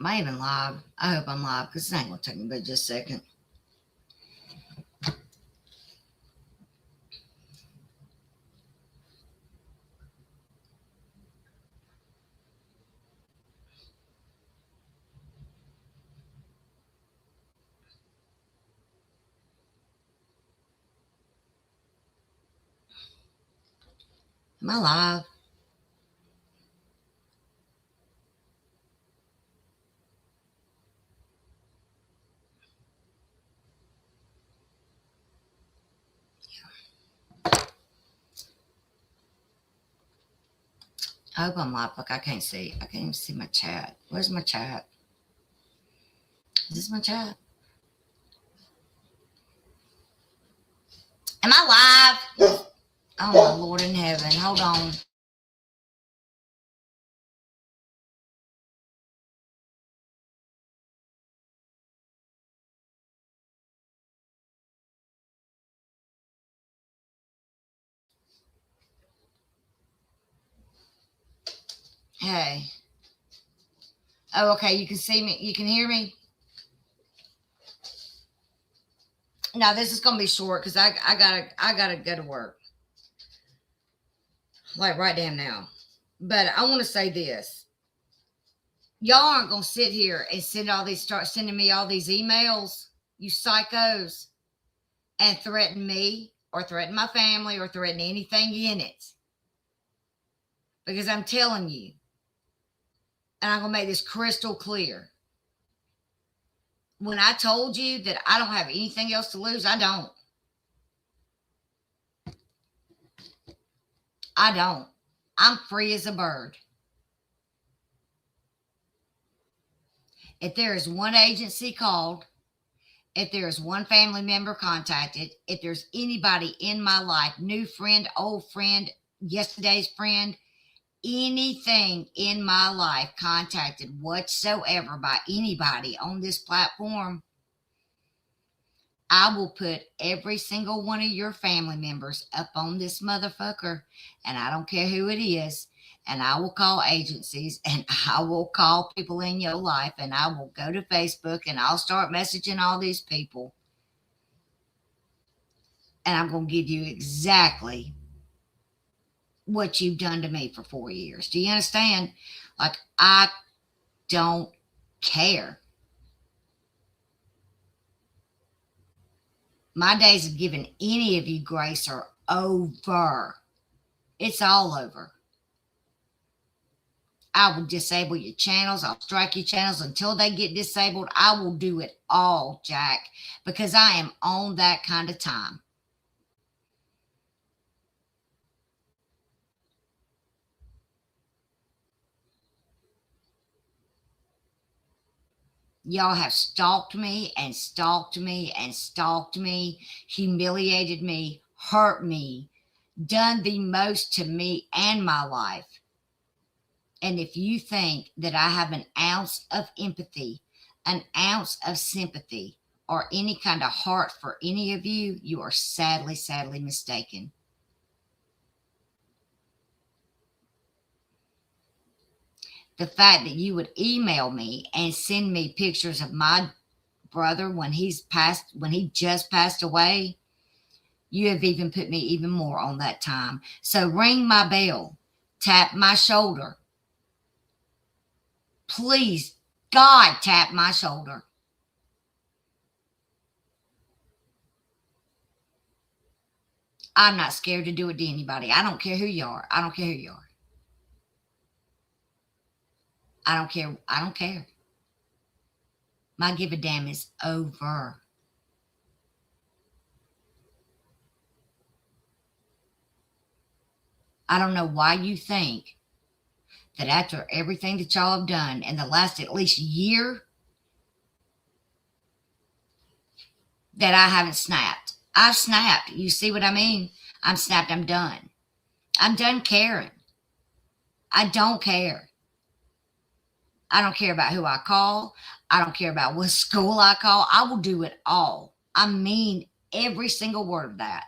Am I even live? I hope I'm live because it ain't going to take me but just a second. Am I live? I hope I'm live. Look, I can't see. I can't even see my chat. Where's my chat? Is this my chat? Am I live? Oh, my Lord in heaven. Hold on. Hey. Oh, okay. You can see me. You can hear me. Now this is gonna be short because I gotta go to work. Like right damn now. But I want to say this. Y'all aren't gonna sit here and start sending me all these emails, you psychos, and threaten me or threaten my family or threaten anything in it. Because I'm telling you, and I'm gonna make this crystal clear. When I told you that I don't have anything else to lose, I don't. I don't. I'm free as a bird. If there is one agency called, if there is one family member contacted, if there's anybody in my life, new friend, old friend, yesterday's friend, anything in my life contacted whatsoever by anybody on this platform, I will put every single one of your family members up on this motherfucker, and I don't care who it is. And I will call agencies and I will call people in your life and I will go to Facebook and I'll start messaging all these people. And I'm going to give you exactly what you've done to me for 4 years. Do you understand? Like, I don't care. My days of giving any of you grace are over. It's all over. I will disable your channels. I'll strike your channels until they get disabled. I will do it all, Jack, because I am on that kind of time. Y'all have stalked me and stalked me and stalked me, humiliated me, hurt me, done the most to me and my life. And if you think that I have an ounce of empathy, an ounce of sympathy, or any kind of heart for any of you, you are sadly, sadly mistaken. The fact that you would email me and send me pictures of my brother when he just passed away, you have even put me even more on that time. So ring my bell, tap my shoulder. Please, God, tap my shoulder. I'm not scared to do it to anybody. I don't care who you are. I don't care who you are. I don't care. I don't care. My give a damn is over. I don't know why you think that after everything that y'all have done in the last at least year, that I haven't snapped. I've snapped. You see what I mean? I'm snapped. I'm done. I'm done caring. I don't care. I don't care about who I call. I don't care about what school I call. I will do it all. I mean every single word of that.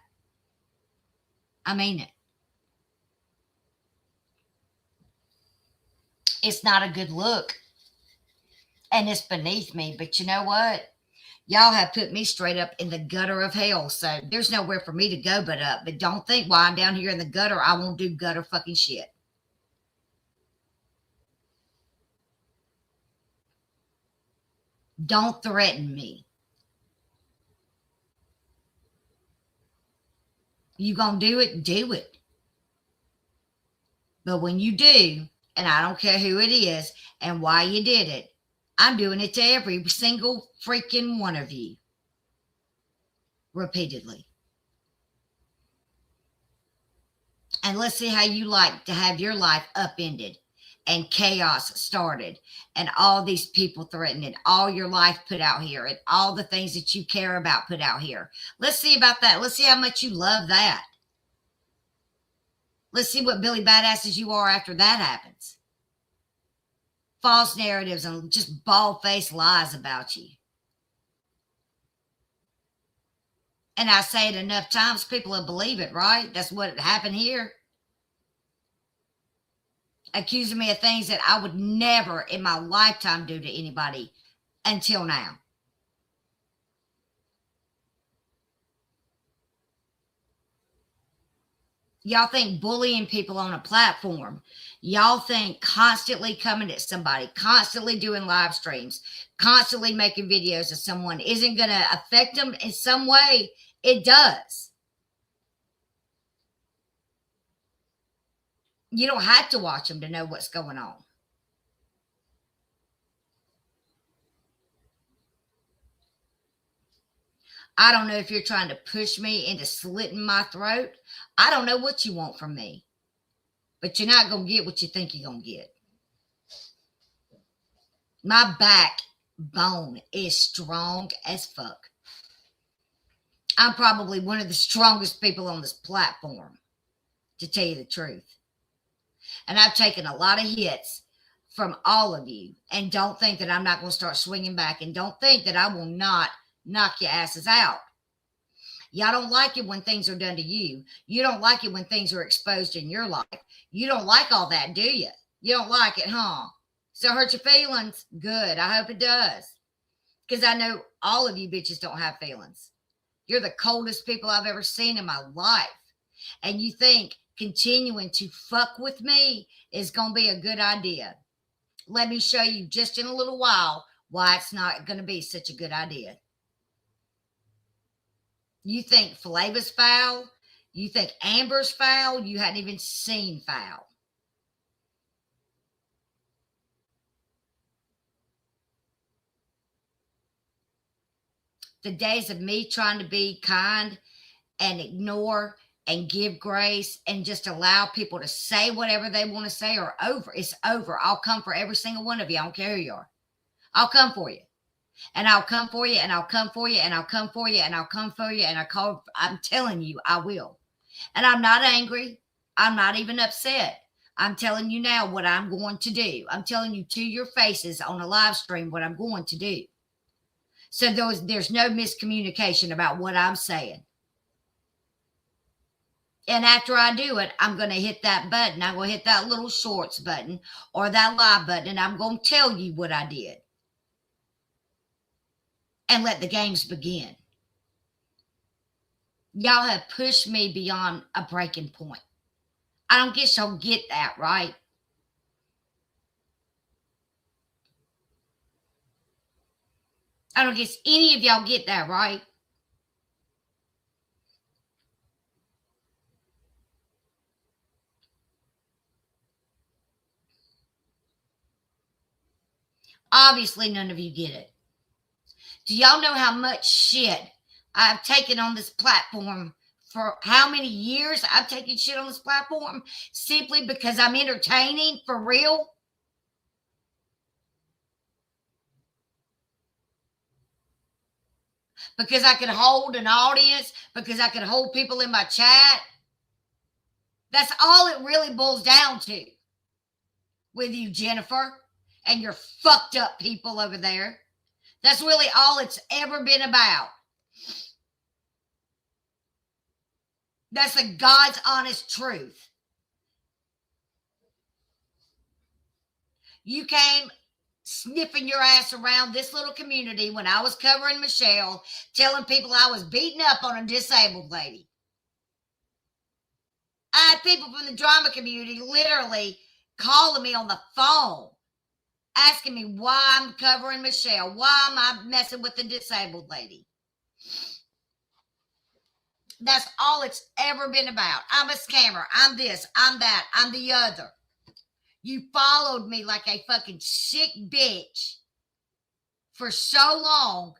I mean it. It's not a good look. And it's beneath me. But you know what? Y'all have put me straight up in the gutter of hell. So there's nowhere for me to go but up. But don't think while I'm down here in the gutter, I won't do gutter fucking shit. Don't threaten me. You gonna do it? Do it. But when you do, and I don't care who it is and why you did it, I'm doing it to every single freaking one of you. Repeatedly. And let's see how you like to have your life upended and chaos started and all these people threatened and all your life put out here and all the things that you care about put out here. Let's see about that. Let's see how much you love that. Let's see what Billy Badasses you are after that happens. False narratives and just bald-faced lies about you. And I say it enough times, people will believe it, right? That's what happened here. Accusing me of things that I would never in my lifetime do to anybody until now. Y'all think bullying people on a platform, y'all think constantly coming at somebody, constantly doing live streams, constantly making videos of someone isn't going to affect them in some way. It does. You don't have to watch them to know what's going on. I don't know if you're trying to push me into slitting my throat. I don't know what you want from me. But you're not going to get what you think you're going to get. My backbone is strong as fuck. I'm probably one of the strongest people on this platform, to tell you the truth. And I've taken a lot of hits from all of you. And don't think that I'm not going to start swinging back. And don't think that I will not knock your asses out. Y'all don't like it when things are done to you. You don't like it when things are exposed in your life. You don't like all that, do you? You don't like it, huh? So hurt your feelings? Good. I hope it does. Because I know all of you bitches don't have feelings. You're the coldest people I've ever seen in my life. And you think continuing to fuck with me is going to be a good idea. Let me show you just in a little while why it's not going to be such a good idea. You think Flava's foul? You think Amber's foul? You hadn't even seen foul. The days of me trying to be kind and ignore and give grace and just allow people to say whatever they want to say are over. It's over. I'll come for every single one of you. I don't care who you are. I'll come for you. And I'll come for you, and I'll come for you, and I'll come for you, and I'll come for you, and I'm telling you, I will. And I'm not angry. I'm not even upset. I'm telling you now what I'm going to do. I'm telling you to your faces on a live stream what I'm going to do. So there's no miscommunication about what I'm saying. And after I do it, I'm going to hit that button. I'm going to hit that little shorts button or that live button, and I'm going to tell you what I did. And let the games begin. Y'all have pushed me beyond a breaking point. I don't guess y'all get that, right? I don't guess any of y'all get that, right? Obviously, none of you get it. Do y'all know how much shit I've taken on this platform? For how many years I've taken shit on this platform simply because I'm entertaining for real? Because I could hold an audience, because I could hold people in my chat. That's all it really boils down to with you, Jennifer, and your fucked up people over there. That's really all it's ever been about. That's the God's honest truth. You came sniffing your ass around this little community when I was covering Michelle, telling people I was beating up on a disabled lady. I had people from the drama community literally calling me on the phone, asking me why I'm covering Michelle, why am I messing with the disabled lady. That's all it's ever been about. I'm a scammer. I'm this. I'm that. I'm the other. You followed me like a fucking sick bitch for so long,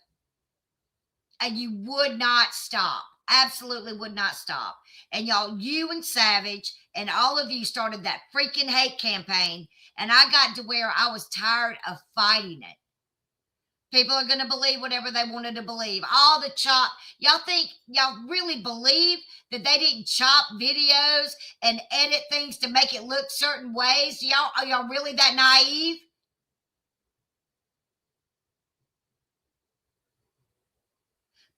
and you would not stop. Absolutely would not stop. And y'all, you and Savage and all of you started that freaking hate campaign, and I got to where I was tired of fighting it. People are going to believe whatever they wanted to believe. All the chop. Y'all really believe that they didn't chop videos and edit things to make it look certain ways? Are y'all really that naive?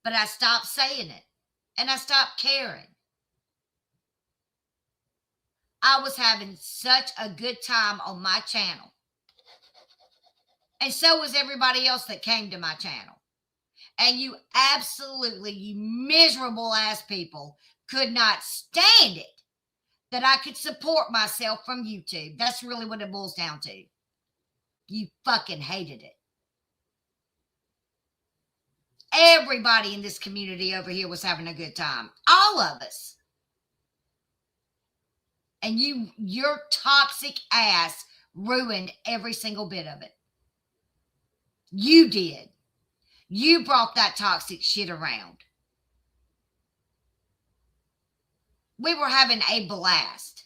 But I stopped saying it, and I stopped caring. I was having such a good time on my channel. And so was everybody else that came to my channel. And you miserable ass people could not stand it that I could support myself from YouTube. That's really what it boils down to. You fucking hated it. Everybody in this community over here was having a good time. All of us. And your toxic ass ruined every single bit of it. You did. You brought that toxic shit around. We were having a blast.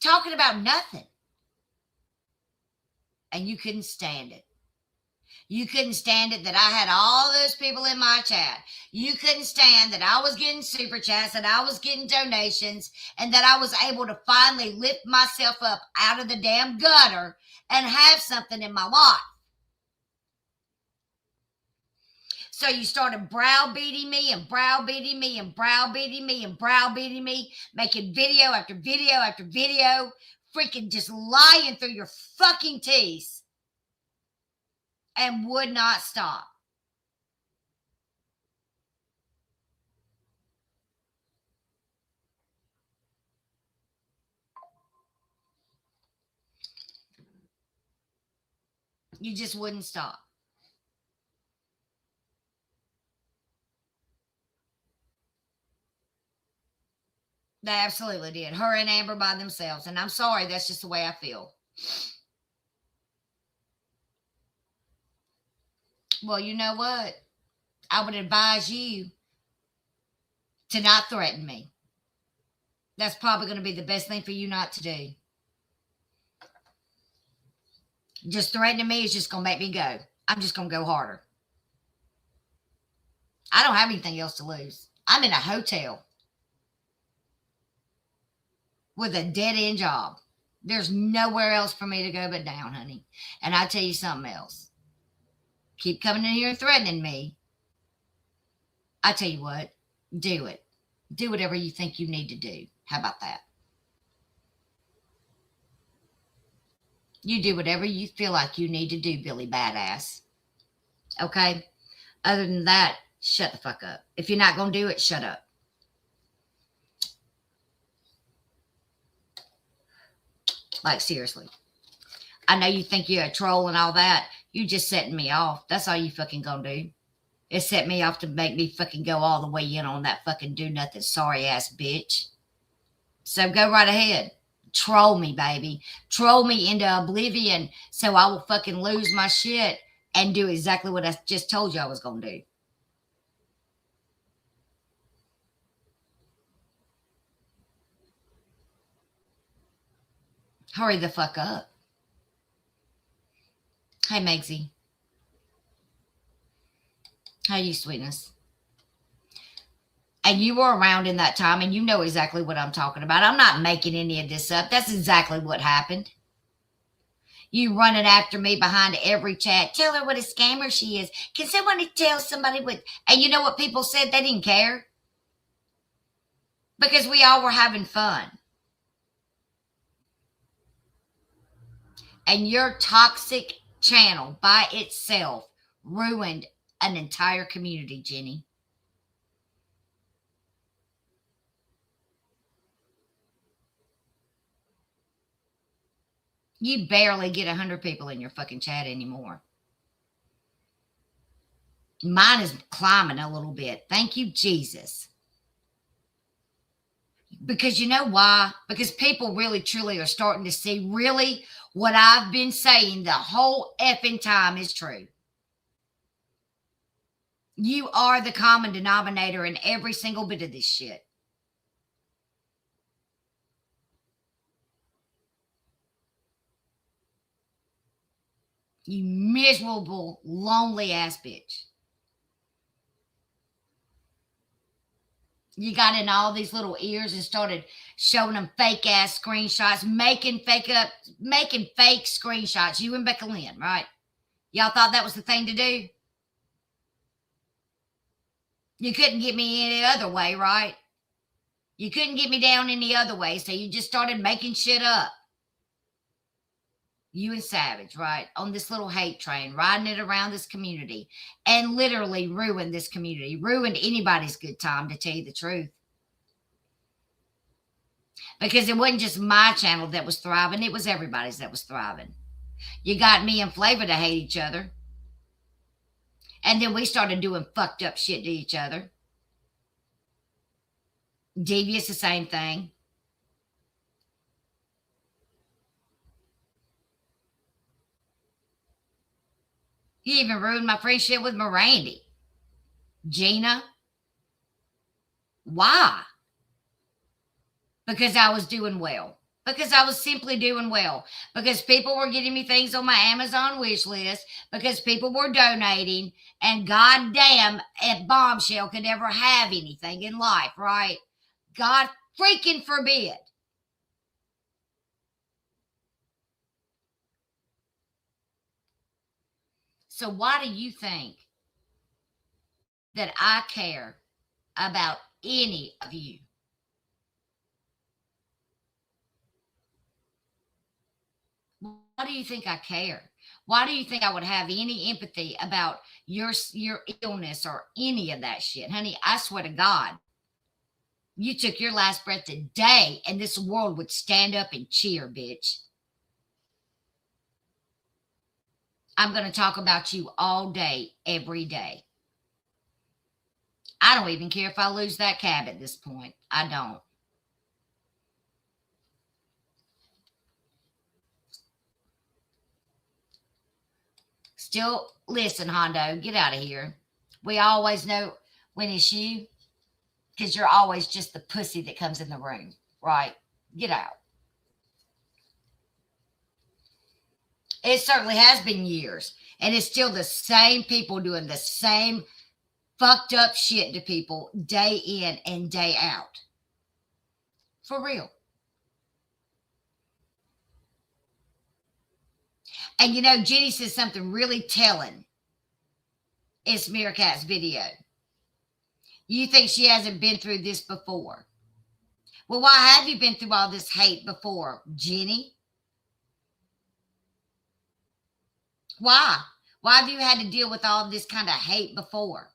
Talking about nothing. And you couldn't stand it. You couldn't stand it that I had all those people in my chat. You couldn't stand that I was getting super chats, that I was getting donations, and that I was able to finally lift myself up out of the damn gutter and have something in my life. So you started browbeating me and browbeating me and browbeating me and browbeating me, making video after video after video, freaking just lying through your fucking teeth. And would not stop. You just wouldn't stop. They absolutely did. Her and Amber by themselves. And I'm sorry, that's just the way I feel. Well, you know what? I would advise you to not threaten me. That's probably going to be the best thing for you not to do. Just threatening me is just going to make me go. I'm just going to go harder. I don't have anything else to lose. I'm in a hotel with a dead-end job. There's nowhere else for me to go but down, honey. And I tell you something else. Keep coming in here and threatening me. I tell you what, do it. Do whatever you think you need to do. How about that? You do whatever you feel like you need to do, Billy Badass. Okay? Other than that, shut the fuck up. If you're not going to do it, shut up. Like, seriously. I know you think you're a troll and all that. You just setting me off. That's all you fucking gonna do. It set me off to make me fucking go all the way in on that fucking do nothing sorry ass bitch. So go right ahead. Troll me, baby. Troll me into oblivion so I will fucking lose my shit and do exactly what I just told you I was gonna do. Hurry the fuck up. Hey, Megsy. How you, sweetness? And you were around in that time, and you know exactly what I'm talking about. I'm not making any of this up. That's exactly what happened. You running after me behind every chat. Tell her what a scammer she is. Can someone tell somebody what? And you know what people said? They didn't care. Because we all were having fun. And your toxic channel by itself ruined an entire community, Jenny. You barely get 100 people in your fucking chat anymore. Mine is climbing a little bit. Thank you, Jesus. Because you know why? Because people really, truly are starting to see really what I've been saying the whole effing time is true. You are the common denominator in every single bit of this shit. You miserable, lonely ass bitch. You got in all these little ears and started showing them fake ass screenshots, making fake screenshots. You and Becca Lynn, right? Y'all thought that was the thing to do? You couldn't get me any other way, right? You couldn't get me down any other way, so you just started making shit up. You and Savage, right? On this little hate train, riding it around this community and literally ruined this community, ruined anybody's good time, to tell you the truth. Because it wasn't just my channel that was thriving, it was everybody's that was thriving. You got me and Flavor to hate each other. And then we started doing fucked up shit to each other. Devious, the same thing. You even ruined my friendship with Mirandy. Gina. Why? Because I was doing well. Because I was simply doing well. Because people were getting me things on my Amazon wish list. Because people were donating. And goddamn, if Bombshell could ever have anything in life, right? God freaking forbid. So why do you think that I care about any of you? Why do you think I care? Why do you think I would have any empathy about your illness or any of that shit? Honey, I swear to God, you took your last breath today and this world would stand up and cheer, bitch. I'm going to talk about you all day, every day. I don't even care if I lose that cab at this point. I don't. Still, listen, Hondo, get out of here. We always know when it's you because you're always just the pussy that comes in the room, right? Get out. It certainly has been years, and it's still the same people doing the same fucked up shit to people day in and day out. For real. And you know, Jenny says something really telling. It's Meerkat's video. You think she hasn't been through this before? Well, why have you been through all this hate before, Jenny? Why? Why have you had to deal with all this kind of hate before?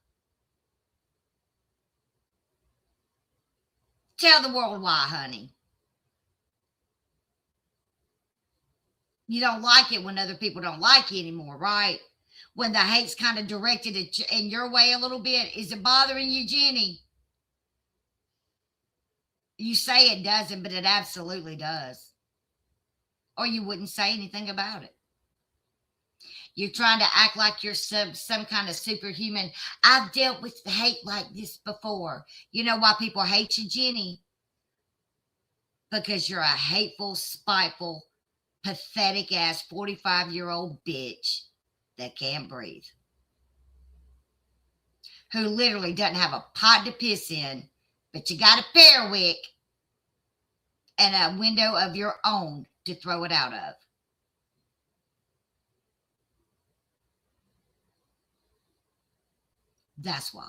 Tell the world why, honey. You don't like it when other people don't like you anymore, right? When the hate's kind of directed in your way a little bit. Is it bothering you, Jenny? You say it doesn't, but it absolutely does. Or you wouldn't say anything about it. You're trying to act like you're some kind of superhuman. I've dealt with hate like this before. You know why people hate you, Jenny? Because you're a hateful, spiteful, pathetic ass 45-year-old bitch that can't breathe. Who literally doesn't have a pot to piss in, but you got a pear wick and a window of your own to throw it out of. That's why.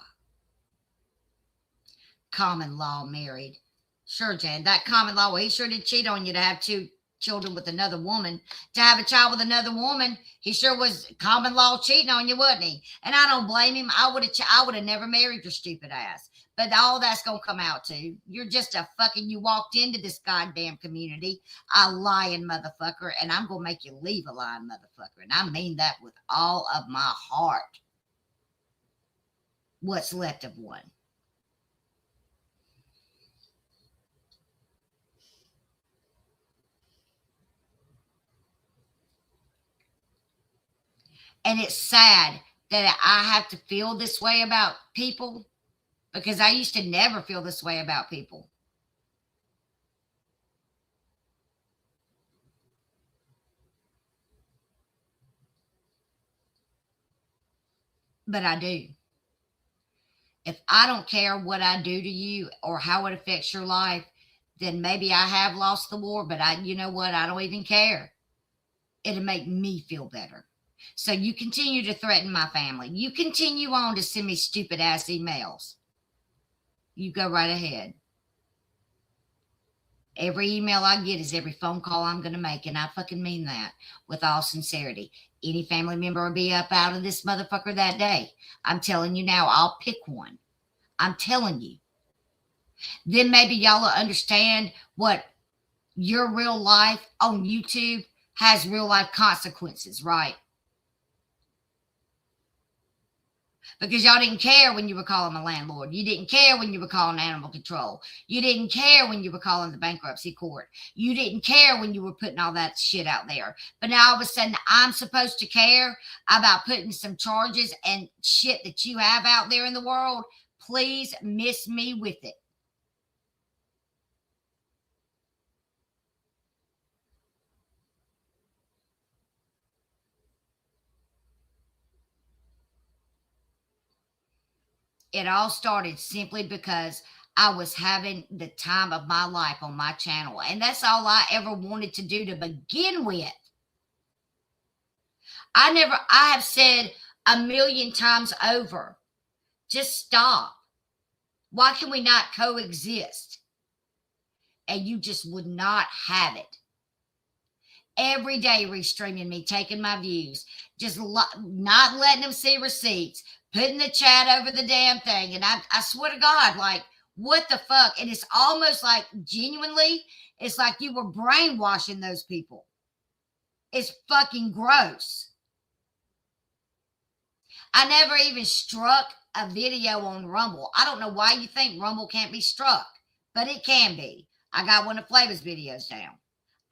Common law married. Sure, Jan. That common law, well, he sure did cheat on you to have two children with another woman. To have a child with another woman, he sure was common law cheating on you, wasn't he? And I don't blame him. I would have never married your stupid ass. But all that's gonna come out too. You're just a fucking. You walked into this goddamn community, a lying motherfucker, and I'm gonna make you leave a lying motherfucker, and I mean that with all of my heart. What's left of one. And it's sad that I have to feel this way about people because I used to never feel this way about people. But I do. If I don't care what I do to you or how it affects your life, then maybe I have lost the war, but you know what? I don't even care. It'll make me feel better. So you continue to threaten my family. You continue on to send me stupid ass emails. You go right ahead. Every email I get is every phone call I'm going to make, and I fucking mean that with all sincerity. Any family member will be up out of this motherfucker that day. I'm telling you now, I'll pick one. I'm telling you. Then maybe y'all will understand what your real life on YouTube has real life consequences, right? Because y'all didn't care when you were calling a landlord. You didn't care when you were calling animal control. You didn't care when you were calling the bankruptcy court. You didn't care when you were putting all that shit out there. But now all of a sudden I'm supposed to care about putting some charges and shit that you have out there in the world. Please miss me with it. It all started simply because I was having the time of my life on my channel. And that's all I ever wanted to do to begin with. I have said a million times over, just stop. Why can we not coexist? And you just would not have it. Every day restreaming me, taking my views, just not letting them see receipts, putting the chat over the damn thing. And I swear to God, like, what the fuck? And it's almost like genuinely, it's like you were brainwashing those people. It's fucking gross. I never even struck a video on Rumble. I don't know why you think Rumble can't be struck, but it can be. I got one of Flavor's videos down.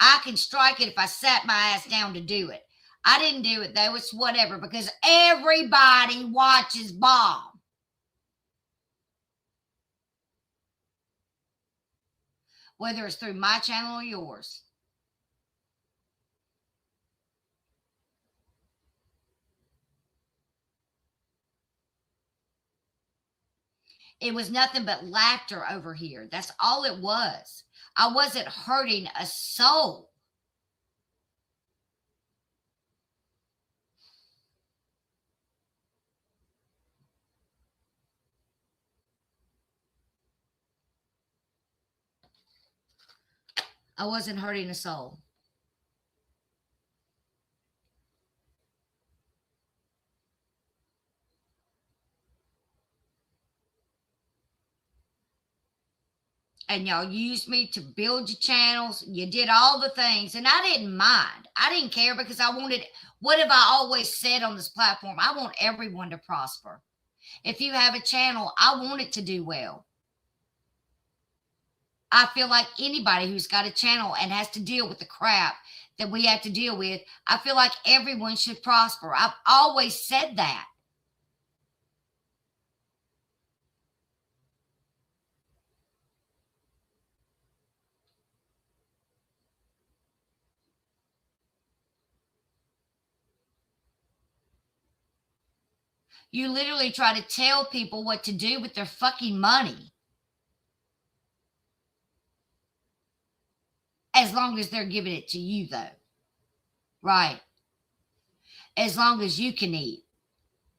I can strike it if I sat my ass down to do it. I didn't do it though. It's whatever because everybody watches Bob. Whether it's through my channel or yours. It was nothing but laughter over here. That's all it was. I wasn't hurting a soul. I wasn't hurting a soul. And y'all used me to build your channels. You did all the things, and I didn't mind. I didn't care because I wanted, what have I always said on this platform? I want everyone to prosper. If you have a channel, I want it to do well. I feel like anybody who's got a channel and has to deal with the crap that we have to deal with, I feel like everyone should prosper. I've always said that. You literally try to tell people what to do with their fucking money. As long as they're giving it to you, though. Right. As long as you can eat.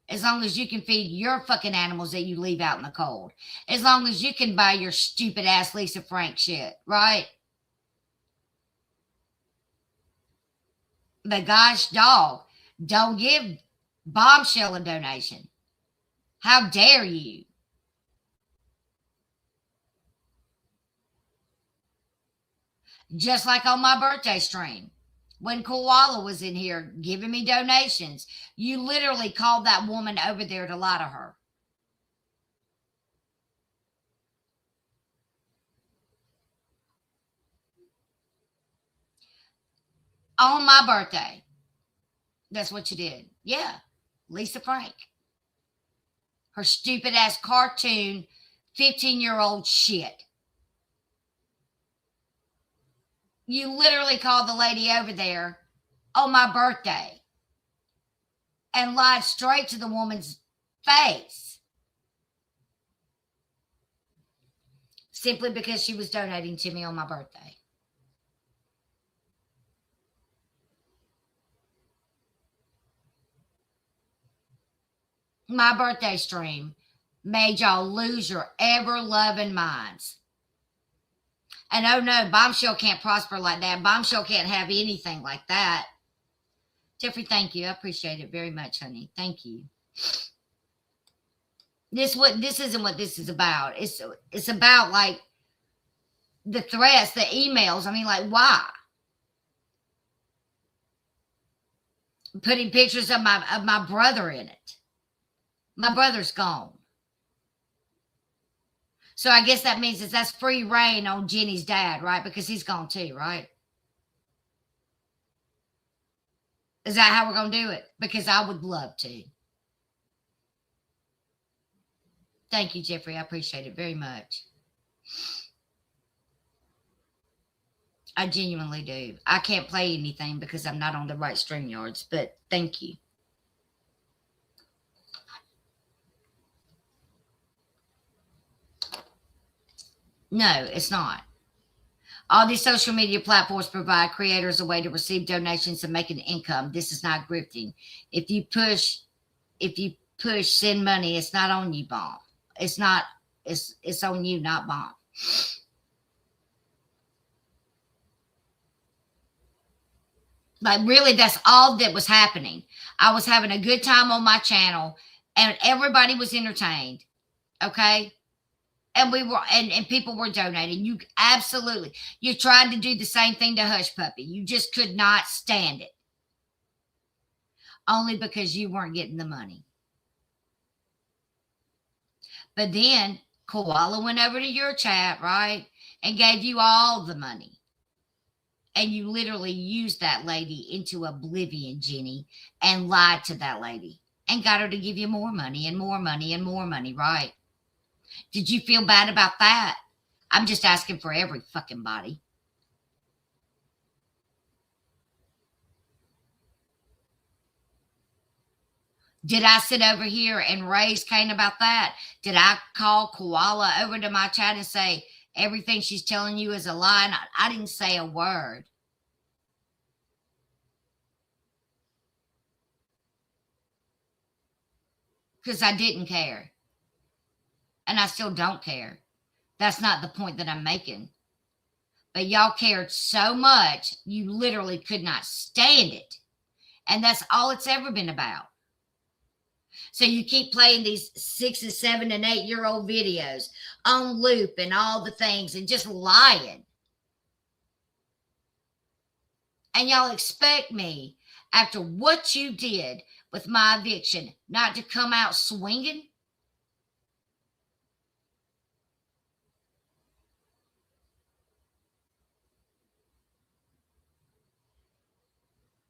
As long as you can feed your fucking animals that you leave out in the cold. As long as you can buy your stupid ass Lisa Frank shit. Right. But gosh, dog, don't give Bombshell a donation. How dare you? Just like on my birthday stream, when Koala was in here giving me donations, you literally called that woman over there to lie to her. On my birthday. That's what you did. Yeah. Lisa Frank. Her stupid ass cartoon 15-year-old shit. You literally called the lady over there on my birthday and lied straight to the woman's face simply because she was donating to me on my birthday. My birthday stream made y'all lose your ever loving minds. And oh no, Bombshell can't prosper like that. Bombshell can't have anything like that. Jeffrey, thank you. I appreciate it very much, honey. Thank you. This isn't what this is about. It's about like the threats, the emails. I mean, like, why? Putting pictures of my brother in it. My brother's gone. So I guess that means that's free reign on Jenny's dad, right? Because he's gone too, right? Is that how we're going to do it? Because I would love to. Thank you, Jeffrey. I appreciate it very much. I genuinely do. I can't play anything because I'm not on the right StreamYards, but thank you. No, it's not. All these social media platforms provide creators a way to receive donations and make an income. This is not grifting. If you push send money, it's not on you, Bomb. It's not, it's on you, not Bomb. Like, really, that's all that was happening. I was having a good time on my channel and everybody was entertained. Okay. And we were, and people were donating. You absolutely, you tried to do the same thing to Hush Puppy. You just could not stand it. Only because you weren't getting the money. But then Koala went over to your chat, right? And gave you all the money. And you literally used that lady into oblivion, Jenny, and lied to that lady and got her to give you more money and more money and more money, right? Did you feel bad about that? I'm just asking for every fucking body. Did I sit over here and raise Cain about that? Did I call Koala over to my chat and say, everything she's telling you is a lie? And I didn't say a word. Because I didn't care. And I still don't care. That's not the point that I'm making. But y'all cared so much, you literally could not stand it. And that's all it's ever been about. So you keep playing these 6 and 7 and 8-year-old videos on loop and all the things and just lying. And y'all expect me, after what you did with my eviction, not to come out swinging?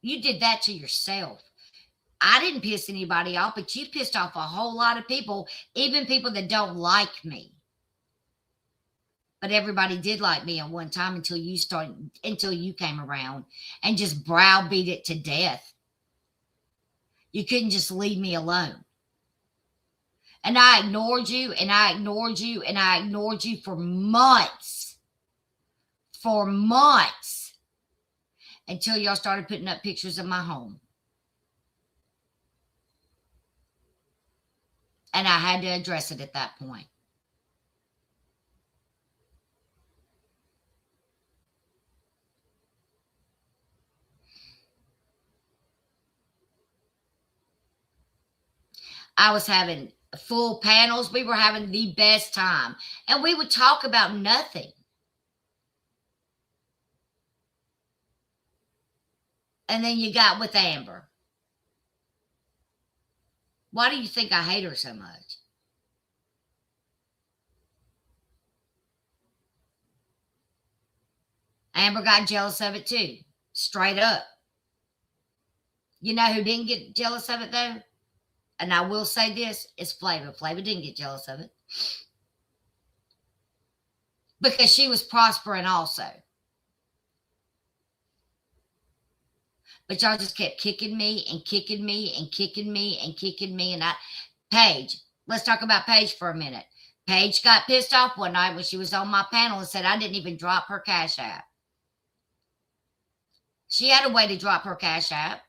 You did that to yourself. I didn't piss anybody off, but you pissed off a whole lot of people, even people that don't like me. But everybody did like me at one time until you came around and just browbeat it to death. You couldn't just leave me alone. And I ignored you, and I ignored you, and I ignored you for months. For months. Until y'all started putting up pictures of my home. And I had to address it at that point. I was having full panels. We were having the best time. And we would talk about nothing. And then you got with Amber. Why do you think I hate her so much? Amber got jealous of it too. Straight up. You know who didn't get jealous of it though? And I will say this, it's Flava. Flava didn't get jealous of it. Because she was prospering also. But y'all just kept kicking me and kicking me and kicking me and kicking me. And Paige, let's talk about Paige for a minute. Paige got pissed off one night when she was on my panel and said I didn't even drop her Cash App. She had a way to drop her Cash App.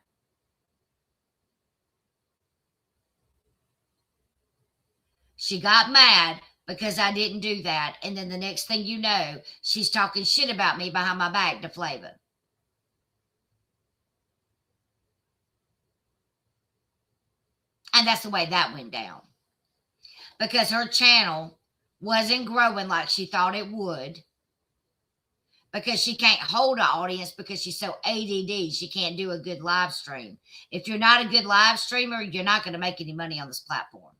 She got mad because I didn't do that. And then the next thing you know, she's talking shit about me behind my back to Flava. And that's the way that went down. Because her channel wasn't growing like she thought it would. Because she can't hold an audience because she's so ADD. She can't do a good live stream. If you're not a good live streamer, you're not going to make any money on this platform.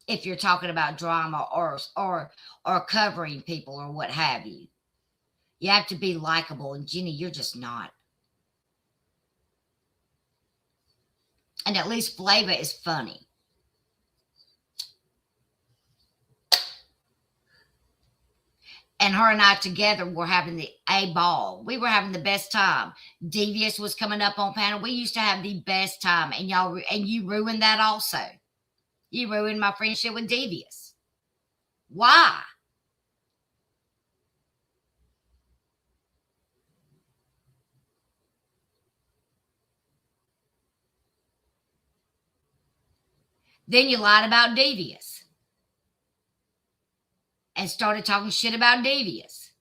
If you're talking about drama or covering people or what have you. You have to be likable. And Jenny, you're just not. And at least Flava is funny. And her and I together were having a ball. We were having the best time. Devious was coming up on panel. We used to have the best time. And you ruined that also. You ruined my friendship with Devious. Why? Then you lied about Devious. And started talking shit about Devious.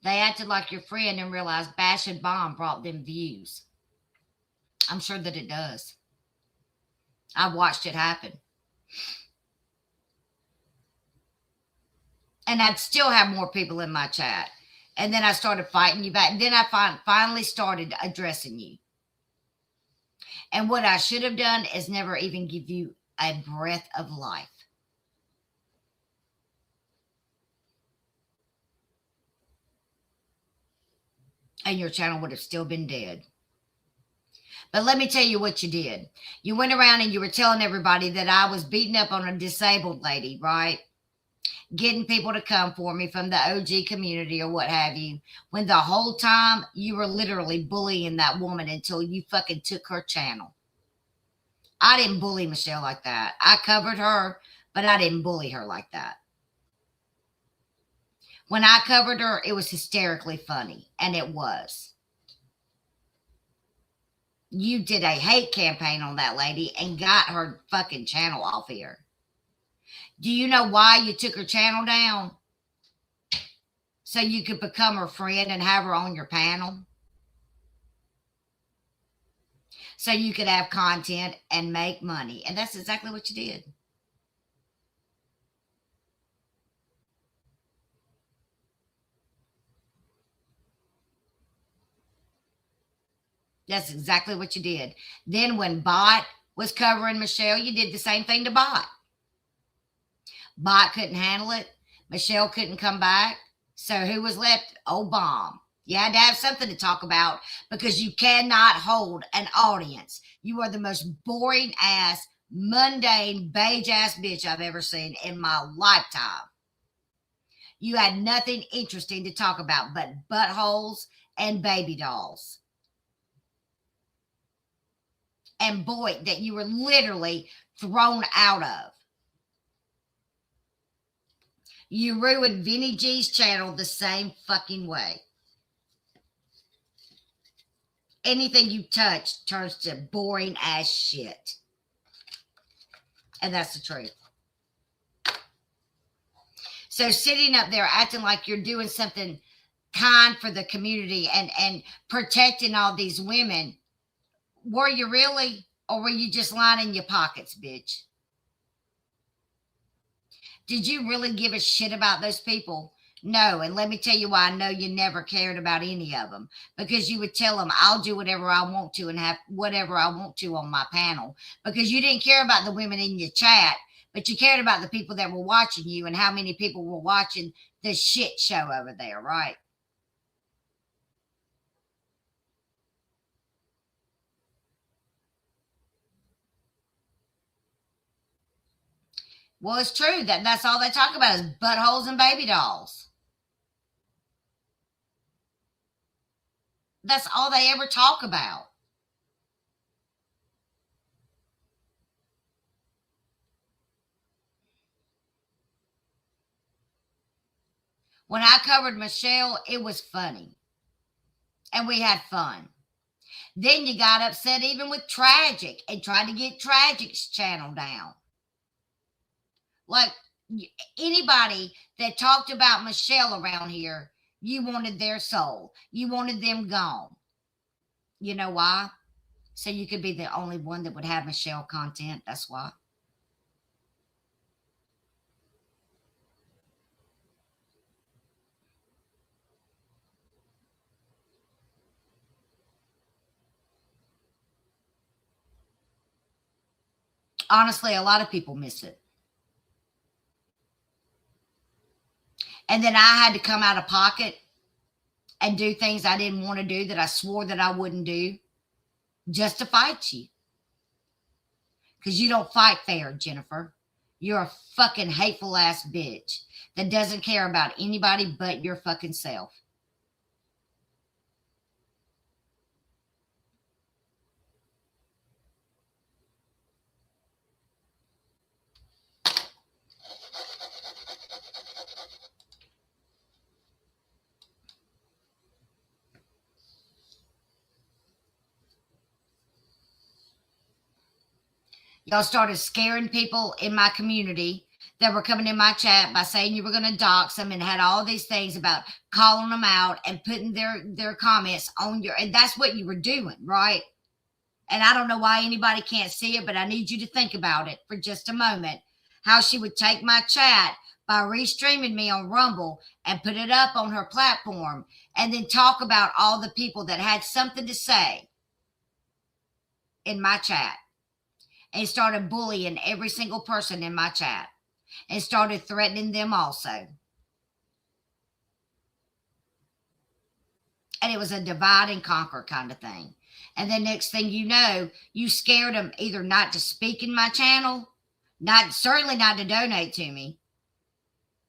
They acted like your friend and realized Bash and Bomb brought them views. I'm sure that it does. I watched it happen. And I'd still have more people in my chat. And then I started fighting you back. And then I finally started addressing you. And what I should have done is never even give you a breath of life. And your channel would have still been dead. But let me tell you what you did. You went around and you were telling everybody that I was beating up on a disabled lady, right? Getting people to come for me from the OG community or what have you, when the whole time you were literally bullying that woman until you fucking took her channel. I didn't bully Michelle like that. I covered her, but I didn't bully her like that. When I covered her, it was hysterically funny, and it was. You did a hate campaign on that lady and got her fucking channel off here. Do you know why you took her channel down? So you could become her friend and have her on your panel? So you could have content and make money. And that's exactly what you did. That's exactly what you did. Then when Bot was covering Michelle, you did the same thing to Bot. Bot couldn't handle it. Michelle couldn't come back. So who was left? Oh, Bomb. You had to have something to talk about because you cannot hold an audience. You are the most boring ass, mundane, beige ass bitch I've ever seen in my lifetime. You had nothing interesting to talk about but buttholes and baby dolls. And boy, that you were literally thrown out of. You ruined Vinny G's channel the same fucking way. Anything you touch turns to boring ass shit. And that's the truth. So sitting up there acting like you're doing something kind for the community and protecting all these women, were you really? Or were you just lining your pockets, bitch? Did you really give a shit about those people? No. And let me tell you why I know you never cared about any of them. Because you would tell them, I'll do whatever I want to and have whatever I want to on my panel. Because you didn't care about the women in your chat, but you cared about the people that were watching you and how many people were watching the shit show over there, right? Well, it's true that's all they talk about is buttholes and baby dolls. That's all they ever talk about. When I covered Michelle, it was funny. And we had fun. Then you got upset even with Tragic and tried to get Tragic's channel down. Like anybody that talked about Michelle around here, you wanted their soul. You wanted them gone. You know why? So you could be the only one that would have Michelle content. That's why. Honestly, a lot of people miss it. And then I had to come out of pocket and do things I didn't want to do that I swore that I wouldn't do just to fight you. Because you don't fight fair, Jennifer. You're a fucking hateful ass bitch that doesn't care about anybody but your fucking self. Y'all started scaring people in my community that were coming in my chat by saying you were going to dox them and had all these things about calling them out and putting their comments on your, and that's what you were doing, right? And I don't know why anybody can't see it, but I need you to think about it for just a moment. How she would take my chat by restreaming me on Rumble and put it up on her platform and then talk about all the people that had something to say in my chat. And started bullying every single person in my chat and started threatening them also. And it was a divide and conquer kind of thing. And then next thing you know, you scared them either not to speak in my channel, certainly not to donate to me.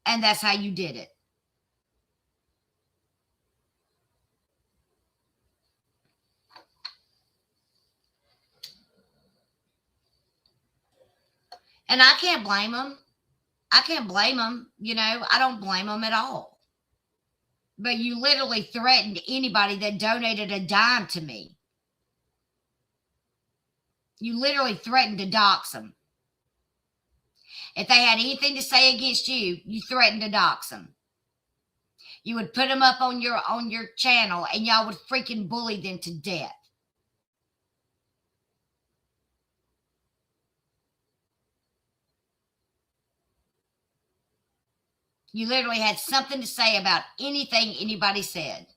And that's how you did it. And I can't blame them. I can't blame them. I don't blame them at all. But you literally threatened anybody that donated a dime to me. You literally threatened to dox them. If they had anything to say against you, you threatened to dox them. You would put them up on your channel and y'all would freaking bully them to death. You literally had something to say about anything anybody said.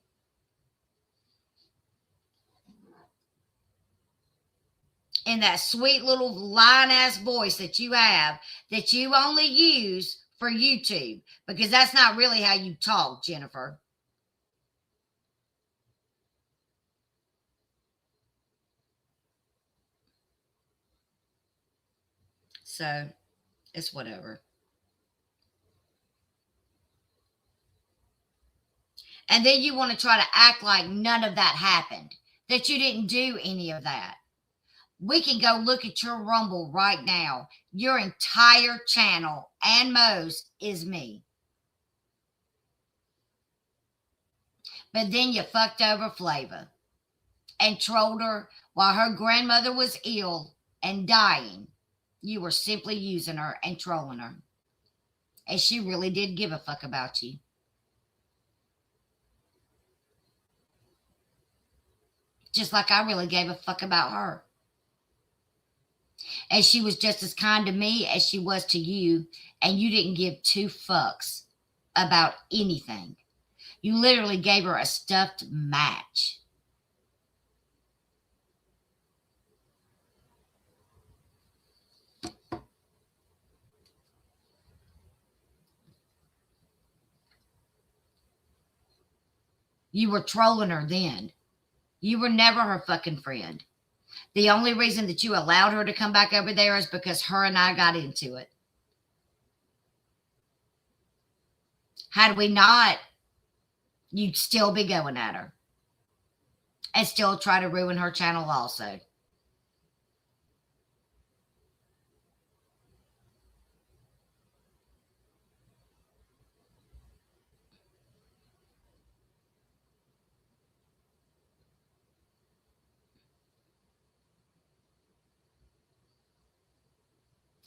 In that sweet little lion-ass voice that you have, that you only use for YouTube, because that's not really how you talk, Jennifer. So, it's whatever. And then you want to try to act like none of that happened, that you didn't do any of that. We can go look at your Rumble right now. Your entire channel and Mo's is me. But then you fucked over Flava and trolled her while her grandmother was ill and dying. You were simply using her and trolling her. And she really did give a fuck about you. Just like I really gave a fuck about her. And she was just as kind to me as she was to you. And you didn't give two fucks about anything. You literally gave her a stuffed match. You were trolling her then. You were never her fucking friend. The only reason that you allowed her to come back over there is because her and I got into it. Had we not, you'd still be going at her. And still try to ruin her channel also.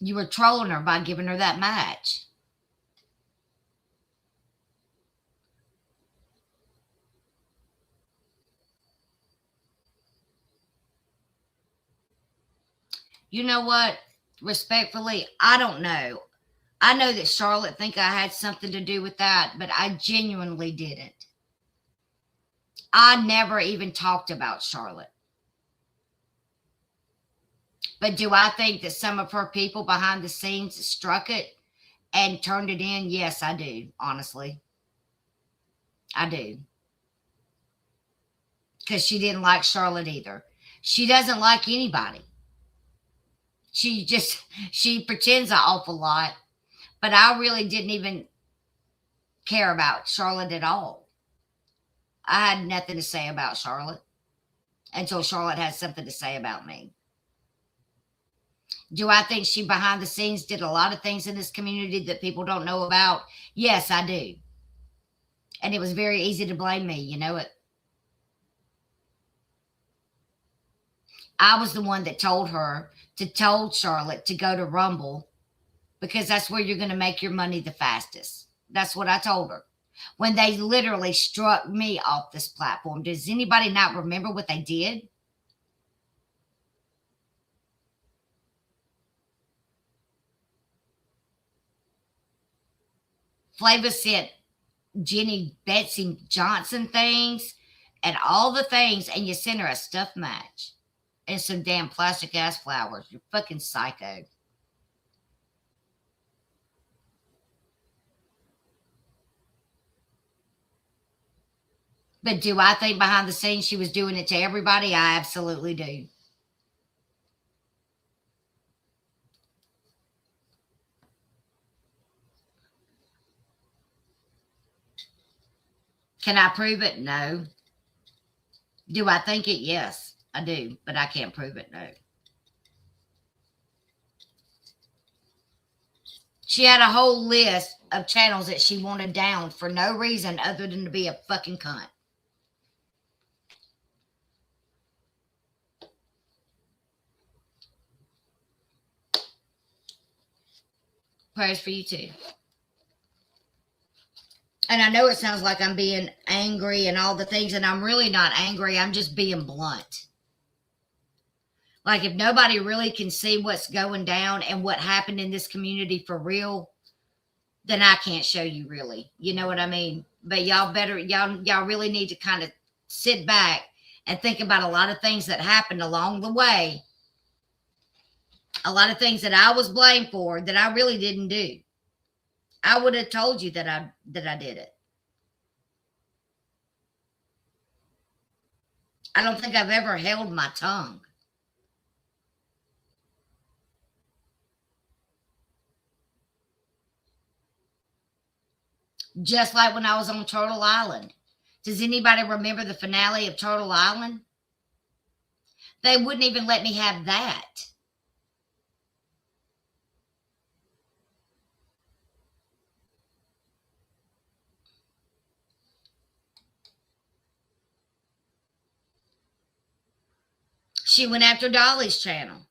You were trolling her by giving her that match. You know what? Respectfully, I don't know. I know that Charlotte think I had something to do with that, but I genuinely didn't. I never even talked about Charlotte. But do I think that some of her people behind the scenes struck it and turned it in? Yes, I do, honestly. I do. Because she didn't like Charlotte either. She doesn't like anybody. She pretends an awful lot, but I really didn't even care about Charlotte at all. I had nothing to say about Charlotte until Charlotte had something to say about me. Do I think she behind the scenes did a lot of things in this community that people don't know about? Yes, I do. And it was very easy to blame me, you know it. I was the one that told her to tell Charlotte to go to Rumble because that's where you're going to make your money the fastest. That's what I told her. When they literally struck me off this platform. Does anybody not remember what they did? Flavor sent Jenny Betsy Johnson things and all the things, and you sent her a stuffed match and some damn plastic ass flowers. You're fucking psycho. But do I think behind the scenes she was doing it to everybody? I absolutely do. Can I prove it? No. Do I think it? Yes, I do. But I can't prove it. No. She had a whole list of channels that she wanted down for no reason other than to be a fucking cunt. Prayers for you too. And I know it sounds like I'm being angry and all the things, and I'm really not angry. I'm just being blunt. Like, if nobody really can see what's going down and what happened in this community for real, then I can't show you really. You know what I mean? But y'all really need to kind of sit back and think about a lot of things that happened along the way. A lot of things that I was blamed for that I really didn't do. I would have told you that I did it. I don't think I've ever held my tongue. Just like when I was on Turtle Island. Does anybody remember the finale of Turtle Island? They wouldn't even let me have that. She went after Dolly's channel.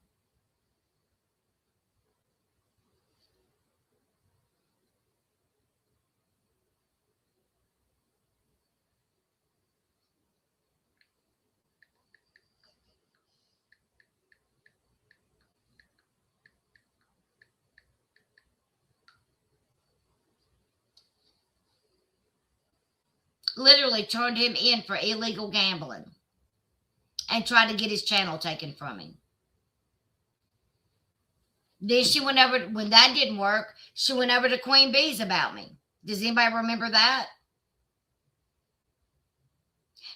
literally turned him in for illegal gambling and tried to get his channel taken from him. Then she went over, when that didn't work, she went over to Queen Bee's about me. Does anybody remember that?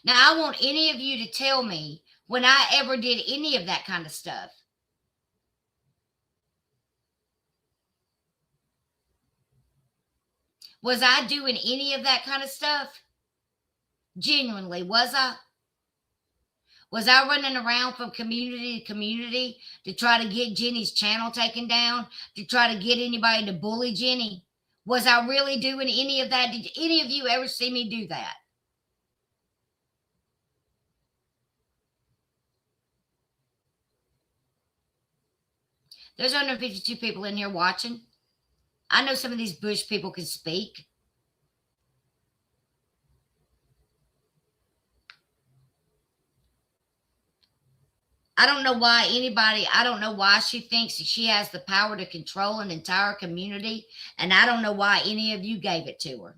Now, I want any of you to tell me when I ever did any of that kind of stuff. Was I doing any of that kind of stuff? Genuinely, was I? Was I running around from community to community to try to get Jenny's channel taken down, to try to get anybody to bully Jenny? Was I really doing any of that? Did any of you ever see me do that? There's 152 people in here watching. I know some of these bush people can speak. I don't know why she thinks that she has the power to control an entire community, and I don't know why any of you gave it to her.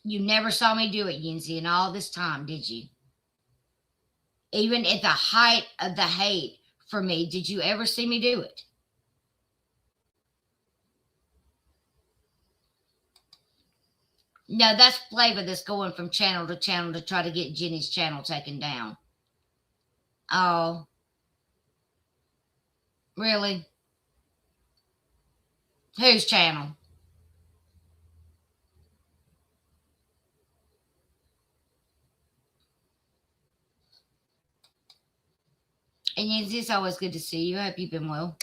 You never saw me do it, Yinzi, in all this time, did you? Even at the height of the hate for me, did you ever see me do it? No, that's Flavor that's going from channel to channel to try to get Jenny's channel taken down. Oh. Really? Whose channel? And Yancy, it's always good to see you. I hope you've been well.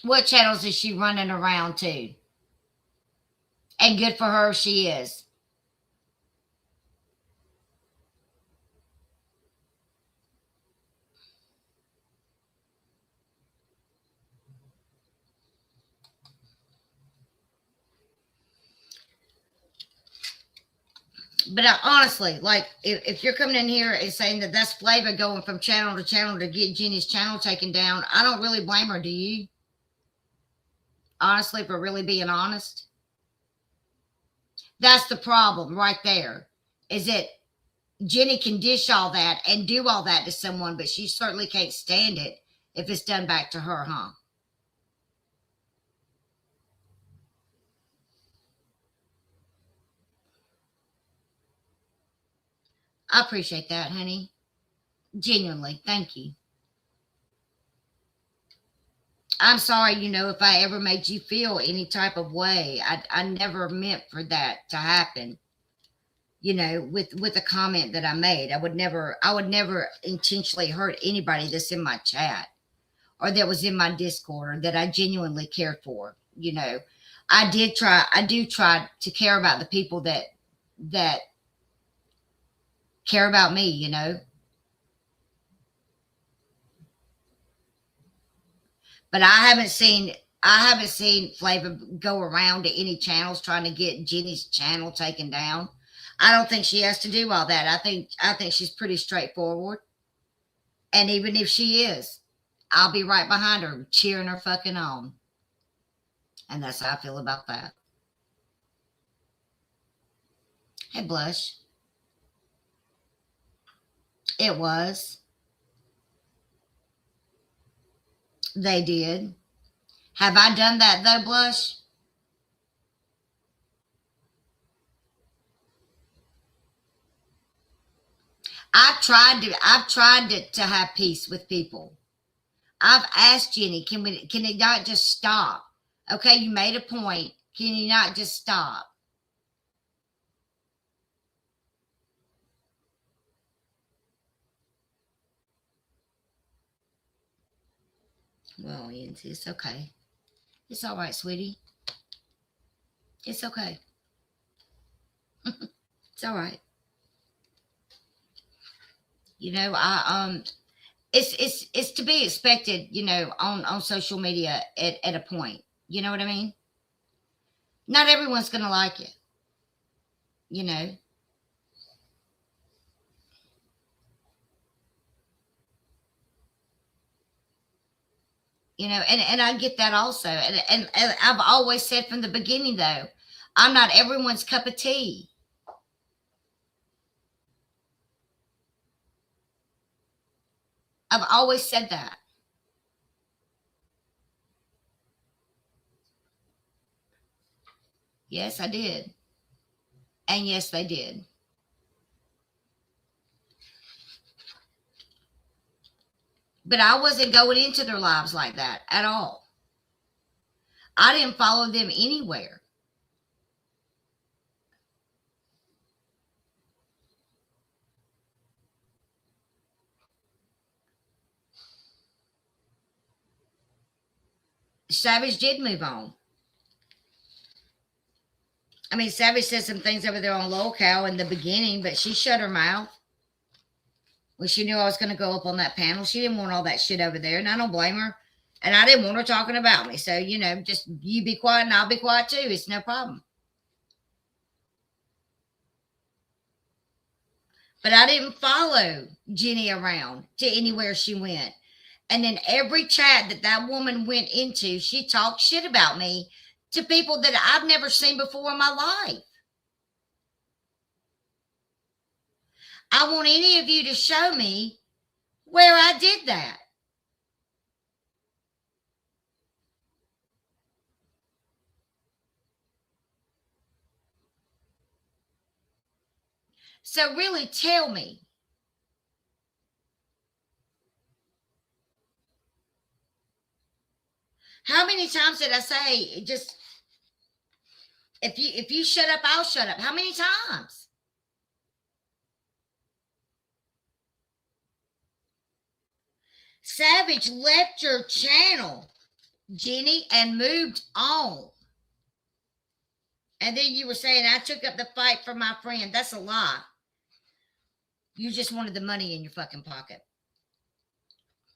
What channels is she running around to? And good for her, she is. But honestly, like, if you're coming in here and saying that that's Flavor going from channel to channel to get Jenny's channel taken down, I don't really blame her, do you? Honestly, for really being honest. That's the problem right there, is that Jenny can dish all that and do all that to someone, but she certainly can't stand it if it's done back to her, huh? I appreciate that, honey. Genuinely. Thank you. I'm sorry, if I ever made you feel any type of way. I never meant for that to happen. With a comment that I made. I would never intentionally hurt anybody that's in my chat or that was in my Discord or that I genuinely cared for. I do try to care about the people that care about me, But I haven't seen Flavor go around to any channels trying to get Jenny's channel taken down. I don't think she has to do all that. I think she's pretty straightforward. And even if she is, I'll be right behind her cheering her fucking on. And that's how I feel about that. Hey, Blush. It was. They did. Have I done that though, Blush? I've tried to have peace with people. I've asked Jenny, can it not just stop? Okay, you made a point. Can you not just stop? Well, it's okay. It's all right, sweetie. It's okay. It's all right. You know, it's to be expected, you know, on social media at a point. You know what I mean? Not everyone's gonna like it, you know. And I get that also. And I've always said from the beginning though, I'm not everyone's cup of tea. I've always said that. Yes, I did. And yes, they did. But I wasn't going into their lives like that at all. I didn't follow them anywhere. Savage did move on. I mean, Savage said some things over there on Lolcow in the beginning, but she shut her mouth when she knew I was going to go up on that panel. She didn't want all that shit over there, and I don't blame her. And I didn't want her talking about me. So, you know, just you be quiet and I'll be quiet too. It's no problem. But I didn't follow Jenny around to anywhere she went. And then every chat that that woman went into, she talked shit about me to people that I've never seen before in my life. I want any of you to show me where I did that. So really tell me, how many times did I say just if you shut up, I'll shut up? How many times? Savage left your channel, Jenny, and moved on. And then you were saying I took up the fight for my friend. That's a lie. You just wanted the money in your fucking pocket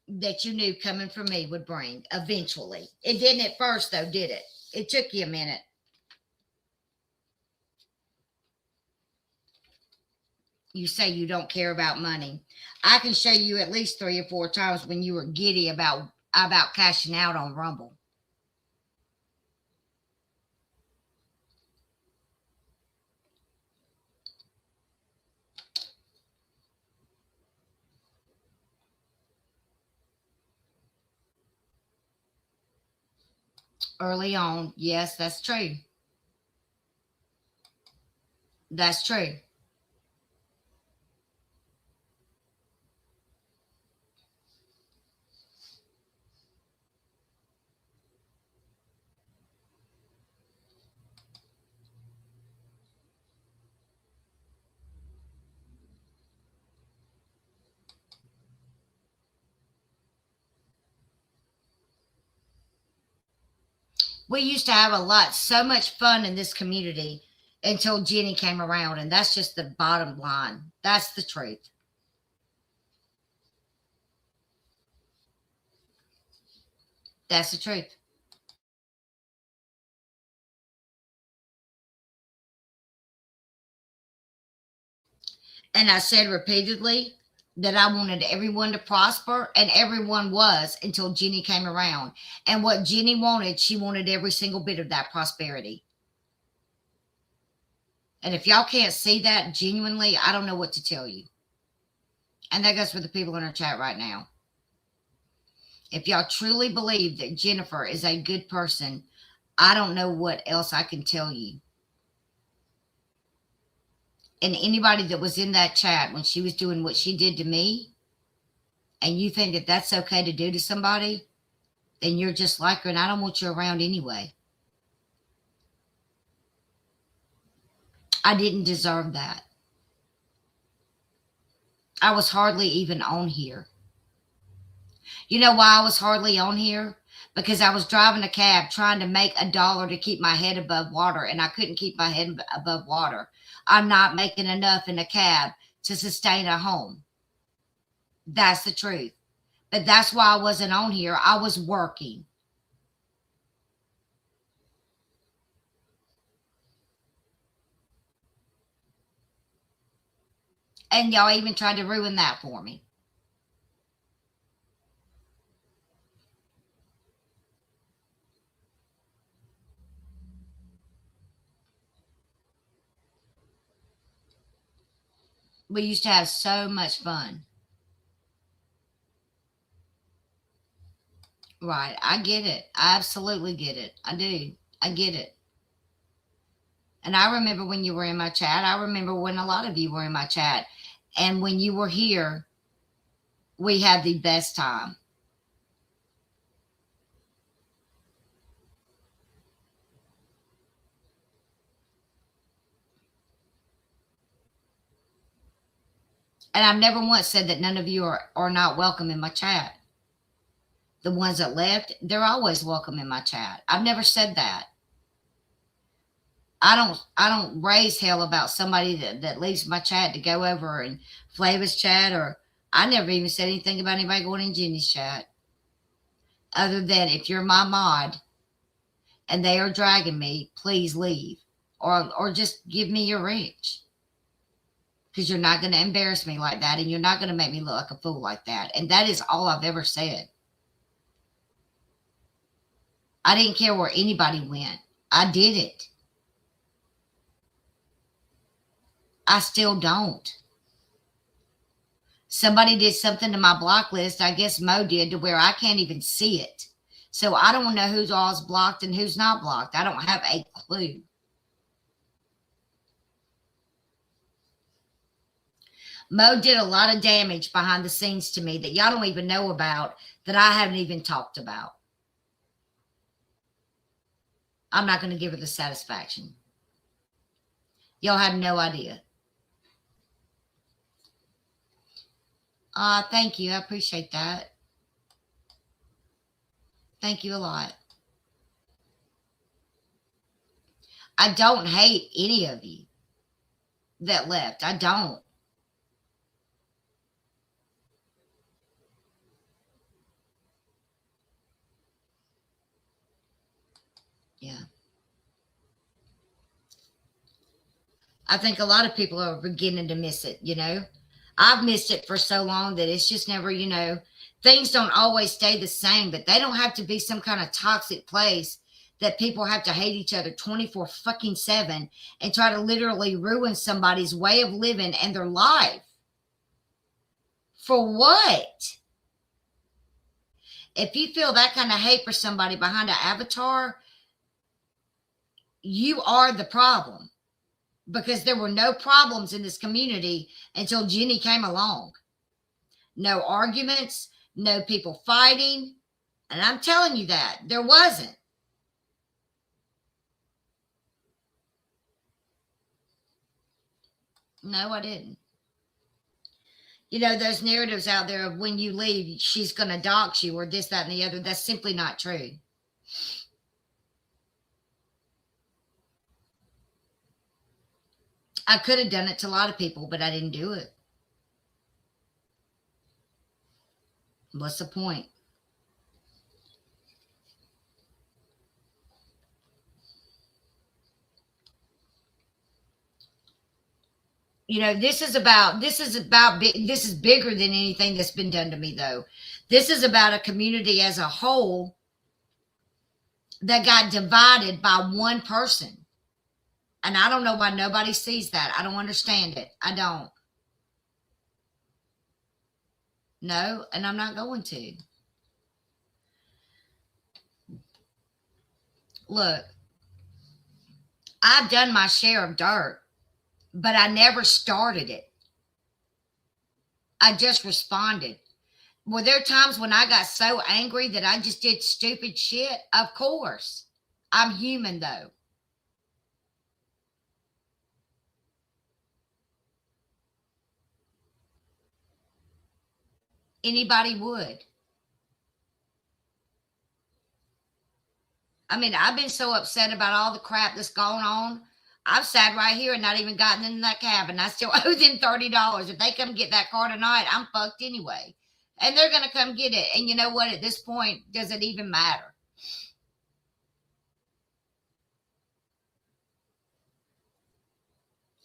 that you knew coming from me would bring eventually. It didn't at first, though, did it? It took you a minute. You say you don't care about money. I can show you at least 3 or 4 times when you were giddy about cashing out on Rumble. Early on, yes, that's true. That's true. We used to have so much fun in this community until Jenny came around, and that's just the bottom line. That's the truth. That's the truth. And I said repeatedly that I wanted everyone to prosper, and everyone was until Jenny came around. And what Jenny wanted, she wanted every single bit of that prosperity. And if y'all can't see that genuinely, I don't know what to tell you. And that goes for the people in our chat right now. If y'all truly believe that Jennifer is a good person, I don't know what else I can tell you. And anybody that was in that chat when she was doing what she did to me, and you think that that's okay to do to somebody, then you're just like her, and I don't want you around anyway. I didn't deserve that. I was hardly even on here. You know why I was hardly on here? Because I was driving a cab trying to make $1 to keep my head above water, and I couldn't keep my head above water. I'm not making enough in a cab to sustain a home. That's the truth. But that's why I wasn't on here. I was working. And y'all even tried to ruin that for me. We used to have so much fun. Right. I get it. I absolutely get it. I do. I get it. And I remember when you were in my chat. I remember when a lot of you were in my chat. And when you were here, we had the best time. And I've never once said that none of you are not welcome in my chat. The ones that left, they're always welcome in my chat. I've never said that. I don't raise hell about somebody that leaves my chat to go over and Flavor's chat, or I never even said anything about anybody going in Jenny's chat. Other than if you're my mod and they are dragging me, please leave. Or just give me your wrench. Because you're not going to embarrass me like that, and you're not going to make me look like a fool like that. And that is all I've ever said. I didn't care where anybody went. I did it. I still don't. Somebody did something to my block list. I guess Mo did, to where I can't even see it. So I don't know who's all's blocked and who's not blocked. I don't have a clue. Mo did a lot of damage behind the scenes to me that y'all don't even know about, that I haven't even talked about. I'm not going to give her the satisfaction. Y'all have no idea. Thank you. I appreciate that. Thank you a lot. I don't hate any of you that left. I don't. Yeah. I think a lot of people are beginning to miss it, you know. I've missed it for so long that it's just never, things don't always stay the same, but they don't have to be some kind of toxic place that people have to hate each other 24 fucking 7 and try to literally ruin somebody's way of living and their life. For what? If you feel that kind of hate for somebody behind an avatar, you are the problem. Because there were no problems in this community until Jenny came along. No arguments, no people fighting. And I'm telling you that there wasn't. No, I didn't. Those narratives out there of when you leave, she's going to dox you or this, that, and the other. That's simply not true. I could have done it to a lot of people, but I didn't do it. What's the point? This is bigger than anything that's been done to me, though. This is about a community as a whole that got divided by one person. And I don't know why nobody sees that. I don't understand it. I don't. No, and I'm not going to. Look, I've done my share of dirt, but I never started it. I just responded. Were there times when I got so angry that I just did stupid shit? Of course. I'm human, though. Anybody would. I mean, I've been so upset about all the crap that's going on. I've sat right here and not even gotten in that cab, and I still owe them $30. If they come get that car tonight, I'm fucked anyway. And they're going to come get it. And you know what? At this point, does it even matter?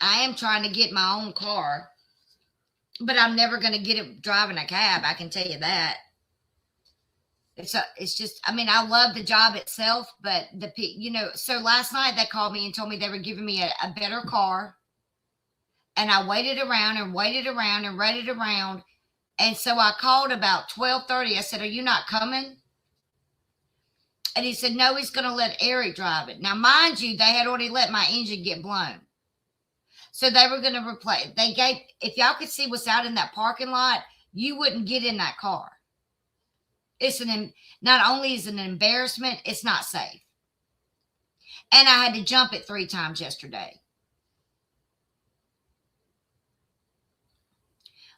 I am trying to get my own car, but I'm never going to get it driving a cab. I can tell you that. It's just, I mean, I love the job itself, but so last night they called me and told me they were giving me a better car. And I waited around and waited around and waited around. And so I called about 12:30. I said, "Are you not coming?" And he said, "No, he's going to let Eric drive it." Now, mind you, they had already let my engine get blown. So they were going to replace, if y'all could see what's out in that parking lot, you wouldn't get in that car. Not only is it an embarrassment, it's not safe. And I had to jump it 3 times yesterday.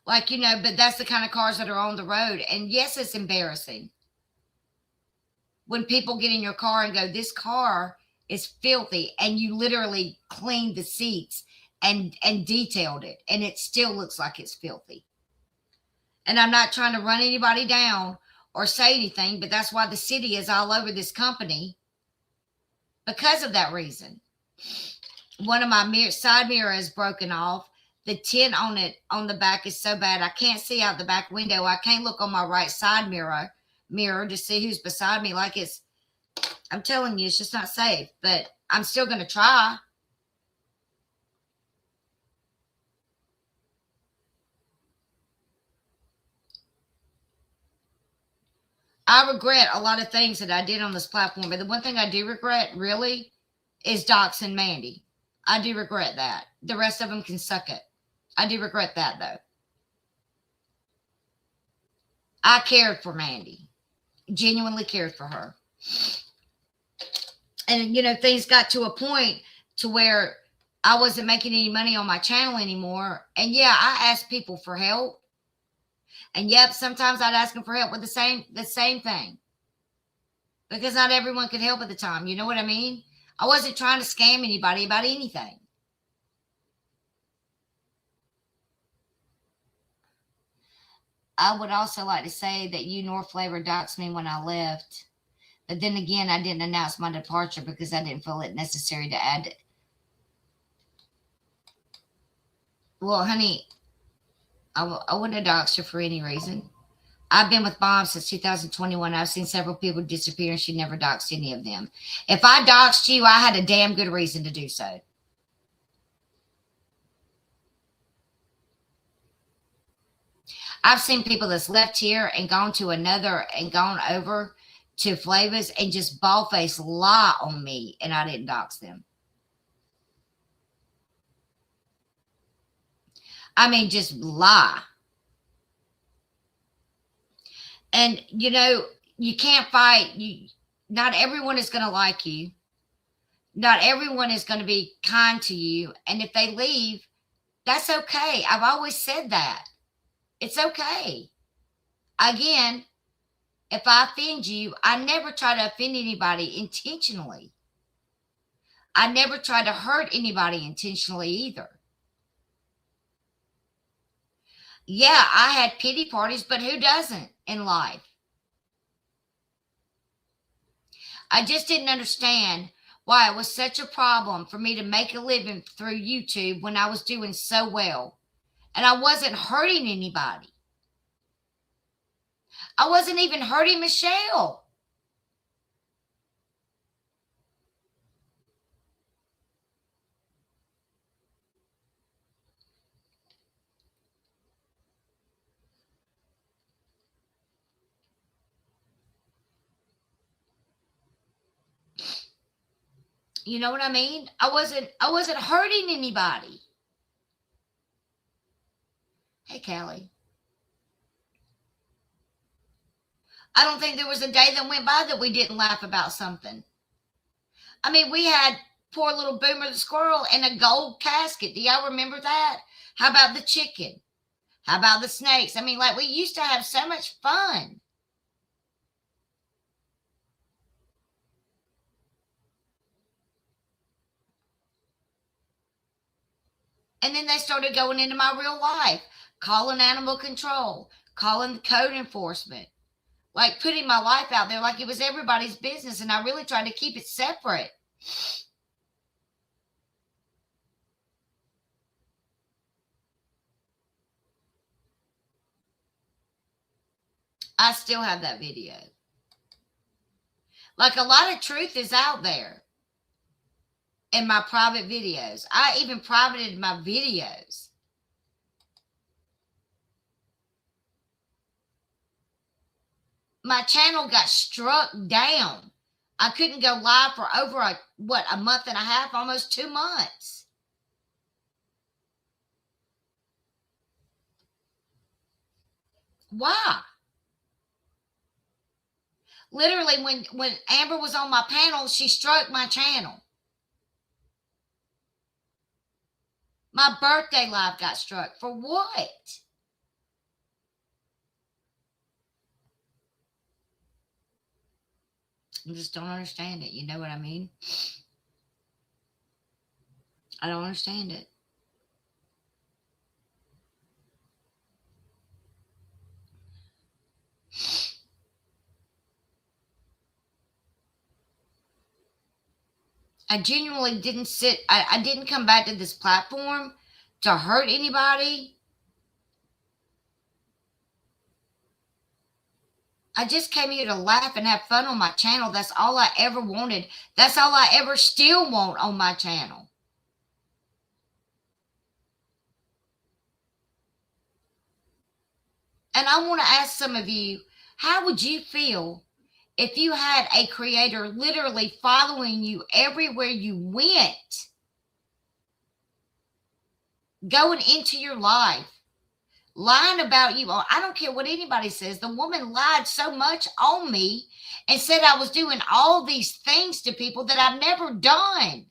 Like, but that's the kind of cars that are on the road. And yes, it's embarrassing when people get in your car and go, "This car is filthy," and you literally cleaned the seats and detailed it, and it still looks like it's filthy. And I'm not trying to run anybody down or say anything, but that's why the city is all over this company, because of that reason. One of my side mirror is broken off. The tint on the back is so bad I can't see out the back window. I can't look on my right side mirror to see who's beside me. I'm telling you, it's just not safe. But I'm still going to try. I regret a lot of things that I did on this platform, but the one thing I do regret, really, is Docs and Mandy. I do regret that. The rest of them can suck it. I do regret that, though. I cared for Mandy. Genuinely cared for her. And, things got to a point to where I wasn't making any money on my channel anymore. And, yeah, I asked people for help. And, yep, sometimes I'd ask them for help with the same thing. Because not everyone could help at the time. You know what I mean? I wasn't trying to scam anybody about anything. I would also like to say that North Flavor doxed me when I left. But then again, I didn't announce my departure because I didn't feel it necessary to add it. Well, honey, I wouldn't have doxed her for any reason. I've been with Mom since 2021. I've seen several people disappear, and she never doxed any of them. If I doxed you, I had a damn good reason to do so. I've seen people that's left here and gone to another and gone over to Flavors and just bald-faced lie on me, and I didn't dox them. I mean, just lie. And, you can't fight. Not everyone is going to like you. Not everyone is going to be kind to you. And if they leave, that's okay. I've always said that. It's okay. Again, if I offend you, I never try to offend anybody intentionally. I never try to hurt anybody intentionally either. Yeah, I had pity parties, but who doesn't in life? I just didn't understand why it was such a problem for me to make a living through YouTube when I was doing so well. And I wasn't hurting anybody. I wasn't even hurting Michelle. You know what I mean? I wasn't hurting anybody. Hey, Callie. I don't think there was a day that went by that we didn't laugh about something. I mean, we had poor little Boomer the squirrel in a gold casket. Do y'all remember that? How about the chicken? How about the snakes? I mean, we used to have so much fun. And then they started going into my real life, calling animal control, calling code enforcement, like putting my life out there like it was everybody's business. And I really tried to keep it separate. I still have that video. Like, a lot of truth is out there in my private videos. I even privated my videos. My channel got struck down. I couldn't go live for over a month and a half, almost 2 months. Why? Literally, when Amber was on my panel, she struck my channel. My birthday live got struck. For what? I just don't understand it. You know what I mean? I don't understand it. I genuinely didn't I didn't come back to this platform to hurt anybody. I just came here to laugh and have fun on my channel. That's all I ever wanted. That's all I ever still want on my channel. And I want to ask some of you, how would you feel if you had a creator literally following you everywhere you went, going into your life, lying about you? I don't care what anybody says. The woman lied so much on me and said I was doing all these things to people that I've never done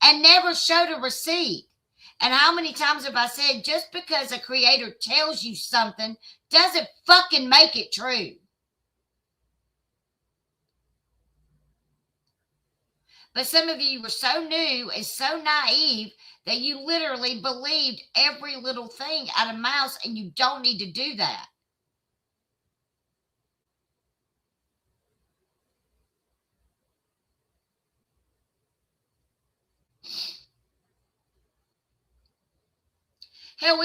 and never showed a receipt. And how many times have I said, just because a creator tells you something doesn't fucking make it true? But some of you were so new and so naive that you literally believed every little thing out of mouth, and you don't need to do that. Hell,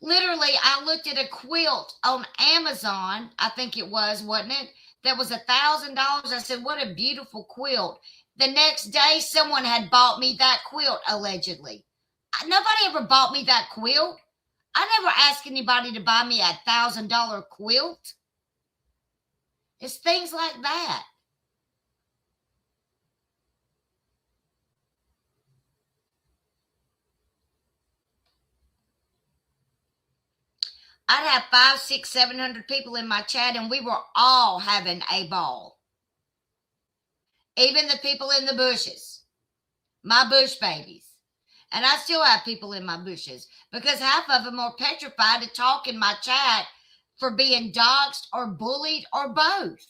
literally, I looked at a quilt on Amazon, I think it was, wasn't it? That was $1,000. I said, what a beautiful quilt. The next day, someone had bought me that quilt, allegedly. Nobody ever bought me that quilt. I never asked anybody to buy me a $1,000 quilt. It's things like that. I'd have 500, 600, 700 people in my chat, and we were all having a ball. Even the people in the bushes, my bush babies. And I still have people in my bushes because half of them are petrified to talk in my chat for being doxxed or bullied or both.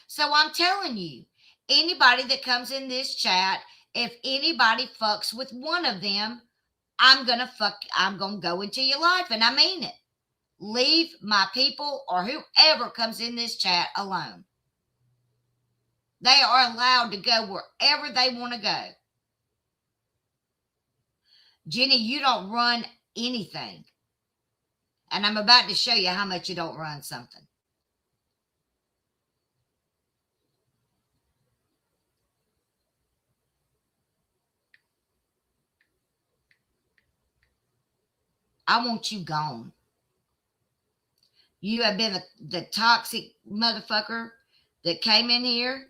So I'm telling you, anybody that comes in this chat, if anybody fucks with one of them, I'm going to go into your life, and I mean it. Leave my people or whoever comes in this chat alone. They are allowed to go wherever they want to go. Jenny, you don't run anything. And I'm about to show you how much you don't run something. I want you gone. You have been the toxic motherfucker that came in here.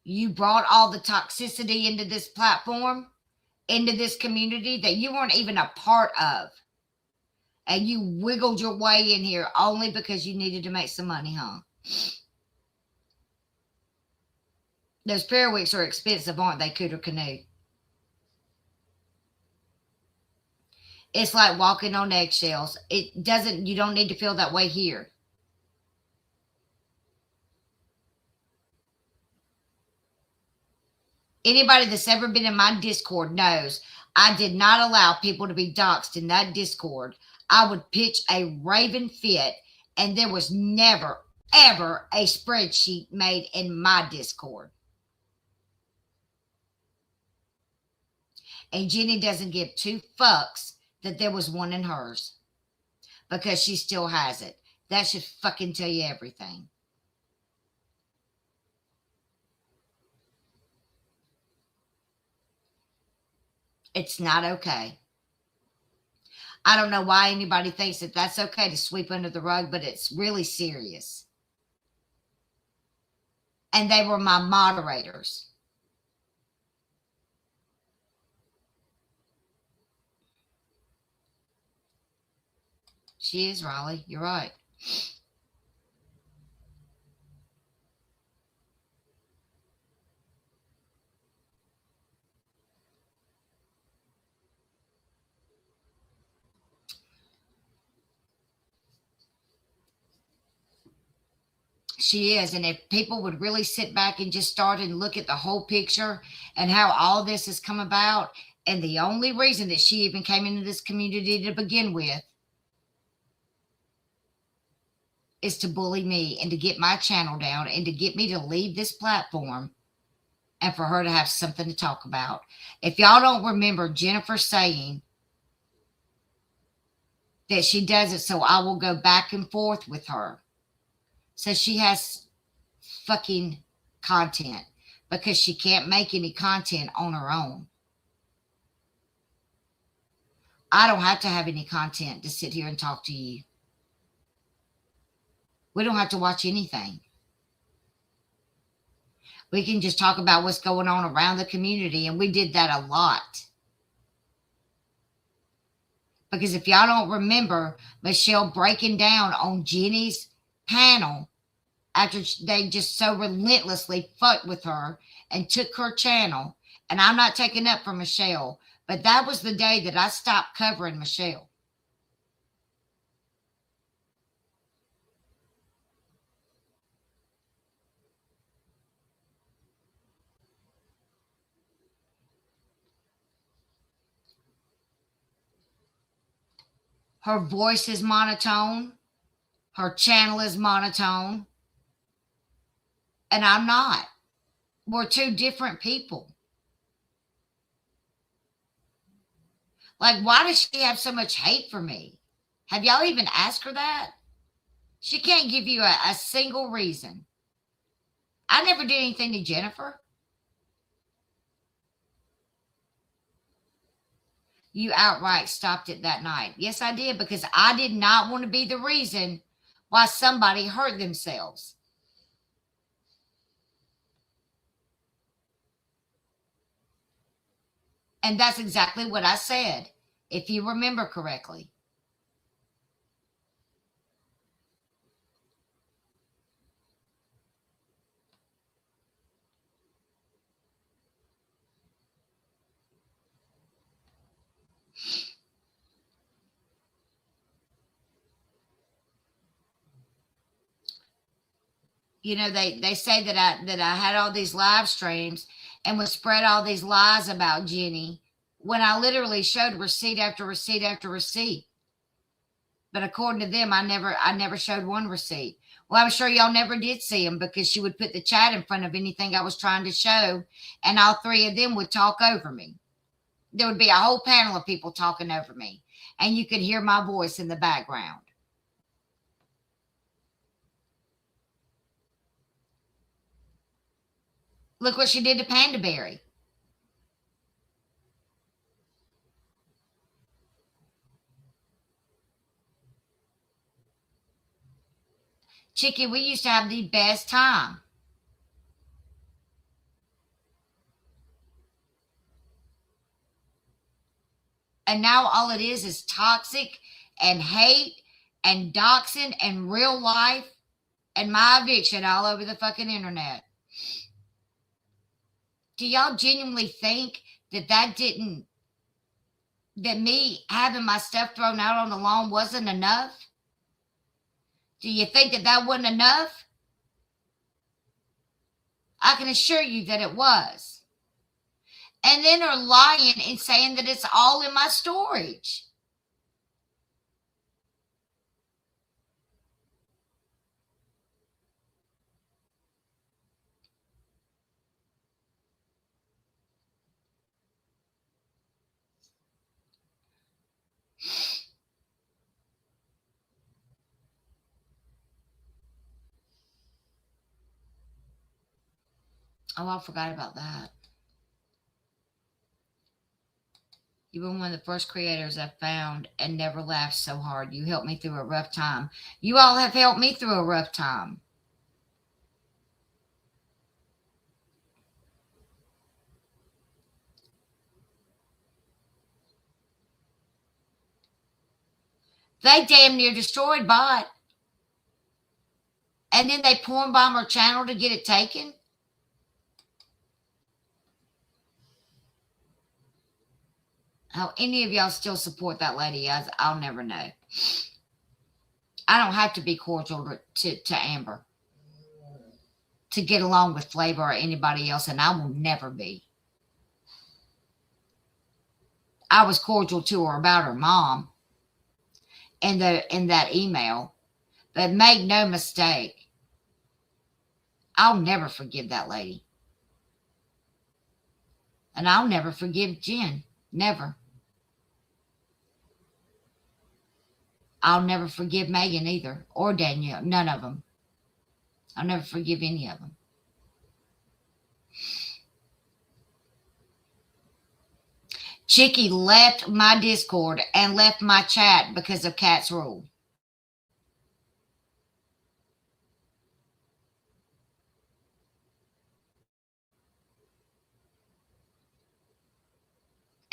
You brought all the toxicity into this platform, into this community that you weren't even a part of. And you wiggled your way in here only because you needed to make some money, huh? Those periwigs are expensive, aren't they, Cooter Canoe? It's like walking on eggshells. You don't need to feel that way here. Anybody that's ever been in my Discord knows I did not allow people to be doxxed in that Discord. I would pitch a raving fit, and there was never, ever a spreadsheet made in my Discord. And Jenny doesn't give two fucks that there was one in hers because she still has it. That should fucking tell you everything. It's not okay. I don't know why anybody thinks that that's okay to sweep under the rug, but it's really serious. And they were my moderators. She is, Raleigh. You're right. She is. And if people would really sit back and just start and look at the whole picture and how all this has come about, and the only reason that she even came into this community to begin with is to bully me and to get my channel down and to get me to leave this platform and for her to have something to talk about. If y'all don't remember Jennifer saying that she does it so I will go back and forth with her, so she has fucking content because she can't make any content on her own. I don't have to have any content to sit here and talk to you. We don't have to watch anything. We can just talk about what's going on around the community, and we did that a lot. Because if y'all don't remember Michelle breaking down on Jenny's panel after they just so relentlessly fucked with her and took her channel, and I'm not taking up for Michelle, but that was the day that I stopped covering Michelle. Her voice is monotone. Her channel is monotone. And I'm not. We're two different people. Like, why does she have so much hate for me? Have y'all even asked her that? She can't give you a single reason. I never did anything to Jennifer. You outright stopped it that night. Yes, I did, because I did not want to be the reason why somebody hurt themselves. And that's exactly what I said, if you remember correctly. You know, they say that I had all these live streams and would spread all these lies about Jenny when I literally showed receipt after receipt after receipt. But according to them, I never showed one receipt. Well, I'm sure y'all never did see them, because she would put the chat in front of anything I was trying to show, and all three of them would talk over me. There would be a whole panel of people talking over me, and you could hear my voice in the background. Look what she did to Panda Berry. Chicky, we used to have the best time. And now all it is toxic and hate and doxing and real life and my eviction all over the fucking internet. Do y'all genuinely think that me having my stuff thrown out on the lawn wasn't enough? Do you think that wasn't enough? I can assure you that it was. and then are lying and saying that it's all in my storage. Oh, I forgot about that. You were one of the first creators I found and never laughed so hard. You helped me through a rough time. You all have helped me through a rough time. They damn near destroyed Bot. And then they porn bomb her channel to get it taken. How any of y'all still support that lady, I'll never know. I don't have to be cordial to Amber to get along with Flavor or anybody else, and I will never be. I was cordial to her about her mom in that email, but make no mistake, I'll never forgive that lady. And I'll never forgive Jen. Never. I'll never forgive Megan either, or Danielle. None of them. I'll never forgive any of them. Chicky left my Discord and left my chat because of Cat's rule.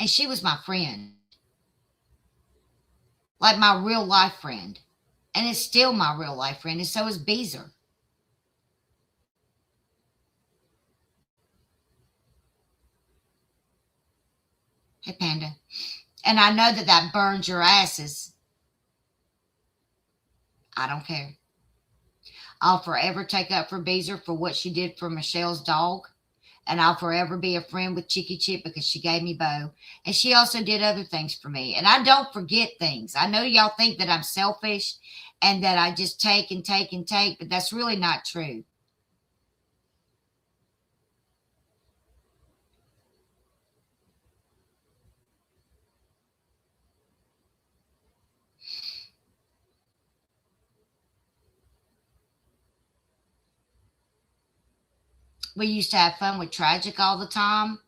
And she was my friend. Like my real life friend. And it's still my real life friend, and so is Beezer. Hey, Panda. And I know that burns your asses. I don't care. I'll forever take up for Beezer for what she did for Michelle's dog. And I'll forever be a friend with Chicky Chip because she gave me Bo. And she also did other things for me. And I don't forget things. I know y'all think that I'm selfish and that I just take and take and take, but that's really not true. We used to have fun with Tragic all the time.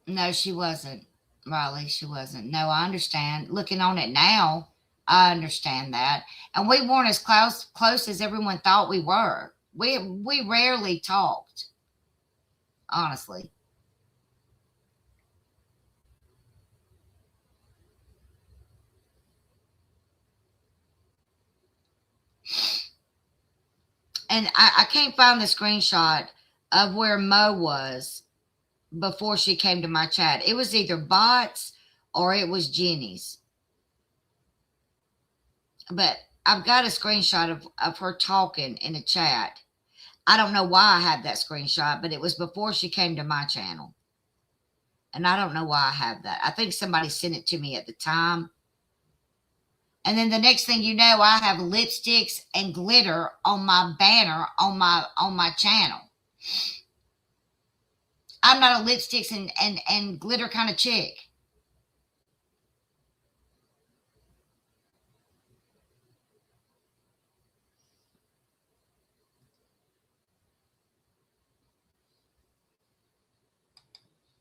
No, she wasn't, Riley. She wasn't. No, I understand. Looking on it now, I understand that. And we weren't as close as everyone thought we were. We rarely talked, honestly. And I can't find the screenshot of where Mo was before she came to my chat. It was either Bots or it was Jenny's. But I've got a screenshot of her talking in a chat. I don't know why I have that screenshot, but it was before she came to my channel. And I don't know why I have that. I think somebody sent it to me at the time. And then the next thing you know, I have lipsticks and glitter on my banner on my channel. I'm not a lipsticks and glitter kind of chick.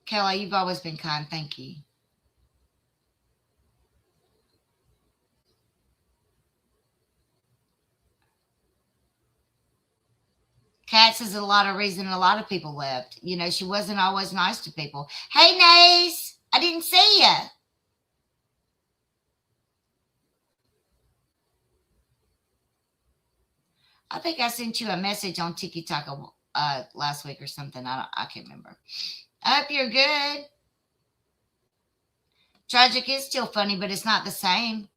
Kelly, you've always been kind. Thank you. Cats is a lot of reason a lot of people left. You know, she wasn't always nice to people. Hey, Nace, I didn't see you. I think I sent you a message on TikTok last week or something. I can't remember. I hope you're good. Tragic is still funny, but it's not the same.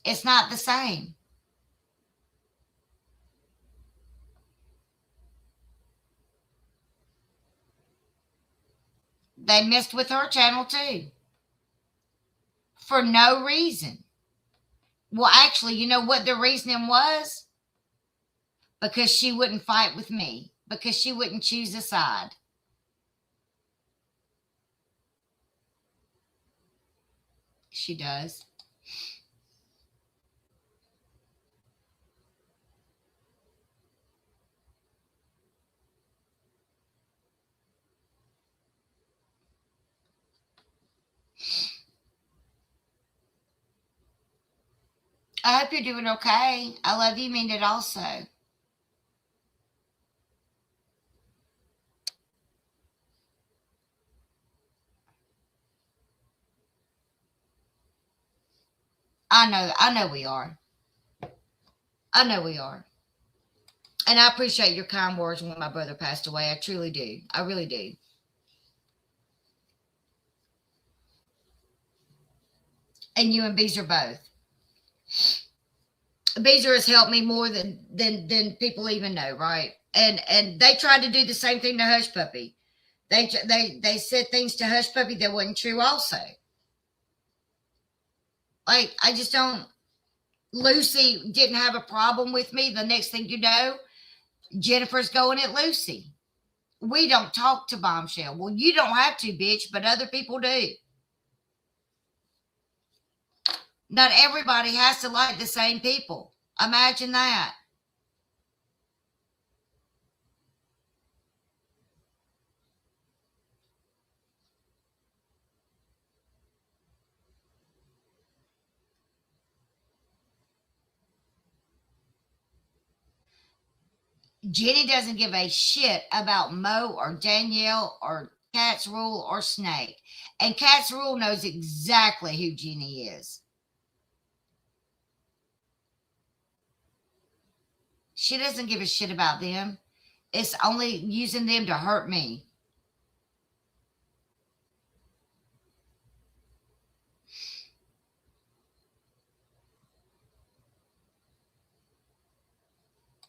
It's not the same. They messed with her channel too. For no reason. Well, actually, you know what the reasoning was? Because she wouldn't fight with me. Because she wouldn't choose a side. She does. I hope you're doing okay. I love you, mean it also. I know we are. I know we are. And I appreciate your kind words when my brother passed away. I truly do. I really do. And you and Beezer both. Beezer has helped me more than people even know, right? And they tried to do the same thing to Hush Puppy. They said things to Hush Puppy that wasn't true. Also, like I just don't. Lucy didn't have a problem with me. The next thing you know, Jennifer's going at Lucy. We don't talk to Bombshell. Well, you don't have to, bitch, but other people do. Not everybody has to like the same people. Imagine that. Jenny doesn't give a shit about Mo or Danielle or Cat's Rule or Snake. And Cat's Rule knows exactly who Jenny is. She doesn't give a shit about them. It's only using them to hurt me.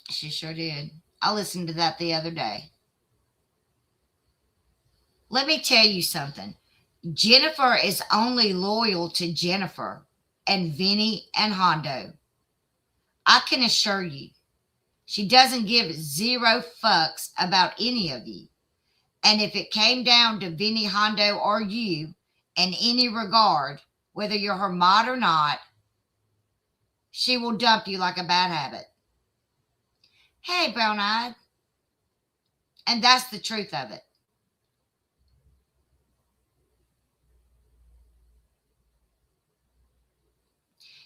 She sure did. I listened to that the other day. Let me tell you something. Jennifer is only loyal to Jennifer and Vinny and Hondo. I can assure you, she doesn't give zero fucks about any of you. And if it came down to Vinny, Hondo, or you in any regard, whether you're her mod or not, she will dump you like a bad habit. Hey, brown eyed. And that's the truth of it.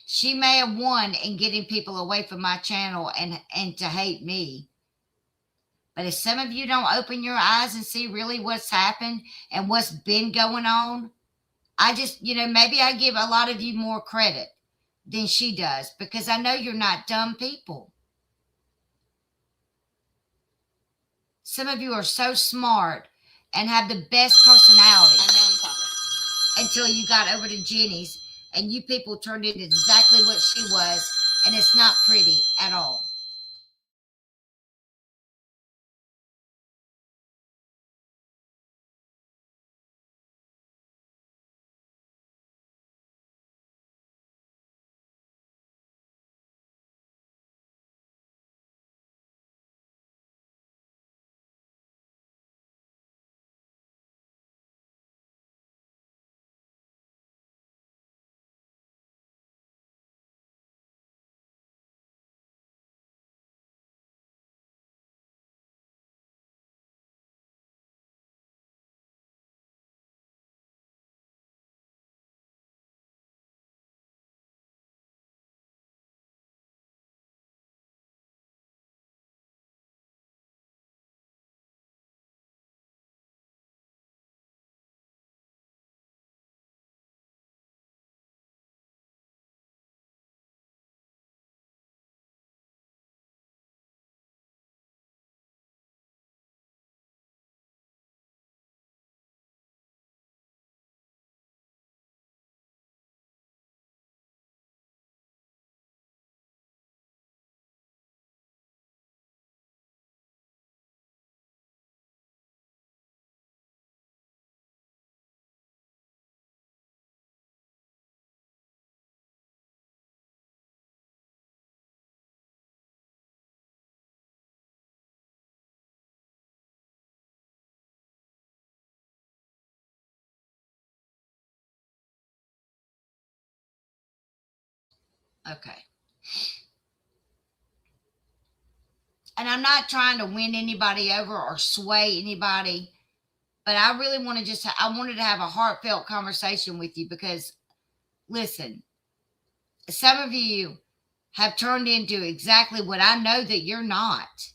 She may have won in getting people away from my channel and to hate me. But if some of you don't open your eyes and see really what's happened and what's been going on, I just, maybe I give a lot of you more credit than she does because I know you're not dumb people. Some of you are so smart and have the best personality until you got over to Jenny's and you people turned into exactly what she was, and it's not pretty at all. Okay. And I'm not trying to win anybody over or sway anybody, but I really want to I wanted to have a heartfelt conversation with you because, listen, some of you have turned into exactly what I know that you're not.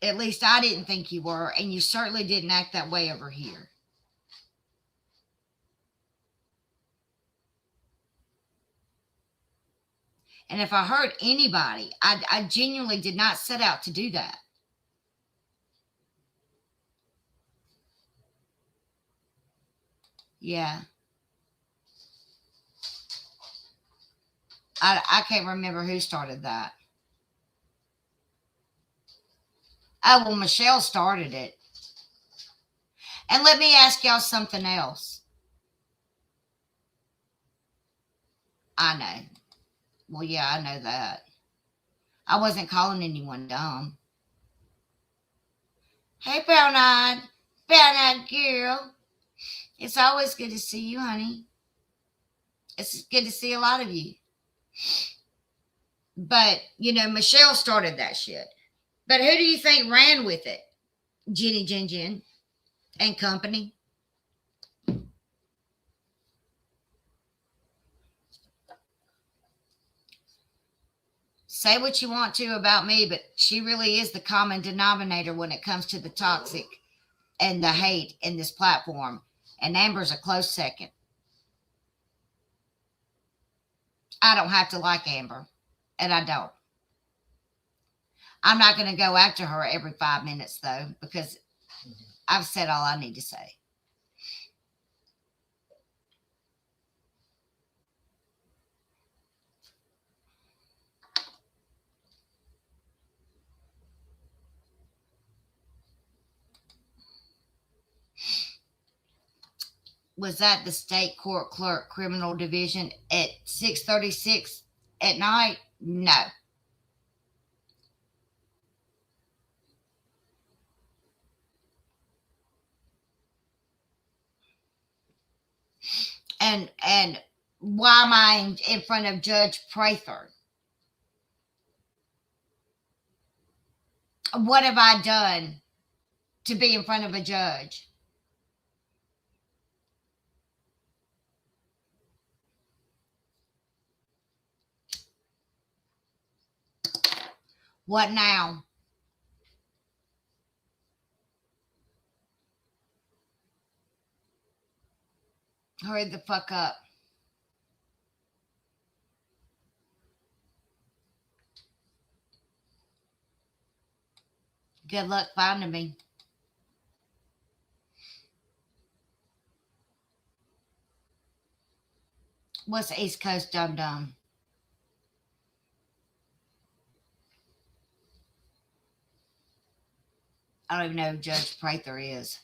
At least I didn't think you were, and you certainly didn't act that way over here. And if I hurt anybody, I genuinely did not set out to do that. Yeah. I can't remember who started that. Oh, well, Michelle started it. And let me ask y'all something else. I know. Well, yeah, I know that. I wasn't calling anyone dumb. Hey, brown eyed girl. It's always good to see you, honey. It's good to see a lot of you. But, Michelle started that shit. But who do you think ran with it? Jenny Jen Jen and company. Say what you want to about me, but she really is the common denominator when it comes to the toxic and the hate in this platform. And Amber's a close second. I don't have to like Amber, and I don't. I'm not going to go after her every 5 minutes, though, because I've said all I need to say. Was that the state court clerk criminal division at 6:36 at night? No. And why am I in front of Judge Prather? What have I done to be in front of a judge? What now? Hurry the fuck up. Good luck finding me. What's East Coast Dum Dum? I don't even know who Judge Prather is.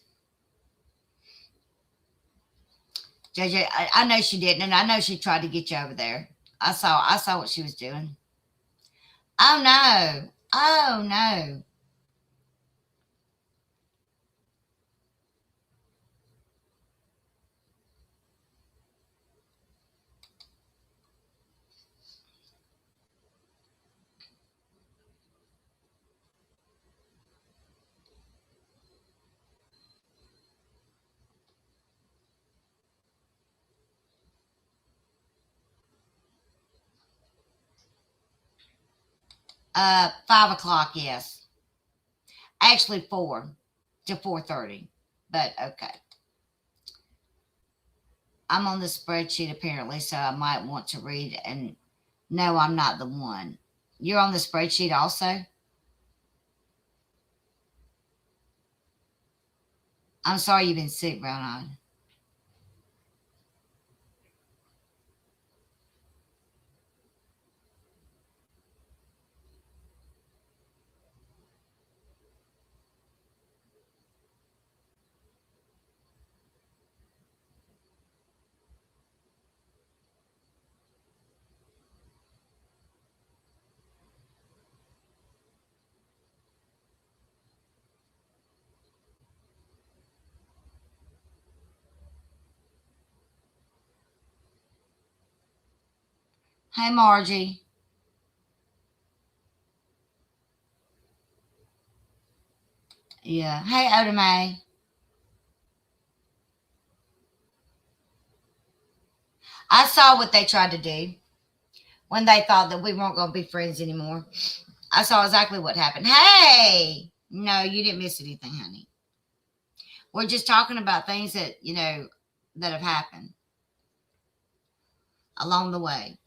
Judge, I know she didn't, and I know she tried to get you over there. I saw what she was doing. Oh no. Oh no. 5 o'clock, yes. Actually 4 to 4:30. But okay. I'm on the spreadsheet apparently, so I might want to read, and no, I'm not the one. You're on the spreadsheet also? I'm sorry you've been sick, Brown Eyed. Hey, Margie. Yeah. Hey, Oda May. I saw what they tried to do when they thought that we weren't going to be friends anymore. I saw exactly what happened. Hey, no, you didn't miss anything, honey. We're just talking about things that, that have happened along the way.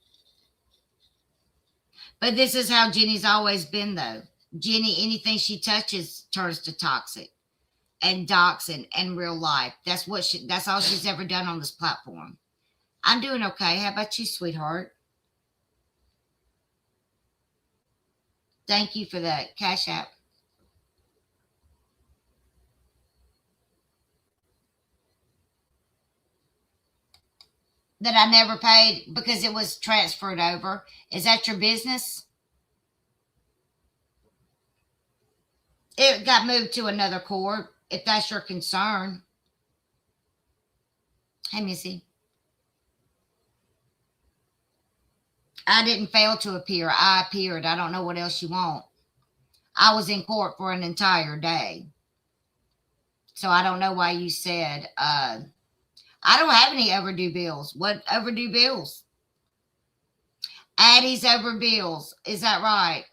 But this is how Jenny's always been, though. Jenny, anything she touches turns to toxic and doxing and real life. That's all she's ever done on this platform. I'm doing okay. How about you, sweetheart? Thank you for that cash app that I never paid because it was transferred over. Is that your business? It got moved to another court, if that's your concern. Hey, Missy. I didn't fail to appear. I appeared. I don't know what else you want. I was in court for an entire day. So I don't know why you said, I don't have any overdue bills. What overdue bills? Addie's over bills. Is that right?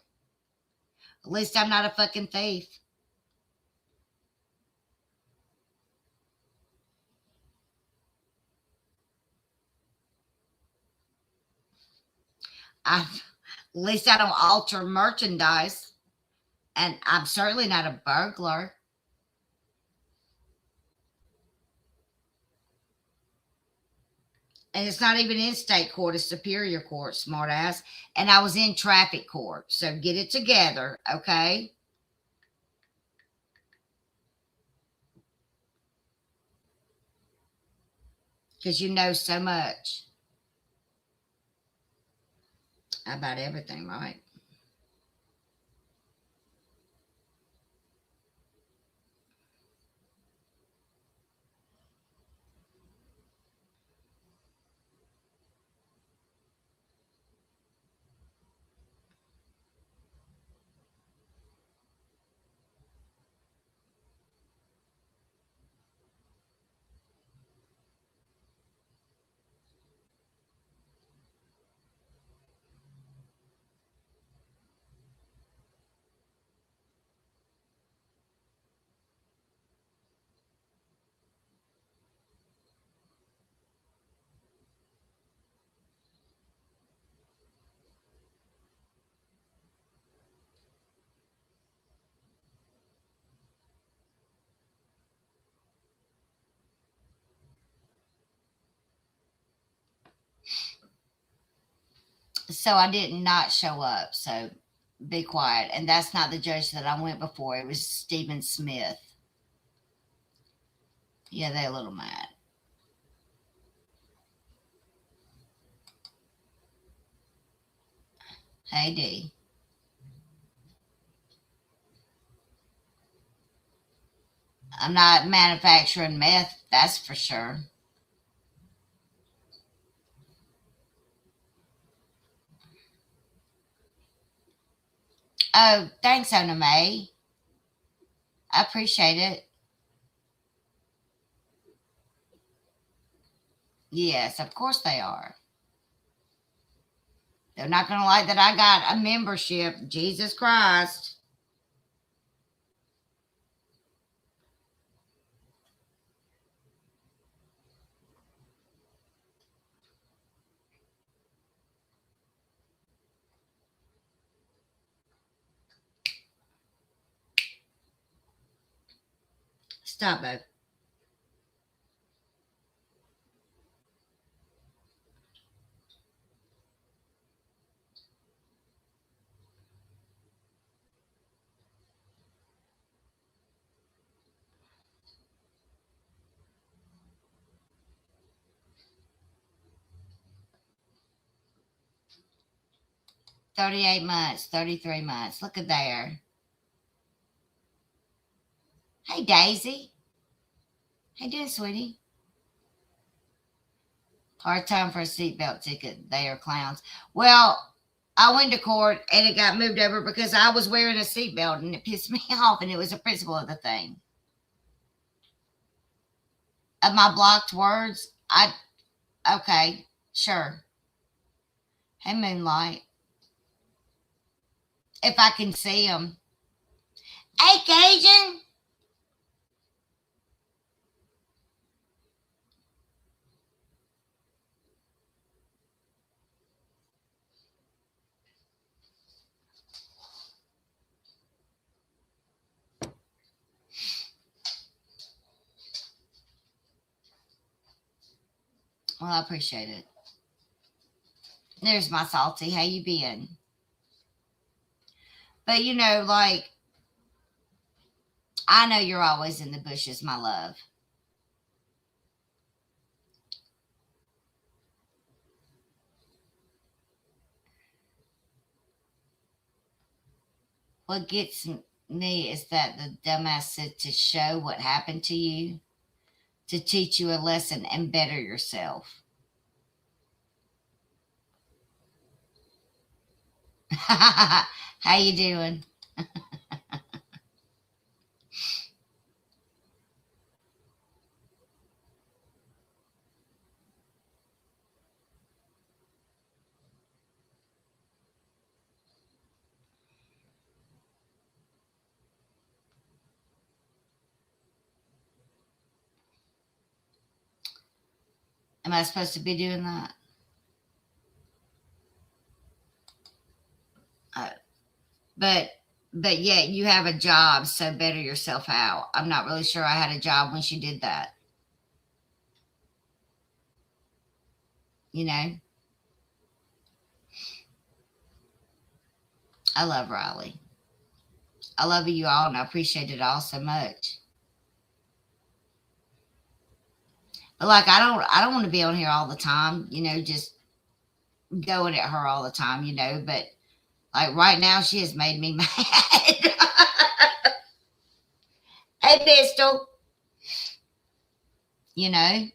At least I'm not a fucking thief. At least I don't alter merchandise. And I'm certainly not a burglar. And it's not even in state court, it's superior court, smartass. And I was in traffic court. So get it together, okay? Because you know so much about everything, right? So I did not show up. So be quiet. And that's not the judge that I went before. It was Stephen Smith. Yeah, they're a little mad. Hey, D. I'm not manufacturing meth, that's for sure. Oh, thanks, Ona May. I appreciate it. Yes, of course they are. They're not going to like that I got a membership. Jesus Christ. Stop it. 38 months, 33 months. Look at there. Hey, Daisy. How you doing, sweetie? Hard time for a seatbelt ticket. They are clowns. Well, I went to court and it got moved over because I was wearing a seatbelt and it pissed me off, and it was the principle of the thing. Of my blocked words, okay, sure. Hey, Moonlight, if I can see them. Hey, Cajun. Well, I appreciate it. There's my salty. How you been? But like, I know you're always in the bushes, my love. What gets me is that the dumbass said to show what happened to you, to teach you a lesson and better yourself. How you doing? Am I supposed to be doing that? Uh, but yeah, you have a job, so better yourself out. I'm not really sure I had a job when she did that. You know, I love Riley. I love you all, and I appreciate it all so much. But like, I don't want to be on here all the time. Just going at her all the time. But like right now, she has made me mad. Hey, Pistol. You know,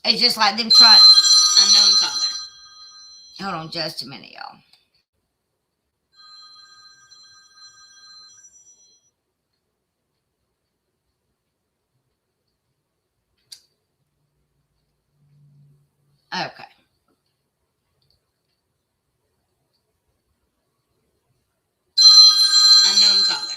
it's just like them trying. Unknown caller. Hold on just a minute, y'all. Okay. Unknown caller.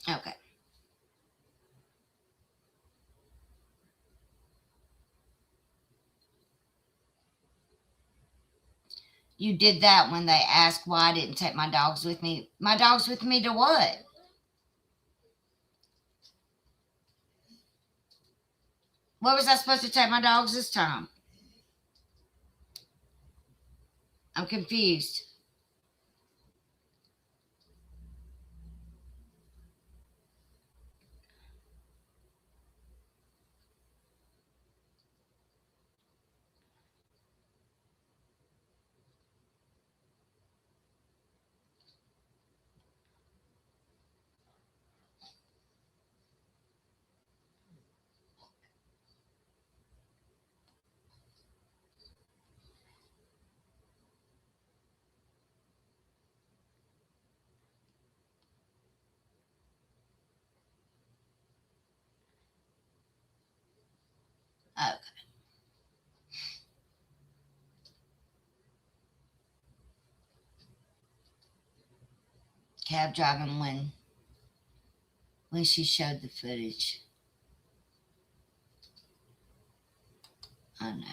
Okay. You did that when they asked why I didn't take my dogs with me. My dogs with me to what? What was I supposed to take my dogs this time? I'm confused. Okay. Cab driving when she showed the footage. I know.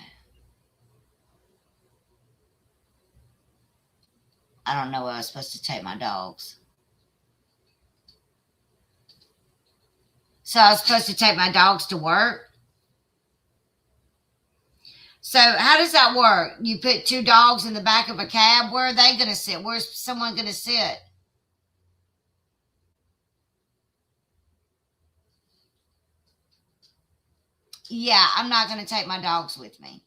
I don't know where I was supposed to take my dogs. So I was supposed to take my dogs to work. So how does that work? You put two dogs in the back of a cab. Where are they going to sit? Where's someone going to sit? Yeah, I'm not going to take my dogs with me.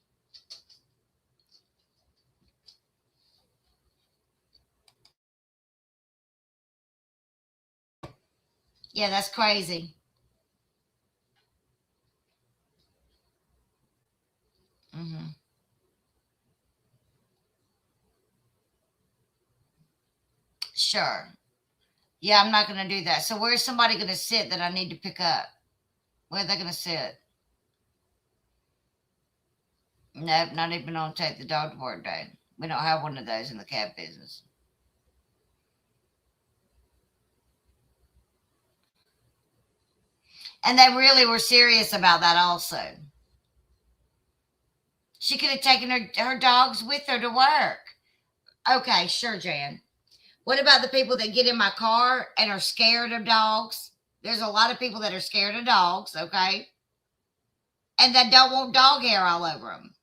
Yeah, that's crazy. Hmm. Sure. Yeah, I'm not going to do that. So where's somebody going to sit that I need to pick up? Where are they going to sit? Nope, not even on take the dog to work day. We don't have one of those in the cab business. And they really were serious about that also. She could have taken her dogs with her to work. Okay, sure, Jan. What about the people that get in my car and are scared of dogs? There's a lot of people that are scared of dogs, okay? And that don't want dog hair all over them.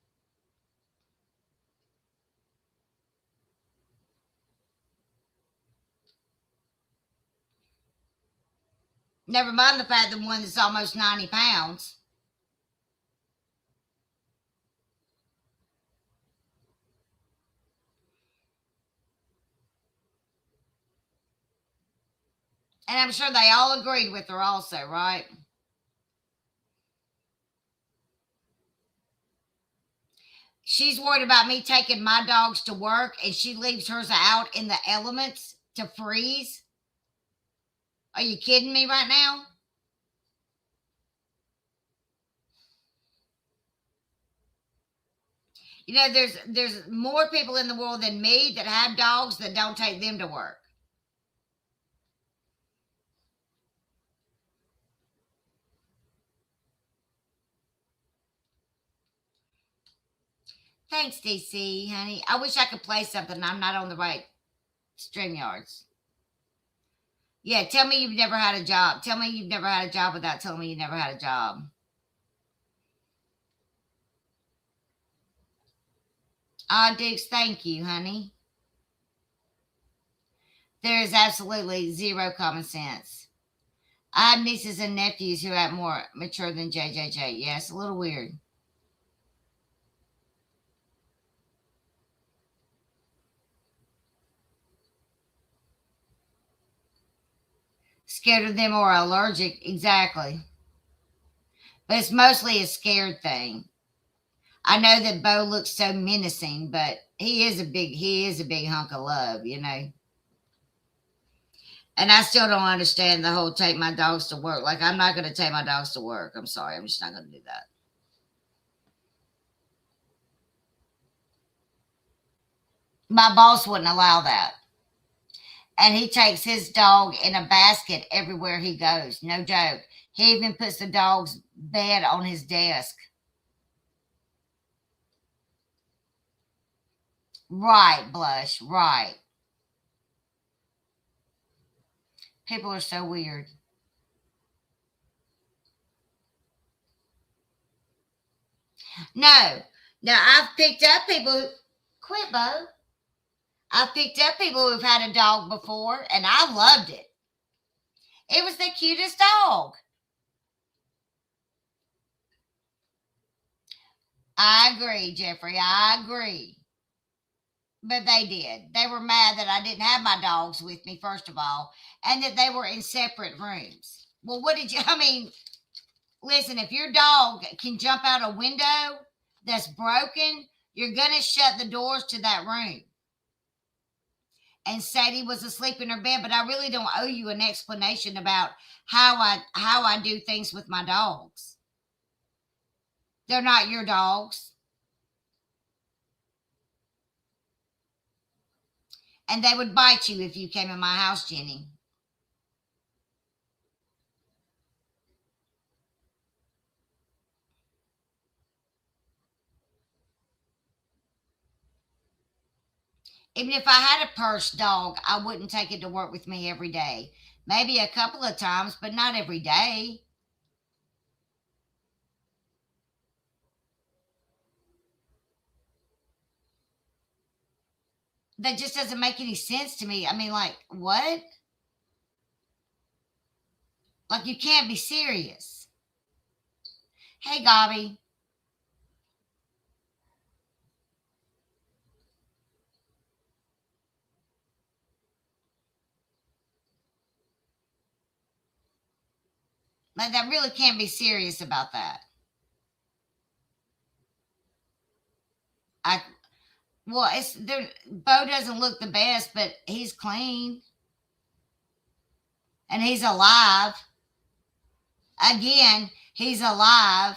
Never mind the fact that one that's almost 90 pounds. And I'm sure they all agreed with her also, right? She's worried about me taking my dogs to work and she leaves hers out in the elements to freeze. Are you kidding me right now? You know, there's more people in the world than me that have dogs that don't take them to work. Thanks, DC, honey. I wish I could play something. I'm not on the right stream yards. Yeah, tell me you've never had a job. Tell me you've never had a job without telling me you never had a job. Ah, Dukes, thank you, honey. There is absolutely zero common sense. I have nieces and nephews who act more mature than JJJ. Yeah, it's a little weird. Scared of them or allergic, exactly. But it's mostly a scared thing. I know that Bo looks so menacing, but he is a big hunk of love, you know. And I still don't understand the whole take my dogs to work. Like I'm not gonna take my dogs to work. I'm sorry, I'm just not gonna do that. My boss wouldn't allow that. And he takes his dog in a basket everywhere he goes. No joke. He even puts the dog's bed on his desk. Right, Blush, right. People are so weird. No. Now I've picked up people. Quit, Bo. I've picked up people who've had a dog before, and I loved it. It was the cutest dog. I agree, Jeffrey. I agree. But they did. They were mad that I didn't have my dogs with me, first of all, and that they were in separate rooms. Well, what did you, I mean, listen, if your dog can jump out a window that's broken, you're going to shut the doors to that room. And Sadie was asleep in her bed, but I really don't owe you an explanation about how I do things with my dogs. They're not your dogs, and they would bite you if you came in my house, Jenny. Even if I had a purse dog, I wouldn't take it to work with me every day. Maybe a couple of times, but not every day. That just doesn't make any sense to me. I mean, like, what? Like, you can't be serious. Hey, Gobby. Like, that really can't be serious about that. I Well, it's there. Bo doesn't look the best, but he's clean and he's alive. Again, he's alive.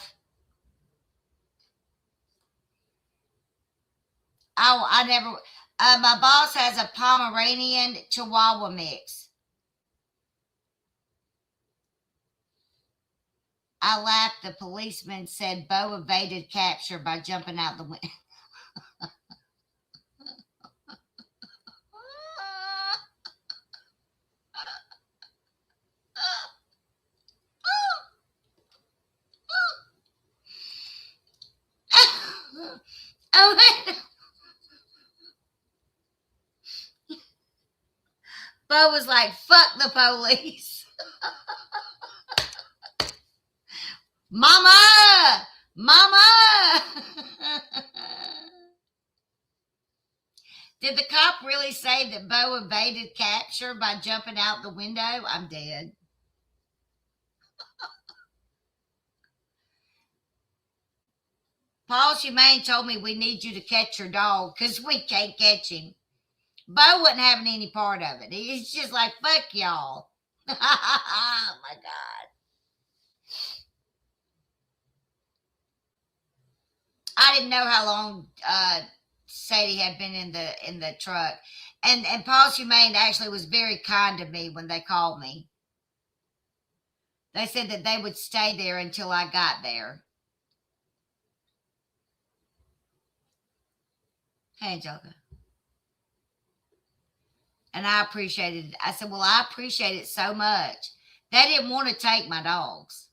I never. My boss has a Pomeranian Chihuahua mix. I laughed. The policeman said Bo evaded capture by jumping out the window. Oh, Bo was like, "Fuck the police, Mama, Mama." Did the cop really say that Bo evaded capture by jumping out the window? I'm dead. Paul Shumane told me we need you to catch your dog because we can't catch him. Bo wasn't having any part of it. He's just like, fuck y'all. Oh my God. I didn't know how long Sadie had been in the truck. And Paul Shumane actually was very kind to me when they called me. They said that they would stay there until I got there. Hey, Angelica. And I appreciated it. I said, well, I appreciate it so much. They didn't want to take my dogs.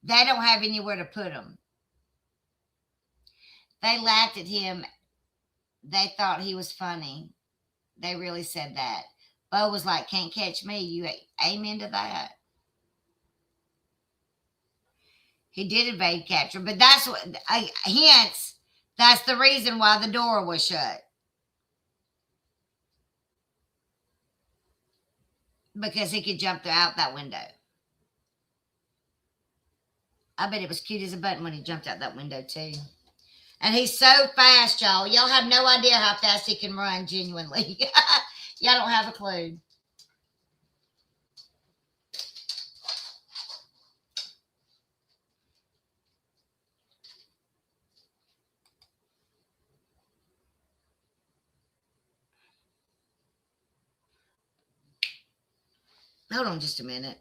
They don't have anywhere to put them. They laughed at him. They thought he was funny. They really said that. Bo was like, can't catch me. You amen to that. He did evade capture, but that's what, hence, that's the reason why the door was shut. Because he could jump out that window. I bet it was cute as a button when he jumped out that window, too. And he's so fast, y'all. Y'all have no idea how fast he can run, genuinely. Y'all don't have a clue. Hold on just a minute.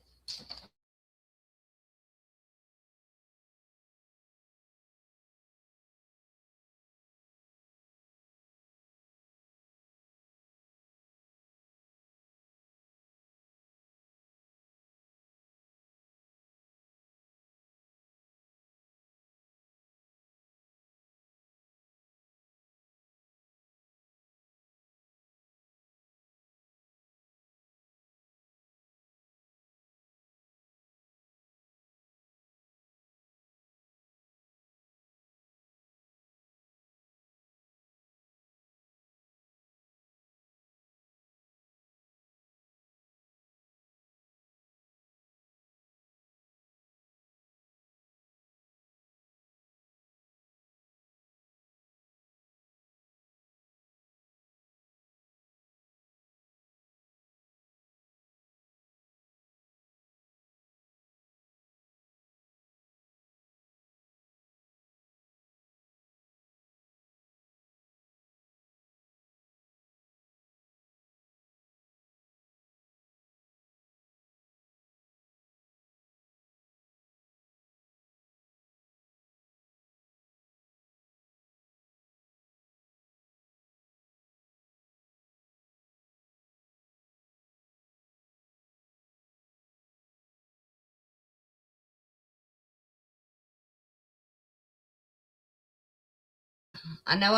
I know.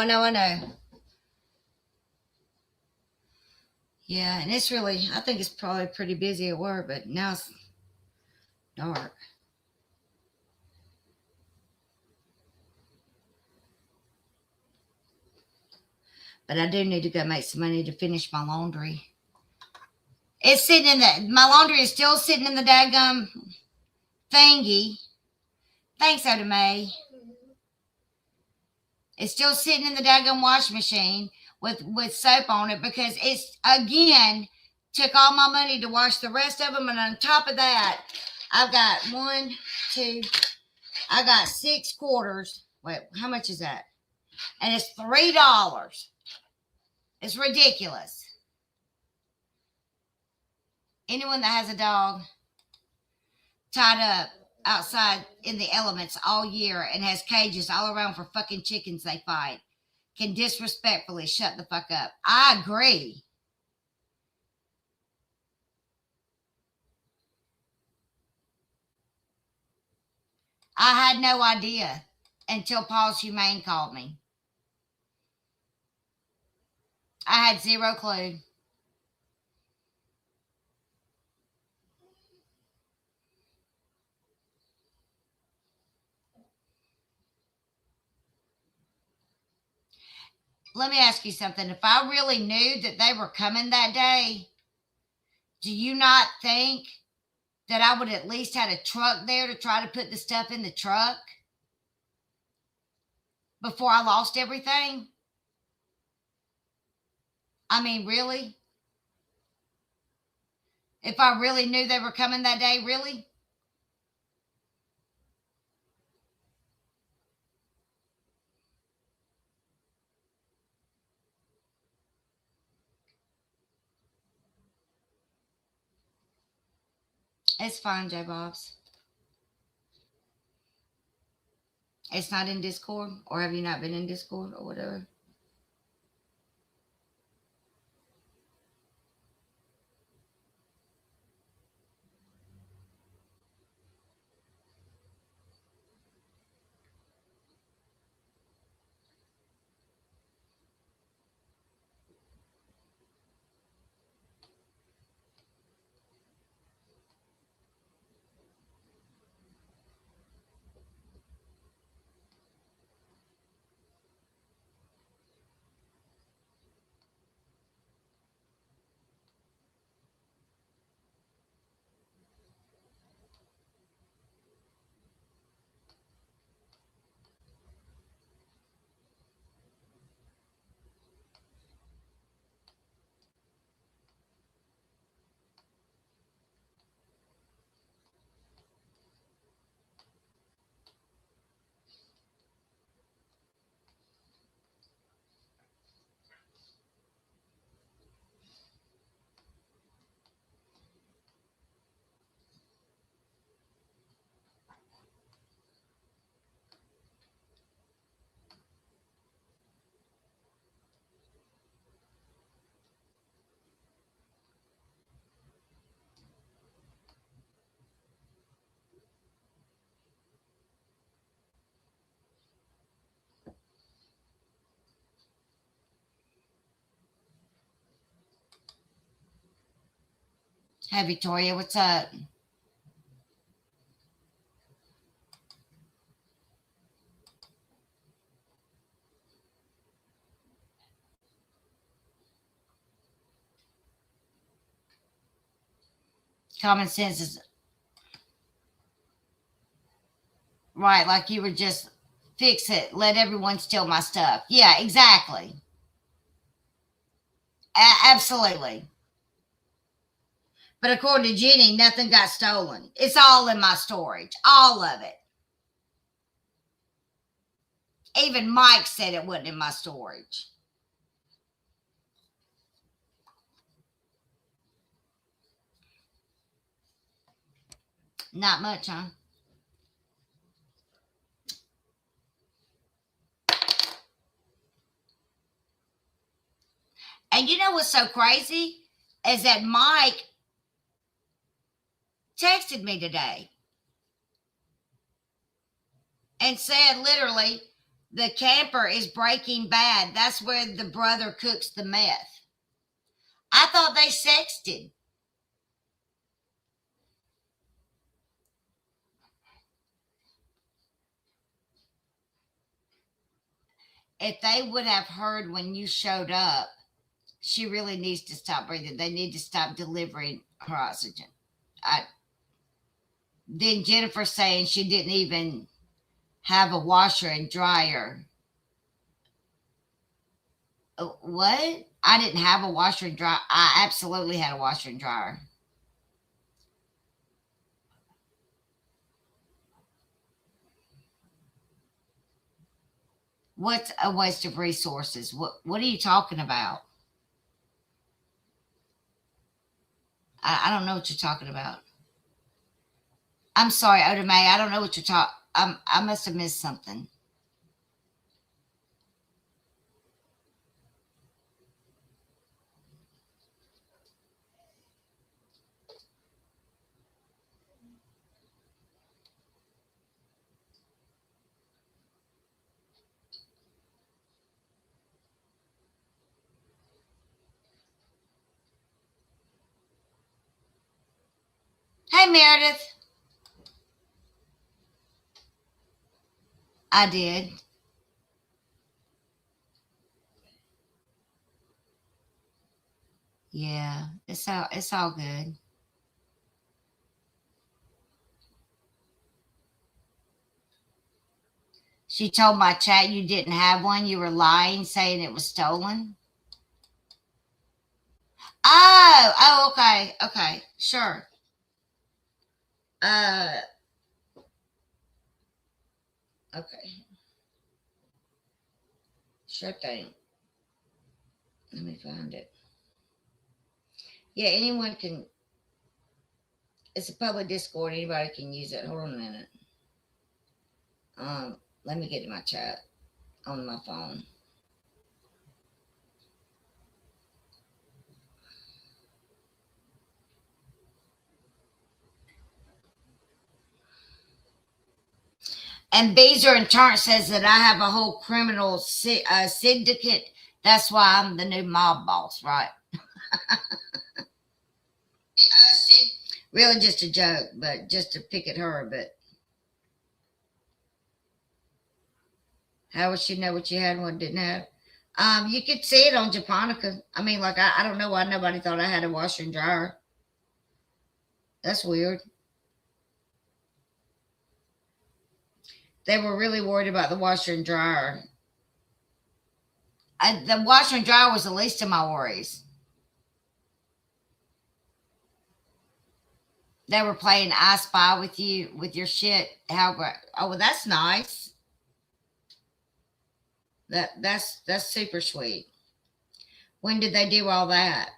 Yeah, and it's really, I think it's probably pretty busy at work, but now it's dark. But I do need to go make some money to finish my laundry. It's sitting in my laundry is still sitting in the daggum thingy. Thanks, Oda May. It's still sitting in the daggum washing machine with soap on it because it's, again, took all my money to wash the rest of them. And on top of that, I've got I got 6 quarters. Wait, how much is that? And it's $3. It's ridiculous. Anyone that has a dog tied up outside in the elements all year and has cages all around for fucking chickens they fight can disrespectfully shut the fuck up. I agree. I had no idea until Paul's Humane called me. I had zero clue. Let me ask you something. If I really knew that they were coming that day, do you not think that I would at least had a truck there to try to put the stuff in the truck before I lost everything? I mean, really? If I really knew they were coming that day, really? It's fine, J Bobs. It's not in Discord, or have you not been in Discord or whatever? Hey, Victoria, what's up? Common sense is right, like you were just fix it, let everyone steal my stuff. Yeah, exactly. Absolutely. But according to Jenny, nothing got stolen. It's all in my storage, all of it. Even Mike said it wasn't in my storage. Not much, huh? And you know what's so crazy is that Mike texted me today and said literally, the camper is Breaking Bad. That's where the brother cooks the meth. I thought they sexted. If they would have heard when you showed up, she really needs to stop breathing. They need to stop delivering her oxygen. I, then Jennifer saying she didn't even have a washer and dryer. What? I didn't have a washer and dryer. I absolutely had a washer and dryer. What's a waste of resources? What are you talking about? I don't know what you're talking about. I'm sorry, Oda May. I don't know what you're talking. I must have missed something. Hey, Meredith. I did. Yeah, it's all good. She told my chat you didn't have one. You were lying, saying it was stolen. Oh, okay, okay, sure. Uh, okay, sure thing. Let me find it. Yeah, anyone can. It's a public Discord. Anybody can use it. Hold on a minute. Let me get to my chat on my phone. And Beezer in turn says that I have a whole criminal syndicate. That's why I'm the new mob boss, right? Really, just a joke, but just to pick at her. But how would she know what you had and what didn't have? You could see it on Japonica. I mean, like I don't know why nobody thought I had a washer and dryer. That's weird. They were really worried about the washer and dryer. The washer and dryer was the least of my worries. They were playing I Spy with you with your shit. How great? Oh, well, that's nice. That's super sweet. When did they do all that?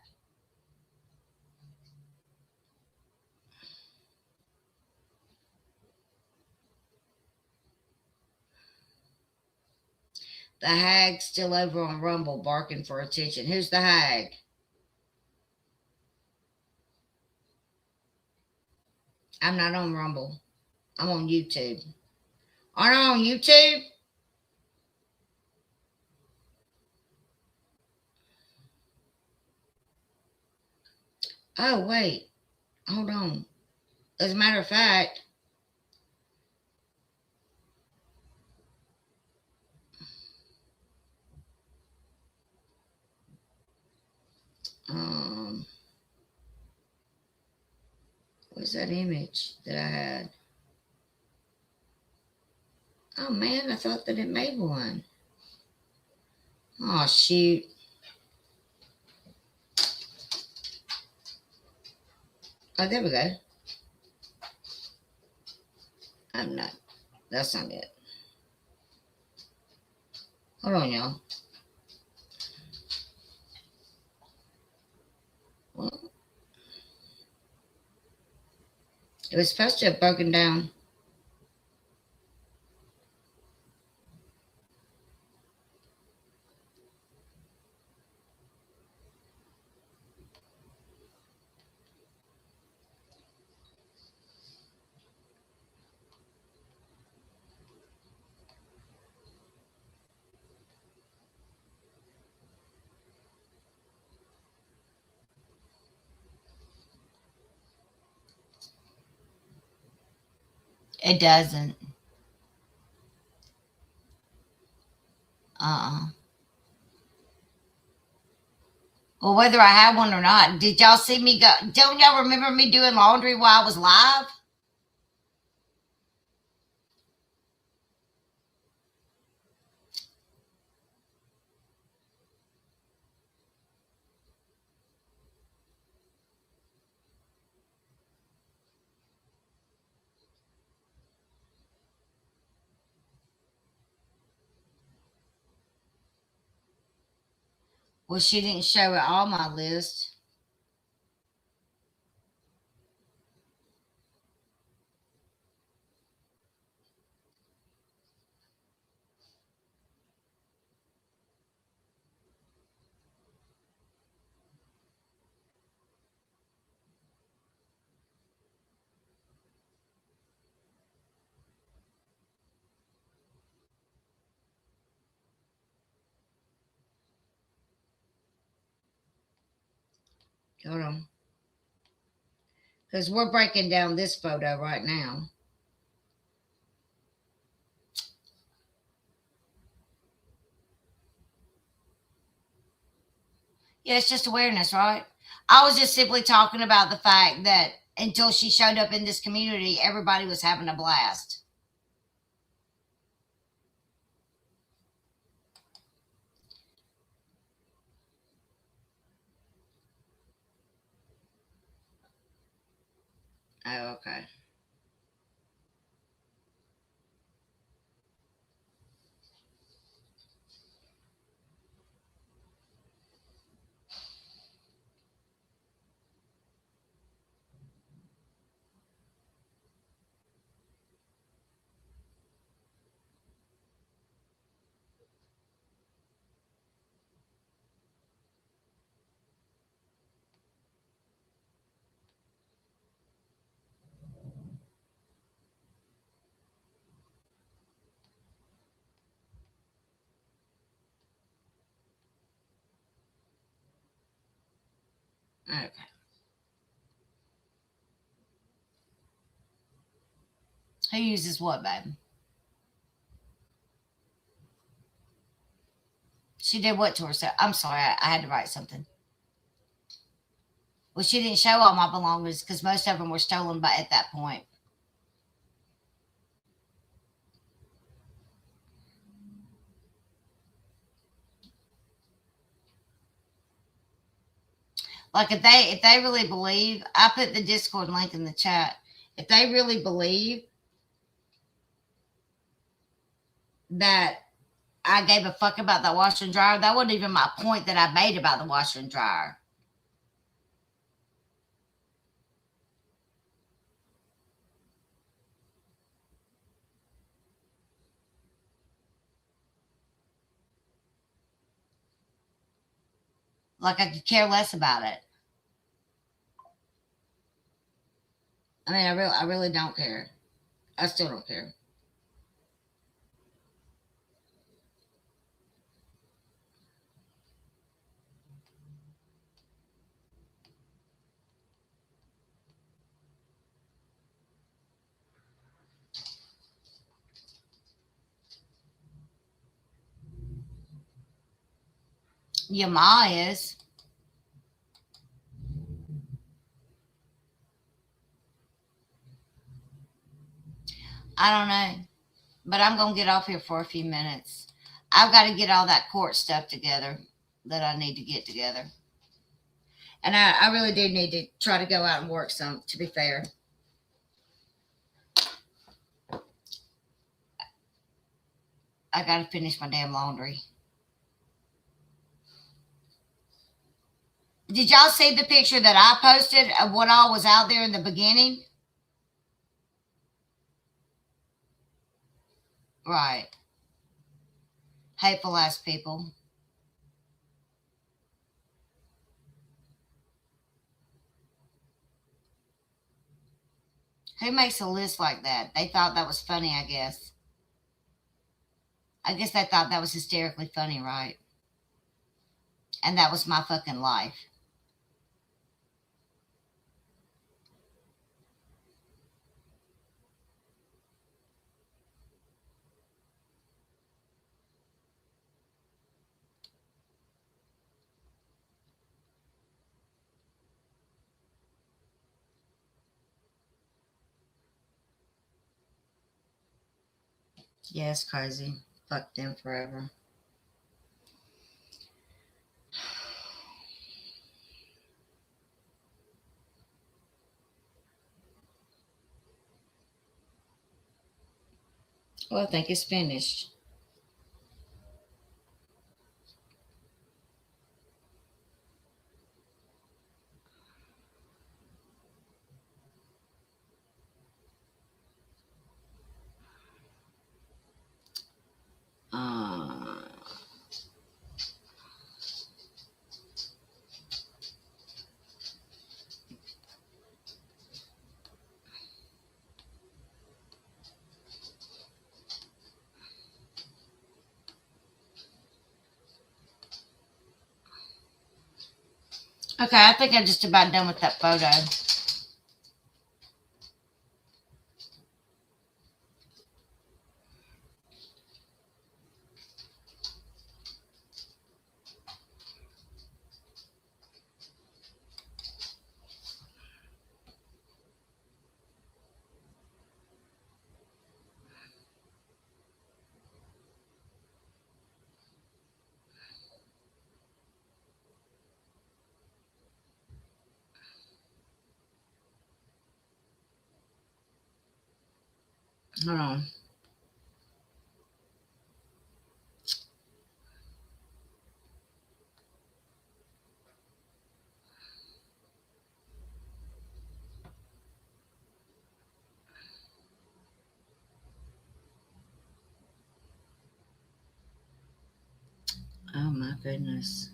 The hag's still over on Rumble barking for attention. Who's the hag? I'm not on Rumble. I'm on YouTube. Aren't I on YouTube? Oh, wait. Hold on. As a matter of fact, um, what's that image that I had? Oh, man, I thought that it made one. Oh, shoot. Oh, there we go. I'm not. That's not it. Hold on, y'all. Well, it was supposed to have broken down. It doesn't. Uh-uh. Well, whether I have one or not, did y'all see me go? Don't y'all remember me doing laundry while I was live? Well, she didn't show it all my list. Hold on. Because we're breaking down this photo right now. Yeah, it's just awareness, right? I was just simply talking about the fact that until she showed up in this community, everybody was having a blast. Oh, okay. Okay. Who uses what, babe? She did what to herself? I'm sorry, I had to write something. Well, she didn't show all my belongings because most of them were stolen by at that point. Like if they really believe, I put the Discord link in the chat. If they really believe that I gave a fuck about that washer and dryer, that wasn't even my point that I made about the washer and dryer. Like I could care less about it. I mean, I really don't care. I still don't care. Your ma is. I don't know, but I'm gonna get off here for a few minutes. I've got to get all that court stuff together that I need to get together, and I really do need to try to go out and work some. To be fair, I got to finish my damn laundry. Did y'all see the picture that I posted of what all was out there in the beginning? Right. Hateful ass people. Who makes a list like that? They thought that was funny, I guess. I guess they thought that was hysterically funny, right? And that was my fucking life. Yeah, it's crazy. Fuck them forever. Well, I think it's finished. Uh, okay, I think I'm just about done with that photo. Hold on. Oh my goodness.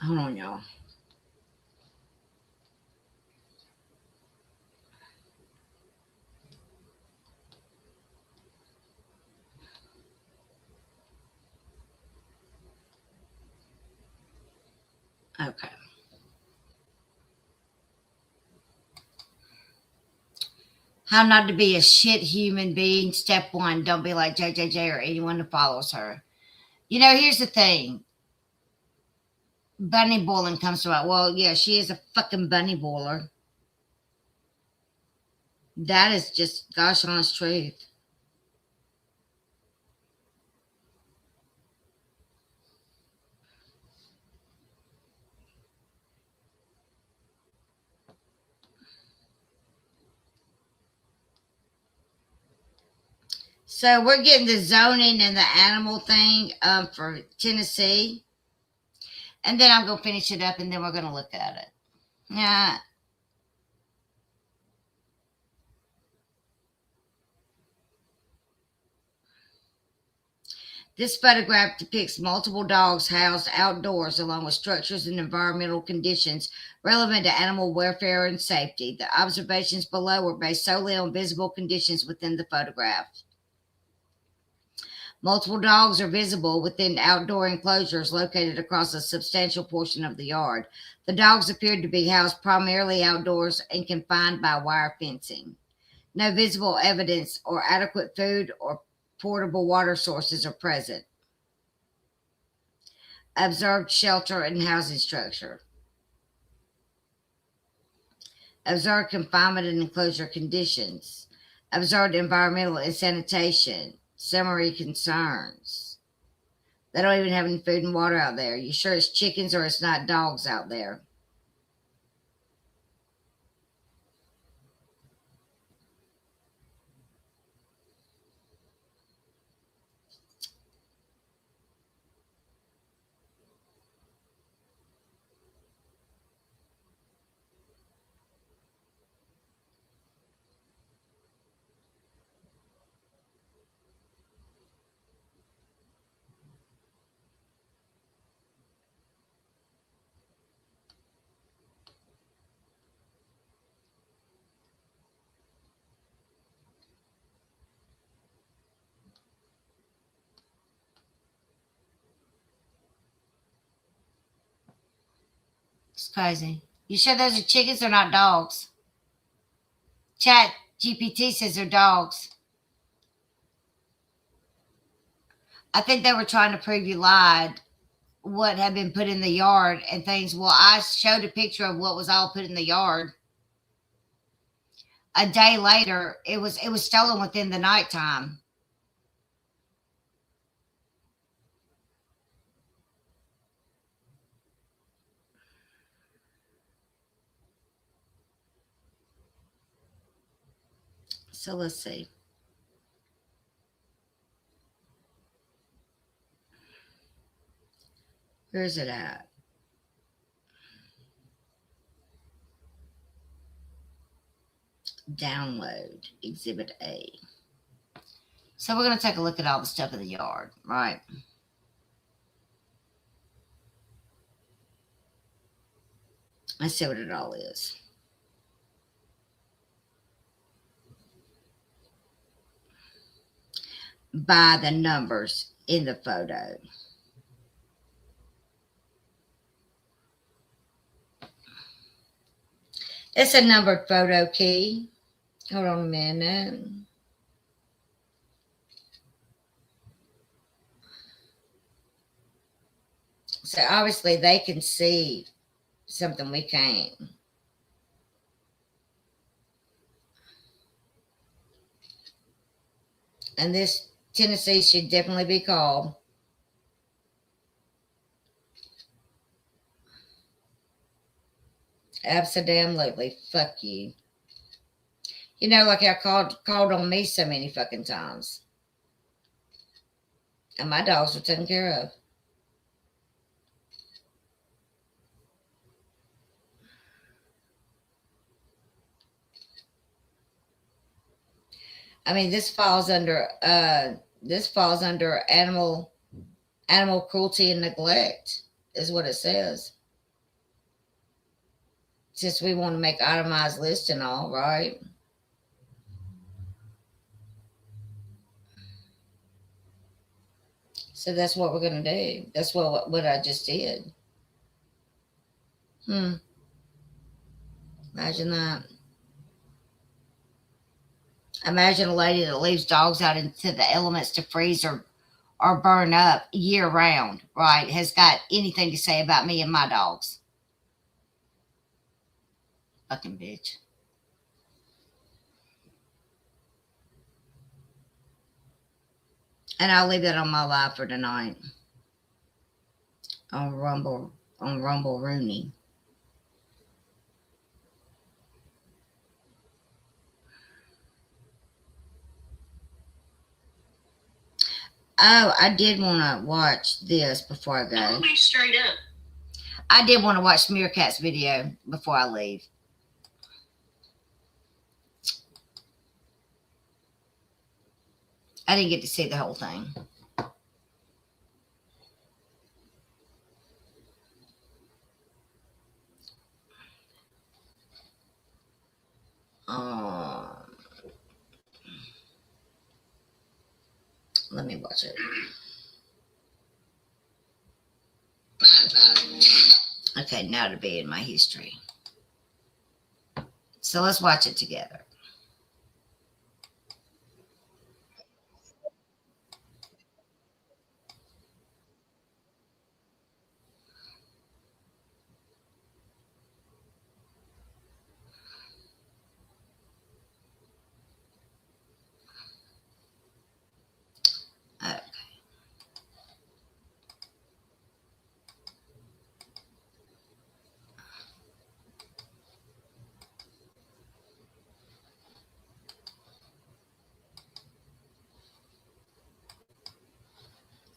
Hold on, y'all. Okay. How not to be a shit human being. Step one, don't be like JJJ or anyone who follows her. You know, here's the thing. Bunny boiling comes to mind. Well, yeah, she is a fucking bunny boiler. That is just gosh honest truth. So we're getting the zoning and the animal thing for Tennessee, and then I'm gonna finish it up, and then we're gonna look at it. Yeah, this photograph depicts multiple dogs housed outdoors along with structures and environmental conditions relevant to animal welfare and safety. The observations below were based solely on visible conditions within the photograph. Multiple dogs are visible within outdoor enclosures located across a substantial portion of the yard. The dogs appeared to be housed primarily outdoors and confined by wire fencing. No visible evidence or adequate food or portable water sources are present. Observed shelter and housing structure. Observed confinement and enclosure conditions. Observed environmental and sanitation. Summary concerns. They don't even have any food and water out there. You sure it's chickens or it's not dogs out there? It's crazy. You sure those are chickens or not dogs? Chat GPT says they're dogs. I think they were trying to prove you lied what had been put in the yard and things. Well, I showed a picture of what was all put in the yard. A day later, it was stolen within the nighttime. So let's see. Where's it at? Download Exhibit A. So we're going to take a look at all the stuff in the yard, right? Let's see what it all is. By the numbers in the photo. It's a numbered photo key. Hold on a minute. So obviously they can see something we can't. And this Tennessee should definitely be called. Absolutely. Fuck you. You know, like I called on me so many fucking times. And my dogs were taken care of. I mean, this falls under animal cruelty and neglect, is what it says. Since we want to make itemized list and all, right? So that's what we're gonna do. That's what I just did. Imagine that. Imagine a lady that leaves dogs out into the elements to freeze or burn up year round, right? Has got anything to say about me and my dogs. Fucking bitch. And I'll leave that on my live for tonight. On Rumble Rooney. Oh, I did want to watch this before I go. I'll be straight up. I did want to watch Meerkat's video before I leave. I didn't get to see the whole thing. Let me watch it. Okay, now to be in my history. So let's watch it together. Okay.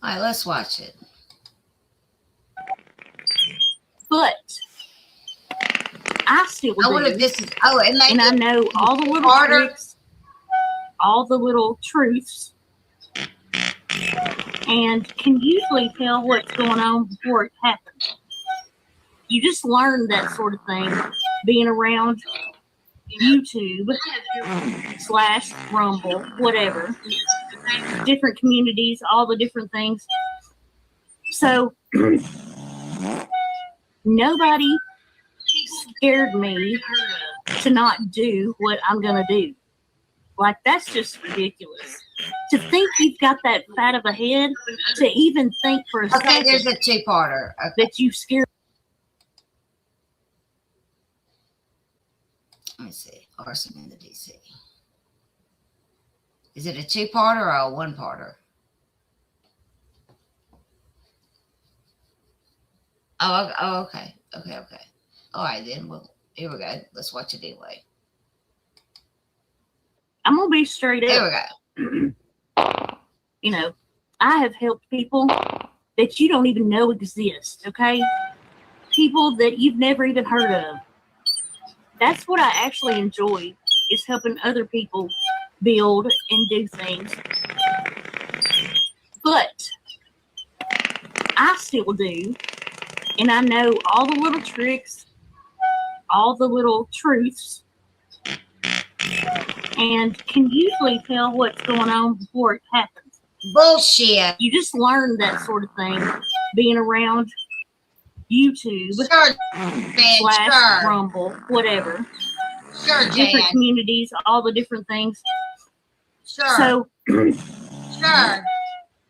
All right, let's watch it. But I still do. I wonder if this is, oh, it made and I know all the little tricks, all the little truths, and can usually tell what's going on before it happens. You just learn that sort of thing being around YouTube / Rumble, whatever, different communities, all the different things. So nobody scared me to not do what I'm going to do. Like, that's just ridiculous. To think you've got that fat of a head to even think for a Okay, second there's a two-parter. Okay. that you scared. Let me see. Arson in the DC. Is it a two-parter or a one-parter? Oh, okay. Okay. All right, then. Well, here we go. Let's watch it anyway. I'm gonna be straight up. Here we go. You know, I have helped people that you don't even know exist. Okay, people that you've never even heard of. That's what I actually enjoy, is helping other people build and do things. But I still do, and I know all the little tricks, all the little truths, and can usually tell what's going on before it happens. Bullshit. You just learn that sort of thing being around YouTube Sure, / Rumble, whatever. Sure, Different Jan. communities, all the different things. Sure. So Sure.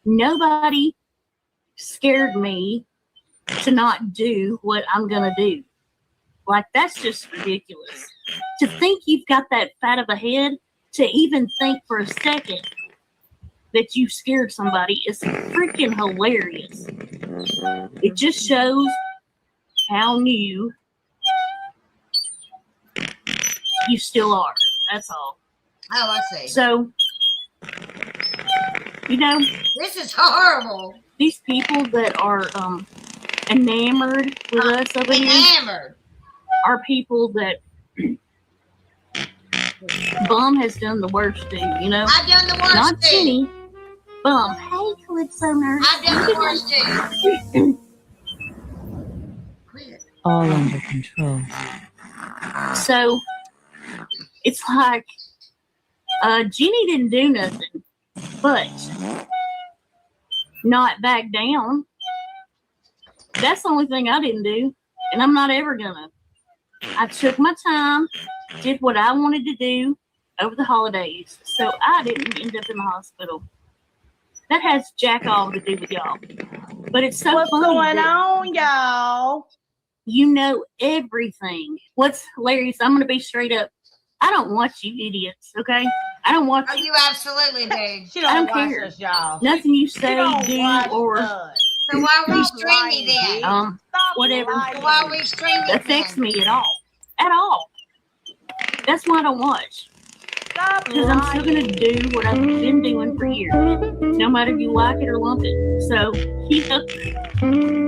nobody scared me to not do what I'm gonna do. Like, that's just ridiculous. To think you've got that fat of a head to even think for a second that you scared somebody is freaking hilarious. It just shows how new you still are. That's all. Oh, I see. So, you know, This is horrible. these people that are enamored with us over here Enamored. are people that Bum has done the worst to, you know? I've done the worst Not too. Jenny. Bum. Hey, Calypso nurse. I've done the worst too. Quit. All under control. So, it's like, Jenny didn't do nothing, but not back down. That's the only thing I didn't do, and I'm not ever gonna. I took my time, did what I wanted to do over the holidays, so I didn't end up in the hospital. That has jack all to do with y'all. But it's so What's funny going that on, y'all? you know everything. What's hilarious, I'm going to be straight up. I don't watch you idiots, okay? I don't watch Oh, you absolutely do. She I don't don't watch care. us, y'all. nothing you She say, don't do, watch or us. So why we Stop stream me lying, then? bitch. Stop whatever. lying. So why we stream me affects then? me at all. At all. That's why I don't watch. Stop Because I'm still going lying. to do what I've been doing for years. No matter if you like it or lump it. So, yeah.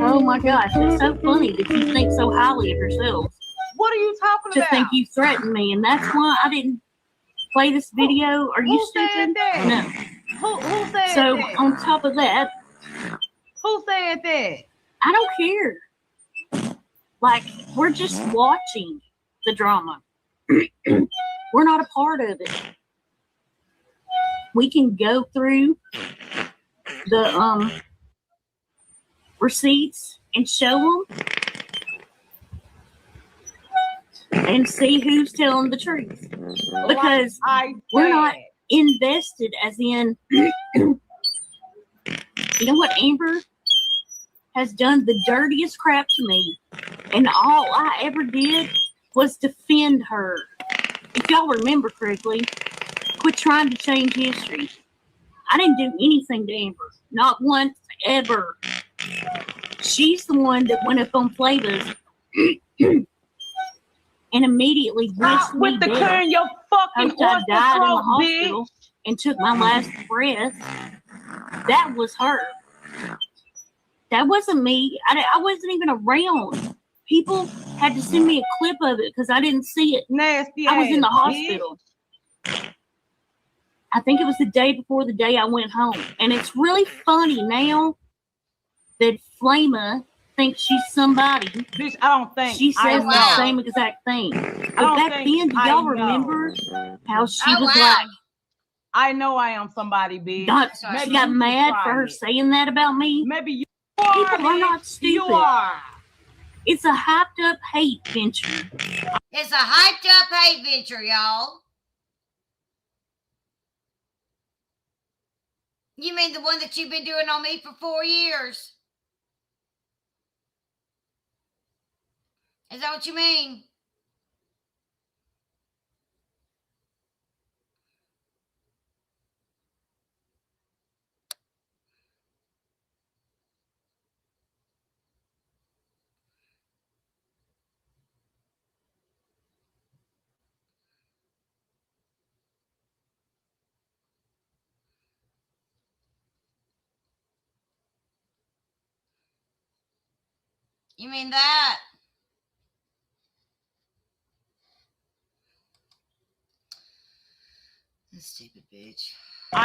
Oh my gosh, it's so funny that you think so highly of yourselves. What are you talking To about? think you threatened me, and that's why I didn't play this video. Are you Who said stupid? that? No. Who said So, that? on top of that, Who said that? I don't care. Like, we're just watching the drama. We're not a part of it. We can go through the receipts and show them and see who's telling the truth. Because I we're not said. invested, as in, you know what, Amber has done the dirtiest crap to me, and all I ever did was defend her. If y'all remember correctly, quit trying to change history. I didn't do anything to Amber, not once ever. She's the one that went up on Flavas and immediately wished Stop me with the dead. clearing your fucking Hoped I died in the throat, hospital bitch. and took my last breath. That was her. That wasn't me. I wasn't even around. People had to send me a clip of it because I didn't see it. Nasty I was in the ass hospital. I think it was the day before the day I went home. And it's really funny now that Flama thinks she's somebody. Bitch, I don't think. She I says know. the same exact thing. But don't back think then, do I y'all know. remember how she Oh, was wow. like, I know I am somebody, bitch. got, Sorry. she got you mad try for her it. saying that about me? Maybe you People are, are bitch. not You stupid. are. It's a hyped up hate venture. It's a hyped up hate venture, y'all. You mean the one that you've been doing on me for 4 years? Is that what you mean? You mean that? This stupid bitch.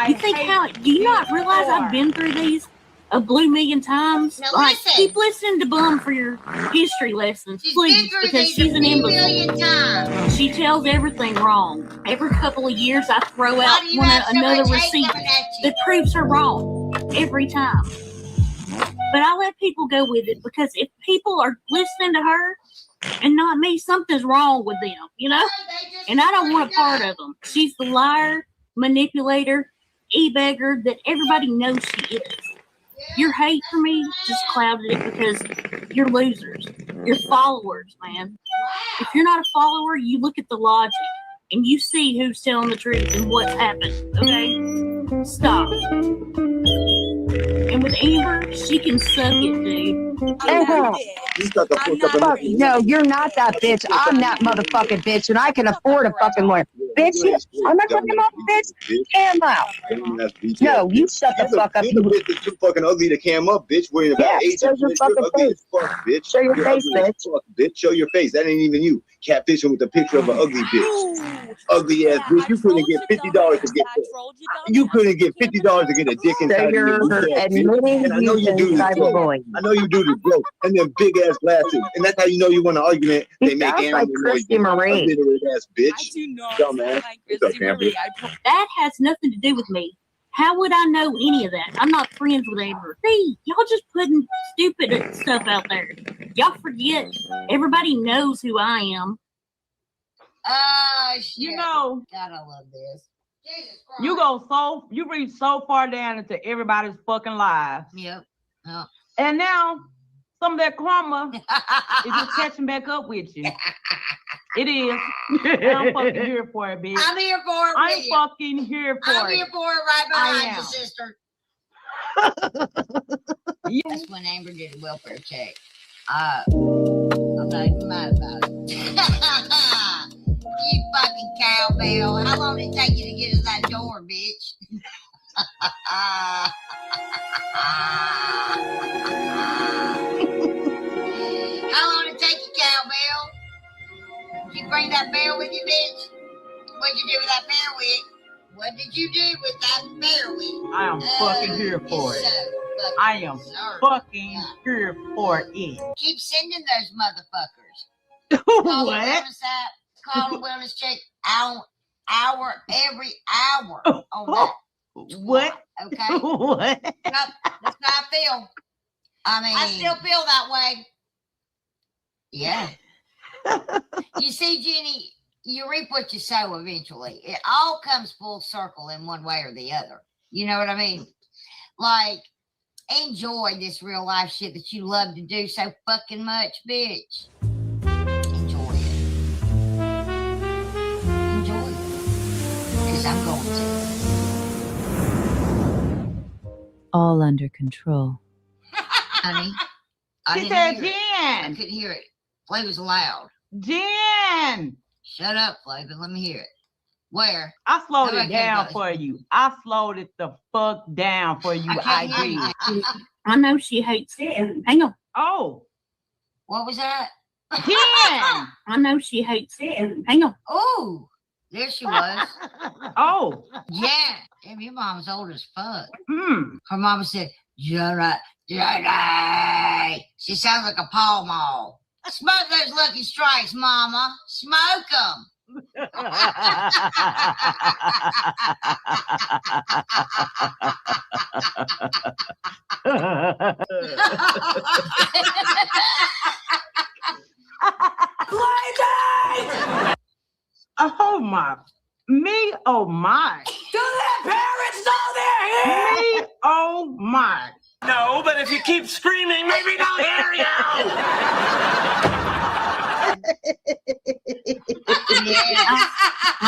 You think how? Do you not realize I've been through these a blue million times? Now Like, listen. keep listening to Bum for your history lessons, She's please, been through because these she's a an few imbecile. million times. She tells everything wrong. Every couple of years, I throw Why out do you have so another much hate receipt coming at you? that proves her wrong every time. But I let people go with it because if people are listening to her and not me, something's wrong with them, you know? And I don't want a part of them. She's the liar, manipulator, e-beggar that everybody knows she is. Your hate for me just clouded it because you're losers. You're followers, man. If you're not a follower, you look at the logic and you see who's telling the truth and what's happened, okay? Stop. And with Amber, she can suck it, dude. You shut the fuck up. No, you're not that bitch. I'm that motherfucking bitch, and I can afford a fucking lawyer. Bitch, I'm not talking about bitch. Cam out. No, you shut the fuck up. You're the bitch that's too fucking ugly to cam up, bitch. Worrying about age. Show your fucking face. Bitch. Show your face, bitch. Fuck, bitch. Show your face. That ain't even you. Catfishing with a picture of an ugly bitch. Ugly ass bitch. You couldn't get $50 to get that. You couldn't get $50 to get a dick inside So of you. you're admitting And I know you you do this, bro. cyberbullying. I know you do this, bro. And them big ass glasses. And that's how you know you want an argument. They He make sounds animal like noises. Christy Marie. Illiterate ass bitch. I do not Dumbass. like What's up, Christy Amber? Marie. That has nothing to do with me. How would I know any of that? I'm not friends with Amber. See, y'all just putting stupid stuff out there. Y'all forget everybody knows who I am. Shit. You know, God, I love this. Jesus Christ. you reach so far down into everybody's fucking lives. Yep. Yep. And now some of that karma is just catching back up with you. It is. And I'm fucking here for it, bitch. I'm here for it. I'm with you. fucking here for I'm it. here for it right behind am. you, sister. That's when Amber did a welfare check. I'm not even mad about it. You fucking cowbell. How long did it take you to get to that door, bitch? How long did it take you, cowbell? Did you bring that bear with you, bitch? What'd you do with that bear wig? What did you do with that bear wig? I am fucking here for it. I am fucking here for it. Keep sending those motherfuckers. Call the What? wellness app. Call the wellness check every hour on that. What? Okay? What? Yep, that's how I feel. I still feel that way. Yeah. You see, Jenny, you reap what you sow eventually. It all comes full circle in one way or the other. You know what I mean? Like, enjoy this real life shit that you love to do so fucking much, bitch. Enjoy it. Enjoy it. Because I'm going to. All under control. Honey, I She didn't said, hear it. I Jen. couldn't hear it. Play was loud. Jen. Shut up, Flavor. Let me hear it. Where? I slowed No, I it can't down go. for you. I slowed it the fuck down for you. I can't hear did. you. I know she hates it. Hang on. Oh, What was that? Jen. I know she hates it. Hang on. Oh, there she was. Oh. Yeah. Damn, your mom's old as fuck. Hmm. Her mama said, Jenny. She sounds like a Pall Mall. Smoke those Lucky Strikes, mama. Smoke them. Oh my. Me, oh my. Do their parents know they're here? Me,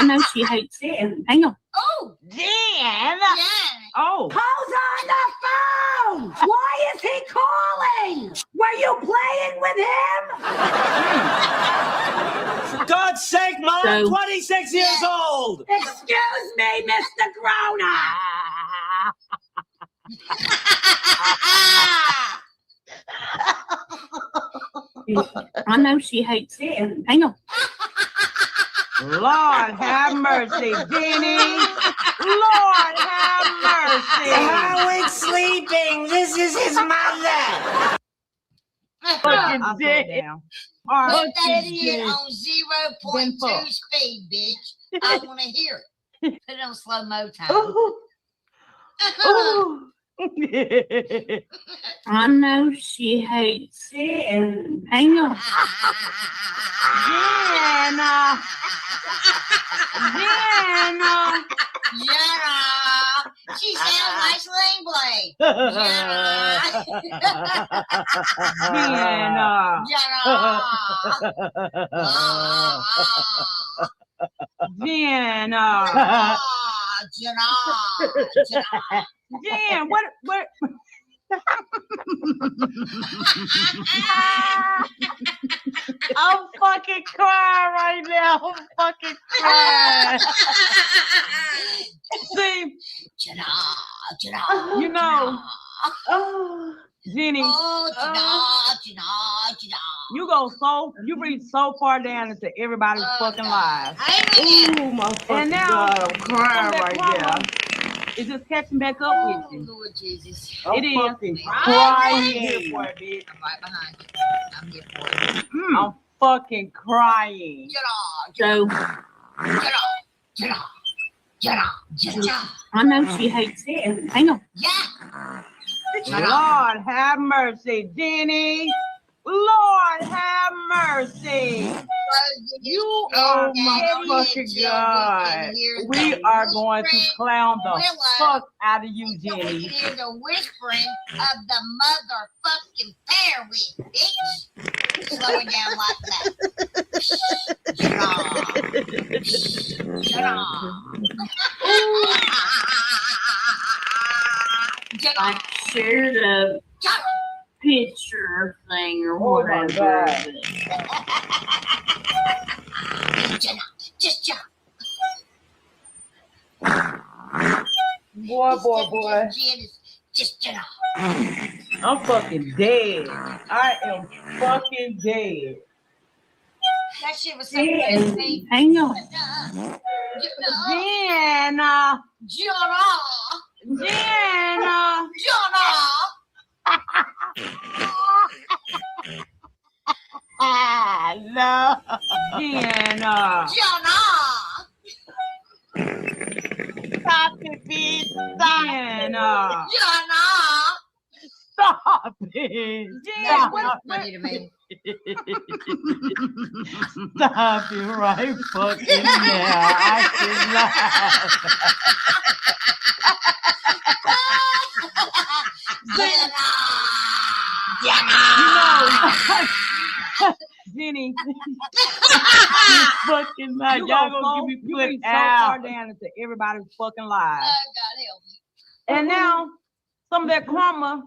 know she hates it. Hang on. Oh, Jen. yeah. Oh. Who's on the phone? Why is he calling? Were you playing with him? For God's sake, Mom, I'm So- 26 years old. Excuse me, Mr. Grown-up. I know she hates it. Hang on. Lord have mercy, Jenny. Lord have mercy. Howard's sleeping. This is his mother. Fucking Put Jen. that Fucking shit Jen. on 0.2 speed, bitch. I want to hear it. Put it on slow-mo time. Ooh. Ooh. I know she hates it. Hang on. Jenna. Jenna. Jenna. She sounds like Sling Blade. Jenna. Jenna. Jenna. Jenna. Jen, what? I'm fucking crying right now. I'm fucking crying. See, Jenna. Jenna. you know, Jenny, Jenna. you reach so far down into everybody's fucking lives. Amen. Ooh, my fucking And now, God, I'm crying right now. It's just catching back up with Oh, you. Lord Jesus. It is. Right Crying. there. Here for it, bitch. I'm right behind you. I'm here for it. I'm fucking crying. Jenna. So Jenna. I know she hates it. Hang on. Yeah. Lord have mercy, Jenny. Lord have mercy. You are my fucking God. We are going to clown the fuck out of you, So we Jenny. can hear the whispering of the motherfucking parrot, bitch. Slow it down like that. I shared a picture thing or whatever. Just jump. Boy. Just jump. I'm fucking dead. I am fucking dead. That shit was so crazy. Hang on. Jenna. Jenna. No. Jenna. Stop it, bitch. Jenna. Stop it. Jenna, That's funny to me. Stop it right fucking now. I Jenny, you fucking not. Y'all gonna give me put so far down into everybody's fucking lives. God help me. And now some of that karma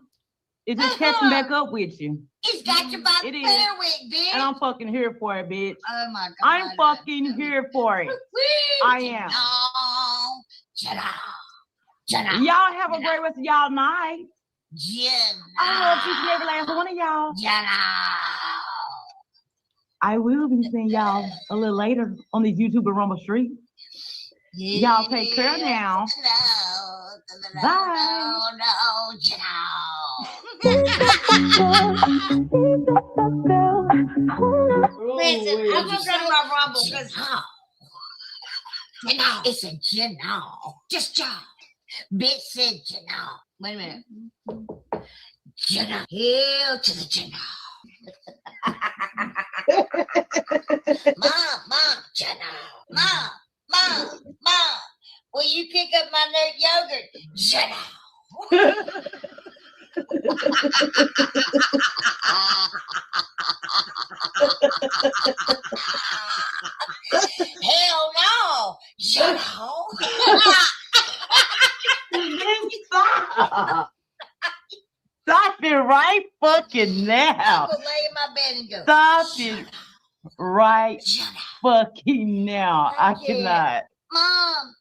is just catching back up with you. It's got you by the It is. fair wick, bitch. And I'm fucking here for it, bitch. Oh my God. I'm fucking here for it. I am. Y'all have a great rest of y'all night. I love each and every last one of y'all. I will be seeing y'all a little later on these YouTube and Rumble Street. Y'all take care now. Bye. Listen, I'm gonna go to my Rumble because it's a Janelle. Just John. Bitch said Janelle. Wait a minute. Janelle. Hail to the Janelle. Mom, Janelle. Mom. Will you pick up my new yogurt? Janelle. Hell no. fucking now. I would lay in my bed and go, Stop it right shut up. fucking now. I cannot. Mom,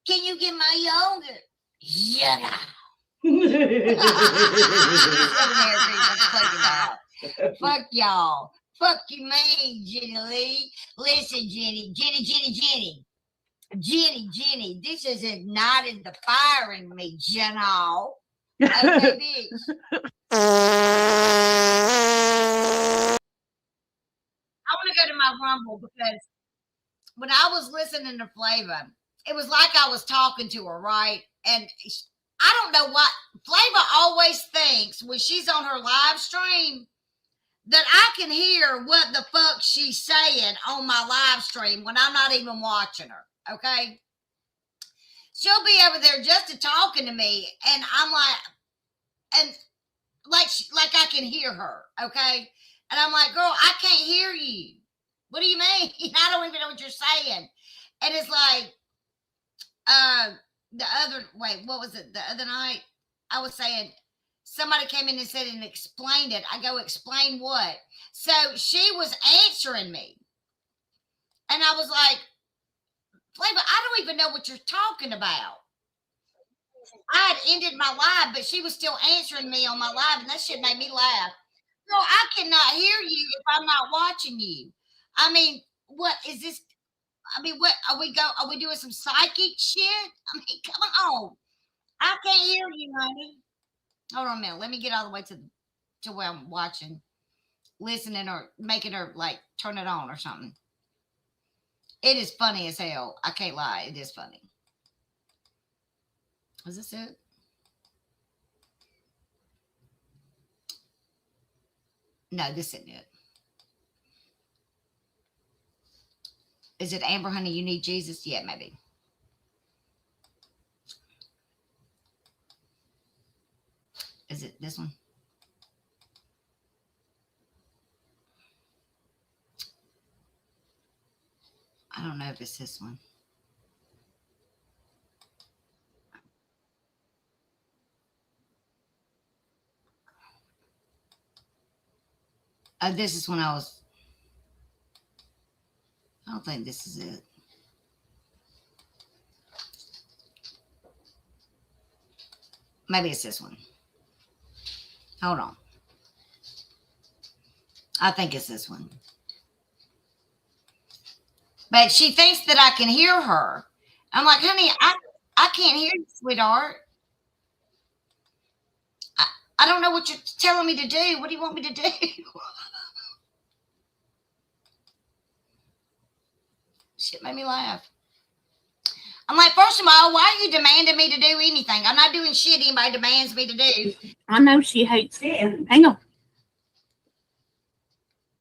can you get my yogurt? Shut up. Fuck y'all. Fuck you, man, Jenny Lee. Listen, Jenny, this has ignited the fire in me, Jenny. Okay, bitch. I want to go to my Rumble because when I was listening to Flava, it was like I was talking to her, right? And I don't know what Flava always thinks when she's on her live stream that I can hear what the fuck she's saying on my live stream when I'm not even watching her. Okay. She'll be over there just talking to me, and I'm like, and like I can hear her. Okay. And I'm like, girl, I can't hear you. What do you mean? I don't even know what you're saying. And it's like, what was it? The other night, I was saying, somebody came in and said and explained it. I go, explain what? So she was answering me. And I was like, Flava, I don't even know what you're talking about. I had ended my live, but she was still answering me on my live, and that shit made me laugh. Girl, I cannot hear you if I'm not watching you. I mean, what is this? I mean, what are we doing some psychic shit? I mean, come on. I can't hear you, honey. Hold on a minute. Let me get all the way to where I'm watching, listening, or making her like turn it on or something. It is funny as hell. I can't lie. It is funny. Is this it? No, this isn't it. Is it Amber Honey, You Need Jesus? Yeah, maybe. Is it this one? I don't know if it's this one. This is when I don't think this is it. Maybe it's this one. Hold on. I think it's this one. But she thinks that I can hear her. I'm like, honey, I can't hear you, sweetheart. I don't know what you're telling me to do. What do you want me to do? Shit made me laugh. I'm like, first of all, why are you demanding me to do anything? I'm not doing shit anybody demands me to do. I know she hates it. Hang on.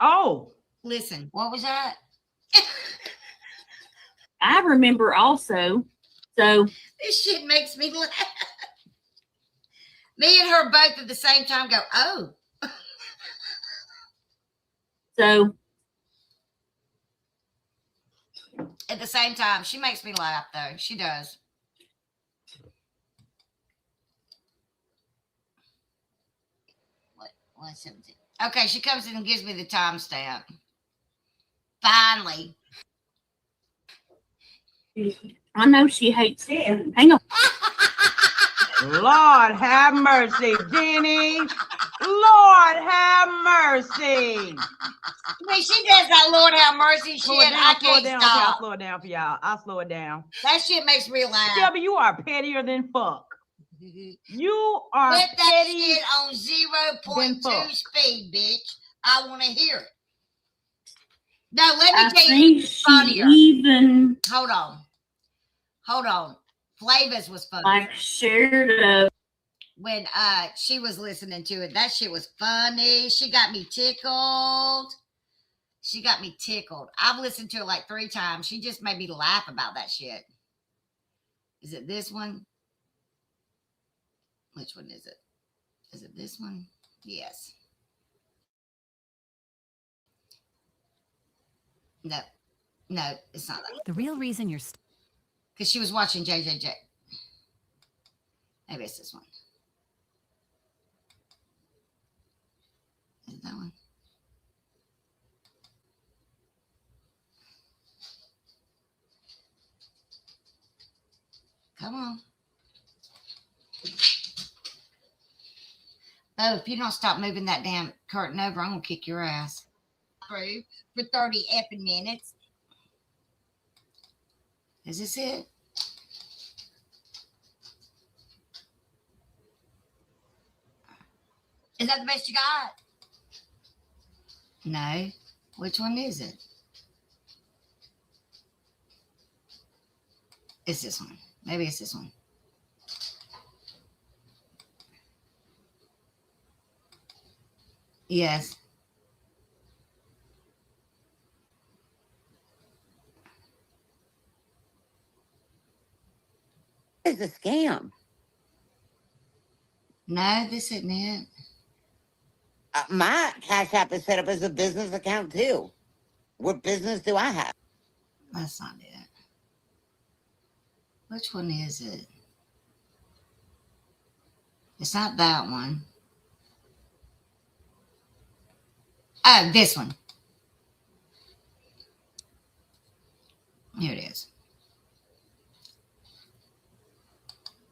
Oh. Listen, what was that? I remember also. So this shit makes me laugh. Me and her both at the same time go, oh. So at the same time, she makes me laugh though. She does. What? 117. Okay, she comes in and gives me the timestamp. Finally. I know she hates it. Hang on. Lord have mercy, Jenny. Lord have mercy. When she does that Lord have mercy shit, I can't stop. I'll slow it down for y'all. I'll slow it down. That shit makes me laugh. Shelby, you are pettier than fuck. You are put that petty shit on 0.2 speed, bitch. I want to hear it. Now, let me tell you what's funnier. Hold on. Flava's was funny. I shared it when she was listening to it. That shit was funny. She got me tickled. I've listened to it like 3 times. She just made me laugh about that shit. Is it this one? Which one is it? Is it this one? Yes. No, it's not that. The real reason you're because she was watching JJJ. Maybe it's this one. Come on. Oh, if you don't stop moving that damn curtain over, I'm gonna kick your ass. Through for 30 effing minutes. Is this it? Is that the best you got? No. Which one is it? It's this one. Maybe it's this one. Yes. It's a scam. No, this isn't it. My Cash App is set up as a business account too. What business do I have? That's not it. Which one is it? It's not that one. Oh, this one. Here it is.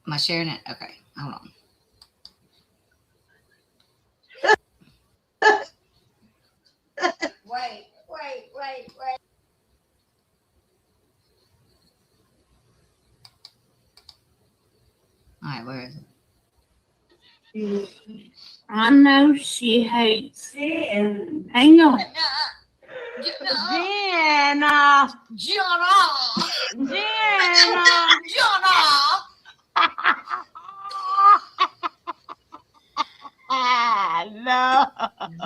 Am I sharing it? Okay, hold on. Wait. All right, where is it? I know she hates it. Hang on. Jenna. No.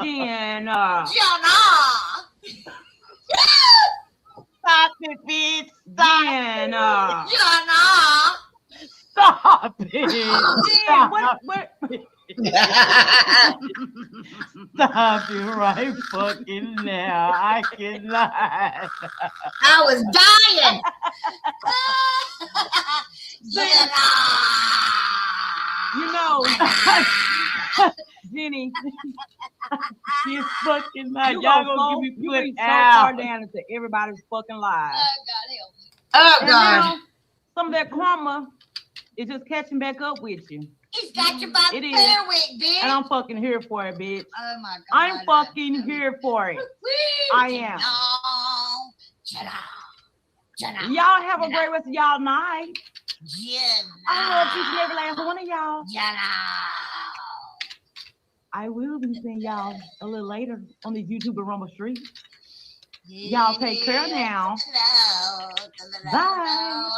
Jenna. Stop it, bitch. Stop. Stop it. Stop it right fucking now. I cannot. I was dying. You know, Jenny, she's fucking mad. Y'all gonna give me put so far down into everybody's fucking lives. Oh, And God. now, some of that karma is just catching back up with you. It's got you by It the is. fair wick, bitch. And I'm fucking here for it, bitch. Oh, my God. I'm fucking here for it. I am. Y'all have a great rest of y'all night. I love each and every last one of y'all. I will be seeing y'all a little later on these YouTube and Rumble Street. Y'all take care now. Bye.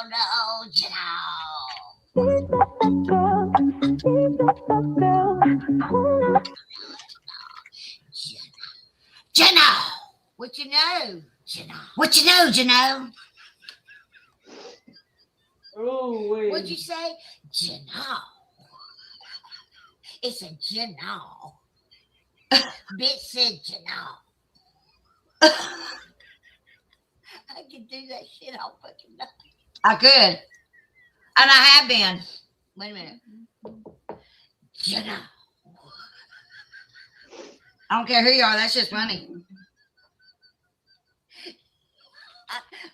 Jenna, what you know? What you know, Jenna? Oh, wait. What'd you say? Jenna. It's a Jenna. Bitch said Jenna. I could do that shit all fucking night. I could. And I have been. Wait a minute. Jenna. I don't care who you are. That's just funny.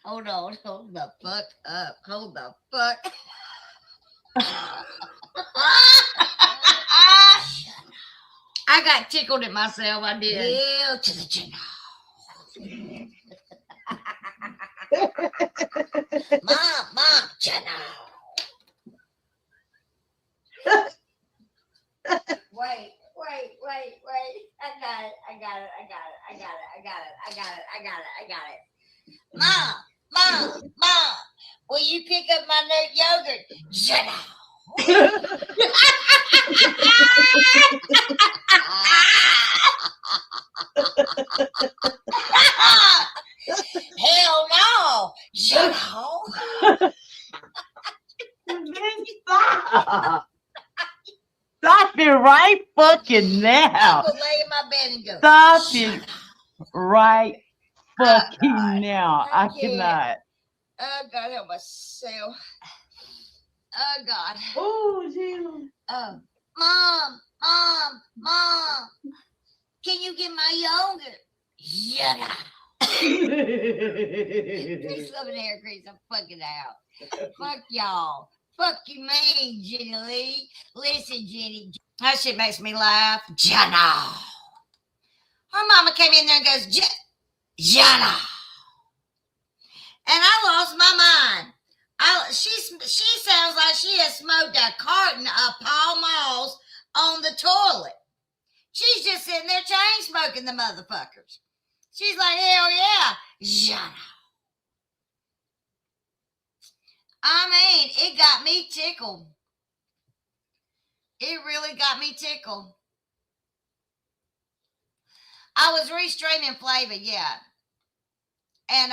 Hold on. Hold the fuck up. Hold the fuck. I got tickled at myself. I did. Hail to the Jenna. Mom, Jenna. Wait. I got it. Mom, will you pick up my nerd yogurt? Jenna. Hell no. Jenna. Stop it right fucking now. I'm gonna lay in my bed and go. Stop it right fucking now. I cannot. Oh, God, help myself. Oh, God. Oh, Jesus. Oh, Mom. Can you get my yogurt? Jenna. Please love and hair grease. I'm fucking out. Fuck y'all. Fuck you mean, Jenny Lee? Listen, Jenny. That shit makes me laugh. Jenna. Her mama came in there and goes, Jenna. And I lost my mind. She sounds like she has smoked a carton of Pall Malls on the toilet. She's just sitting there chain smoking the motherfuckers. She's like, hell yeah, Jenna. I mean, it got me tickled. It really got me tickled. I was restreaming Flavor, yeah. And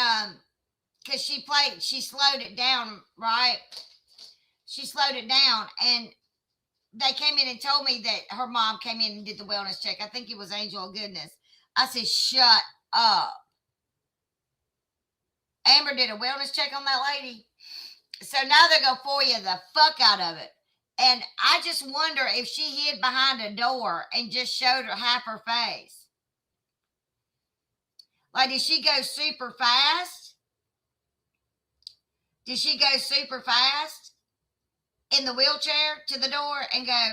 because she slowed it down, right? She slowed it down, and they came in and told me that her mom came in and did the wellness check. I think it was Angel of Goodness. I said, shut up. Amber did a wellness check on that lady. So now they're going to fool you the fuck out of it. And I just wonder if she hid behind a door and just showed her half her face. Like, did she go super fast? Did she go super fast in the wheelchair to the door and go,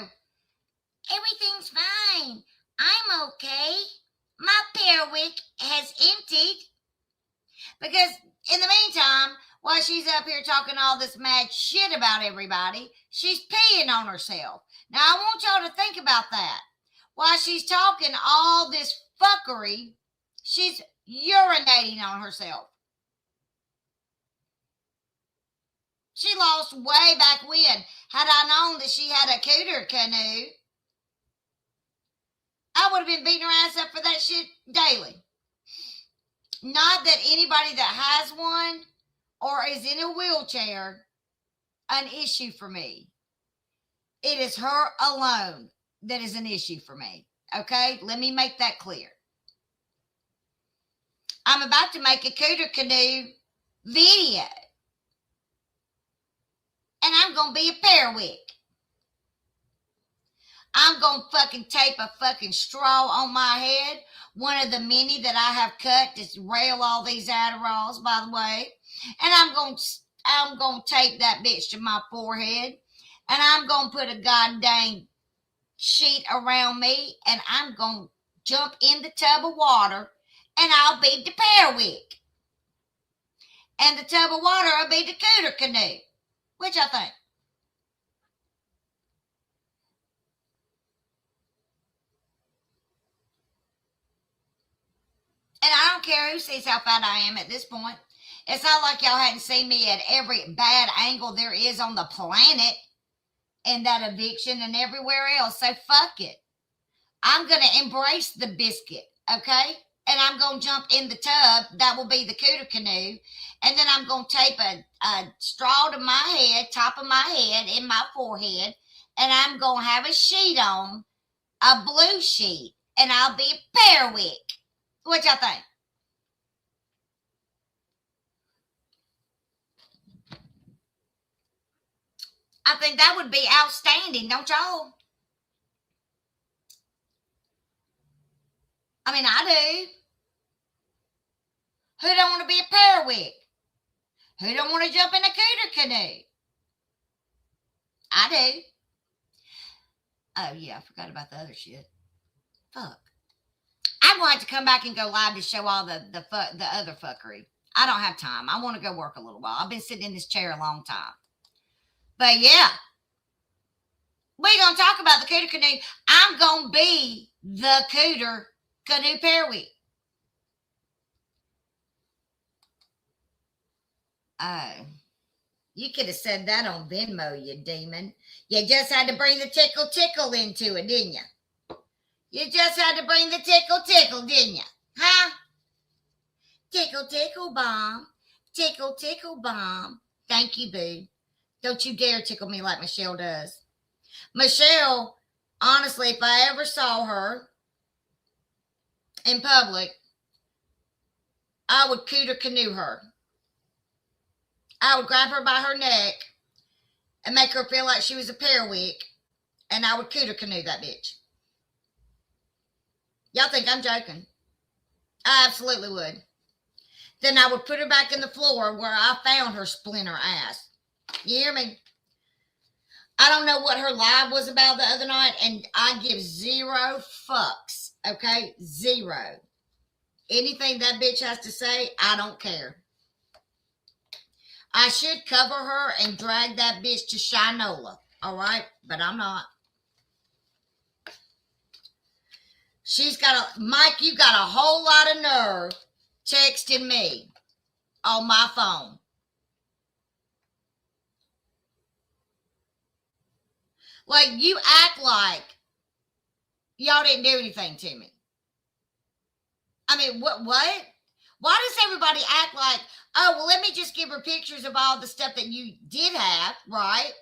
everything's fine. I'm okay. My Perwick has emptied. Because in the meantime, while she's up here talking all this mad shit about everybody, she's peeing on herself. Now, I want y'all to think about that. While she's talking all this fuckery, she's urinating on herself. She lost way back when. Had I known that she had a cooter canoe, I would have been beating her ass up for that shit daily. Not that anybody that has one or is in a wheelchair an issue for me. It is her alone that is an issue for me. Okay? Let me make that clear. I'm about to make a cooter canoe video. And I'm going to be a Perwick. I'm going to fucking tape a fucking straw on my head. One of the many that I have cut to rail all these Adderalls, by the way. And I'm going to tape that bitch to my forehead. And I'm going to put a goddamn sheet around me. And I'm going to jump in the tub of water. And I'll be the Perwick. And the tub of water will be the cooter canoe. Which I think. And I don't care who sees how fat I am at this point. It's not like y'all hadn't seen me at every bad angle there is on the planet in that eviction and everywhere else. So fuck it. I'm going to embrace the biscuit, okay? And I'm going to jump in the tub. That will be the cooter canoe. And then I'm going to tape a straw to my head, top of my head, in my forehead. And I'm going to have a sheet on, a blue sheet. And I'll be a Perwick. What y'all think? I think that would be outstanding, don't y'all? I mean, I do. Who don't want to be a Perwick? Who don't want to jump in a cooter canoe? I do. Oh, yeah, I forgot about the other shit. Fuck. I'm going to have to come back and go live to show all the other fuckery. I don't have time. I want to go work a little while. I've been sitting in this chair a long time. But yeah, we're going to talk about the cooter canoe. I'm going to be the cooter canoe Perwick. Oh, you could have said that on Venmo, you demon. You just had to bring the tickle into it, didn't you? You just had to bring the tickle, didn't you? Huh? Tickle, bomb. Tickle, bomb. Thank you, boo. Don't you dare tickle me like Michelle does. Michelle, honestly, if I ever saw her in public, I would cooter canoe her. I would grab her by her neck and make her feel like she was a Perwick, and I would cooter canoe that bitch. Y'all think I'm joking? I absolutely would. Then I would put her back in the floor where I found her splinter ass. You hear me? I don't know what her live was about the other night, and I give 0 fucks. Okay? 0. Anything that bitch has to say, I don't care. I should cover her and drag that bitch to Shinola. All right? But I'm not. She's got Mike, you got a whole lot of nerve texting me on my phone. Like, you act like y'all didn't do anything to me. I mean, what? Why does everybody act like, oh, well, let me just give her pictures of all the stuff that you did have, right?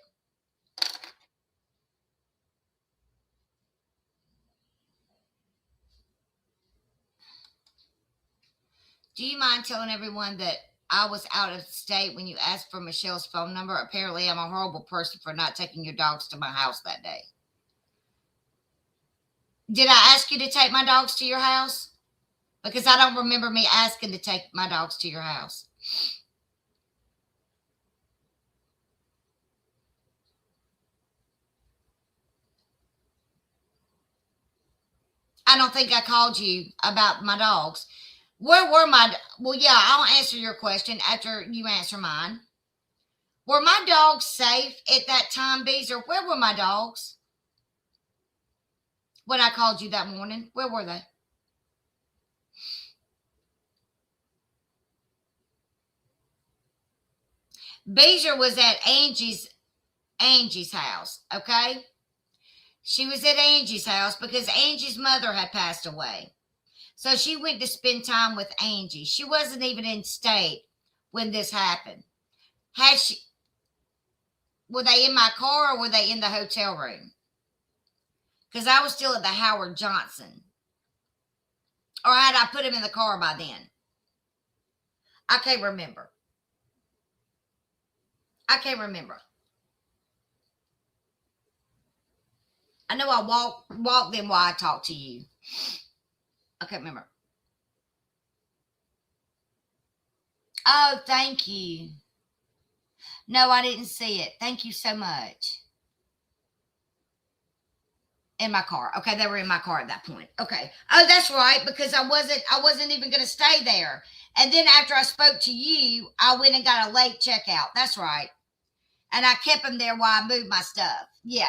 Do you mind telling everyone that I was out of state when you asked for Michelle's phone number? Apparently, I'm a horrible person for not taking your dogs to my house that day. Did I ask you to take my dogs to your house? Because I don't remember me asking to take my dogs to your house. I don't think I called you about my dogs. Where were my... Well, yeah, I'll answer your question after you answer mine. Were my dogs safe at that time, Bees? Or where were my dogs? When I called you that morning, where were they? Beezer was at Angie's house, okay? She was at Angie's house because Angie's mother had passed away. So she went to spend time with Angie. She wasn't even in state when this happened. Were they in my car or were they in the hotel room? Because I was still at the Howard Johnson. Or had I put him in the car by then? I can't remember. I can't remember. I know I walked them while I talked to you. I can't remember. Oh, thank you. No, I didn't see it. Thank you so much. In my car. Okay, they were in my car at that point. Okay. Oh, that's right, because I wasn't even going to stay there. And then after I spoke to you, I went and got a late checkout. That's right. And I kept them there while I moved my stuff. Yeah.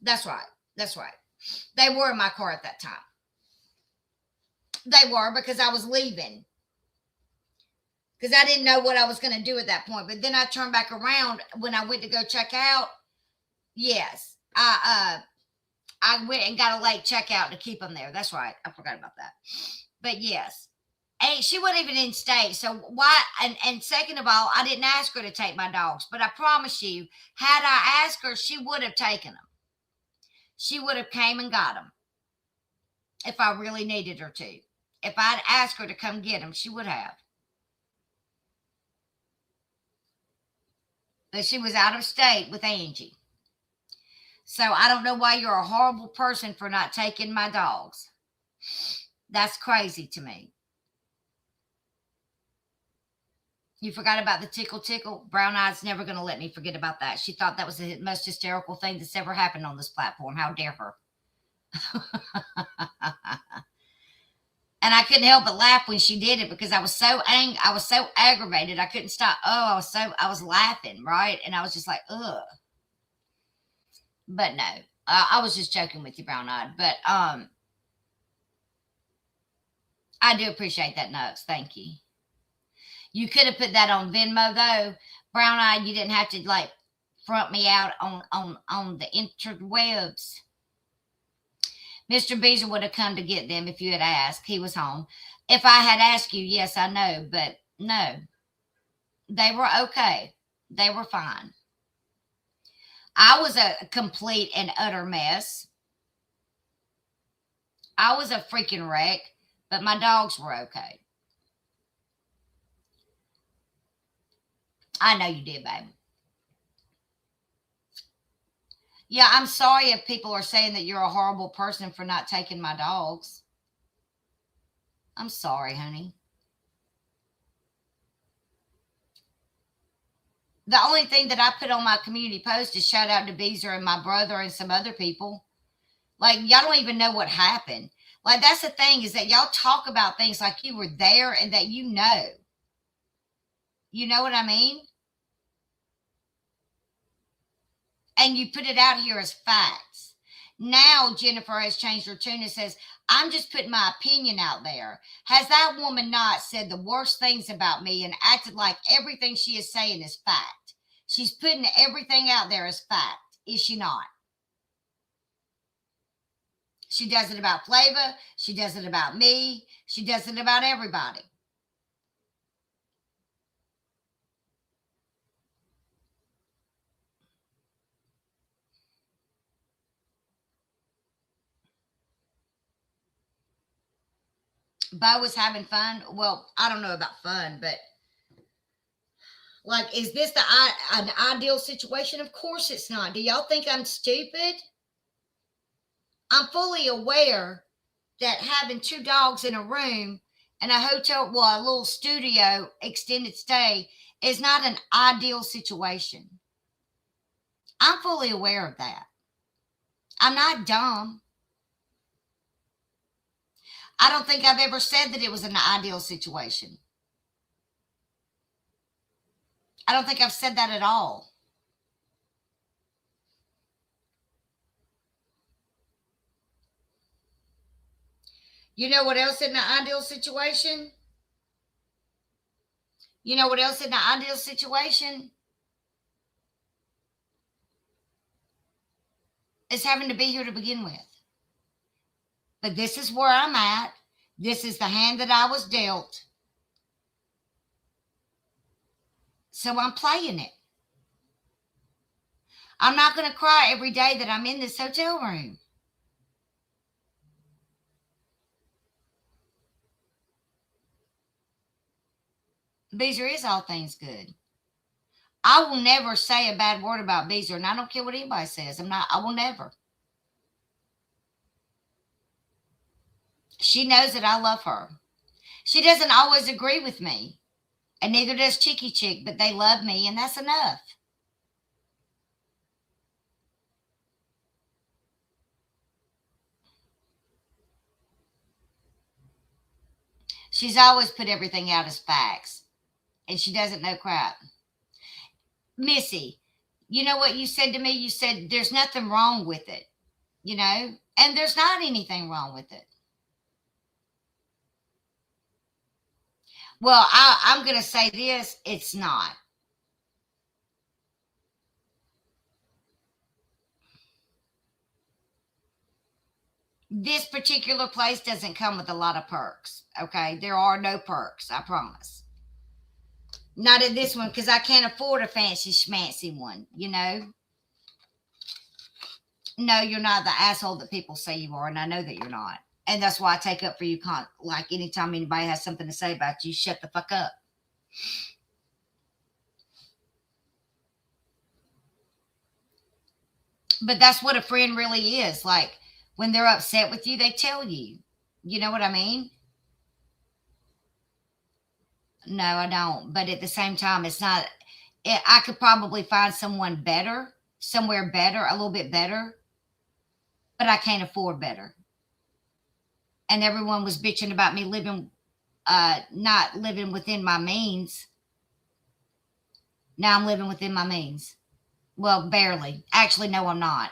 That's right. That's right. They were in my car at that time. They were, because I was leaving. Because I didn't know what I was going to do at that point. But then I turned back around when I went to go check out. Yes. I went and got a late checkout to keep them there. That's right. I forgot about that. But yes. And she wasn't even in state. So why? And second of all, I didn't ask her to take my dogs. But I promise you, had I asked her, she would have taken them. She would have came and got them. If I really needed her to. If I'd asked her to come get them, she would have. But she was out of state with Angie. So I don't know why you're a horrible person for not taking my dogs. That's crazy to me. You forgot about the tickle tickle? Brown Eye's never going to let me forget about that. She thought that was the most hysterical thing that's ever happened on this platform. How dare her? And I couldn't help but laugh when she did it because I was so angry. I was so aggravated. I couldn't stop. Oh, I was laughing, right? And I was just like, ugh. But no, I was just joking with you, Brown Eyed. But I do appreciate that, Nux. Thank you. You could have put that on Venmo, though. Brown Eyed, you didn't have to, like, front me out on the interwebs. Mr. Beezer would have come to get them if you had asked. He was home. If I had asked you, yes, I know. But no. They were okay. They were fine. I was a complete and utter mess. I was a freaking wreck. But my dogs were okay. I know you did, baby. Yeah, I'm sorry if people are saying that you're a horrible person for not taking my dogs. I'm sorry, honey. The only thing that I put on my community post is shout out to Beezer and my brother and some other people. Like, y'all don't even know what happened. Like, that's the thing, is that y'all talk about things like you were there and that you know. You know what I mean? And you put it out here as facts. Now Jennifer has changed her tune and says, I'm just putting my opinion out there. Has that woman not said the worst things about me and acted like everything she is saying is fact? She's putting everything out there as fact, is she not? She does it about Flava. She does it about me. She does it about everybody. Bo was having fun. Well, I don't know about fun, but like, is this an ideal situation? Of course it's not. Do y'all think I'm stupid? I'm fully aware that having 2 dogs in a room and a hotel, well, a little studio extended stay is not an ideal situation. I'm fully aware of that. I'm not dumb. I don't think I've ever said that it was an ideal situation. I don't think I've said that at all. You know what else in the ideal situation? You know what else in the ideal situation? Is having to be here to begin with. But this is where I'm at. This is the hand that I was dealt. So I'm playing it. I'm not going to cry every day that I'm in this hotel room. Beezer is all things good. I will never say a bad word about Beezer, and I don't care what anybody says. I will never. She knows that I love her. She doesn't always agree with me, and neither does Cheeky Chick, but they love me, and that's enough. She's always put everything out as facts, and she doesn't know crap. Missy, you know what you said to me? You said there's nothing wrong with it, and there's not anything wrong with it. Well, I'm going to say this, it's not. This particular place doesn't come with a lot of perks, okay? There are no perks, I promise. Not at this one, because I can't afford a fancy schmancy one, No, you're not the asshole that people say you are, and I know that you're not. And that's why I take up for you. Like, anytime anybody has something to say about you, shut the fuck up. But that's what a friend really is. Like, when they're upset with you, they tell you. You know what I mean? No, I don't. But at the same time, it's not. I could probably find someone better, somewhere better, a little bit better. But I can't afford better. And everyone was bitching about me not living within my means. Now I'm living within my means. Well, barely. Actually, no, I'm not.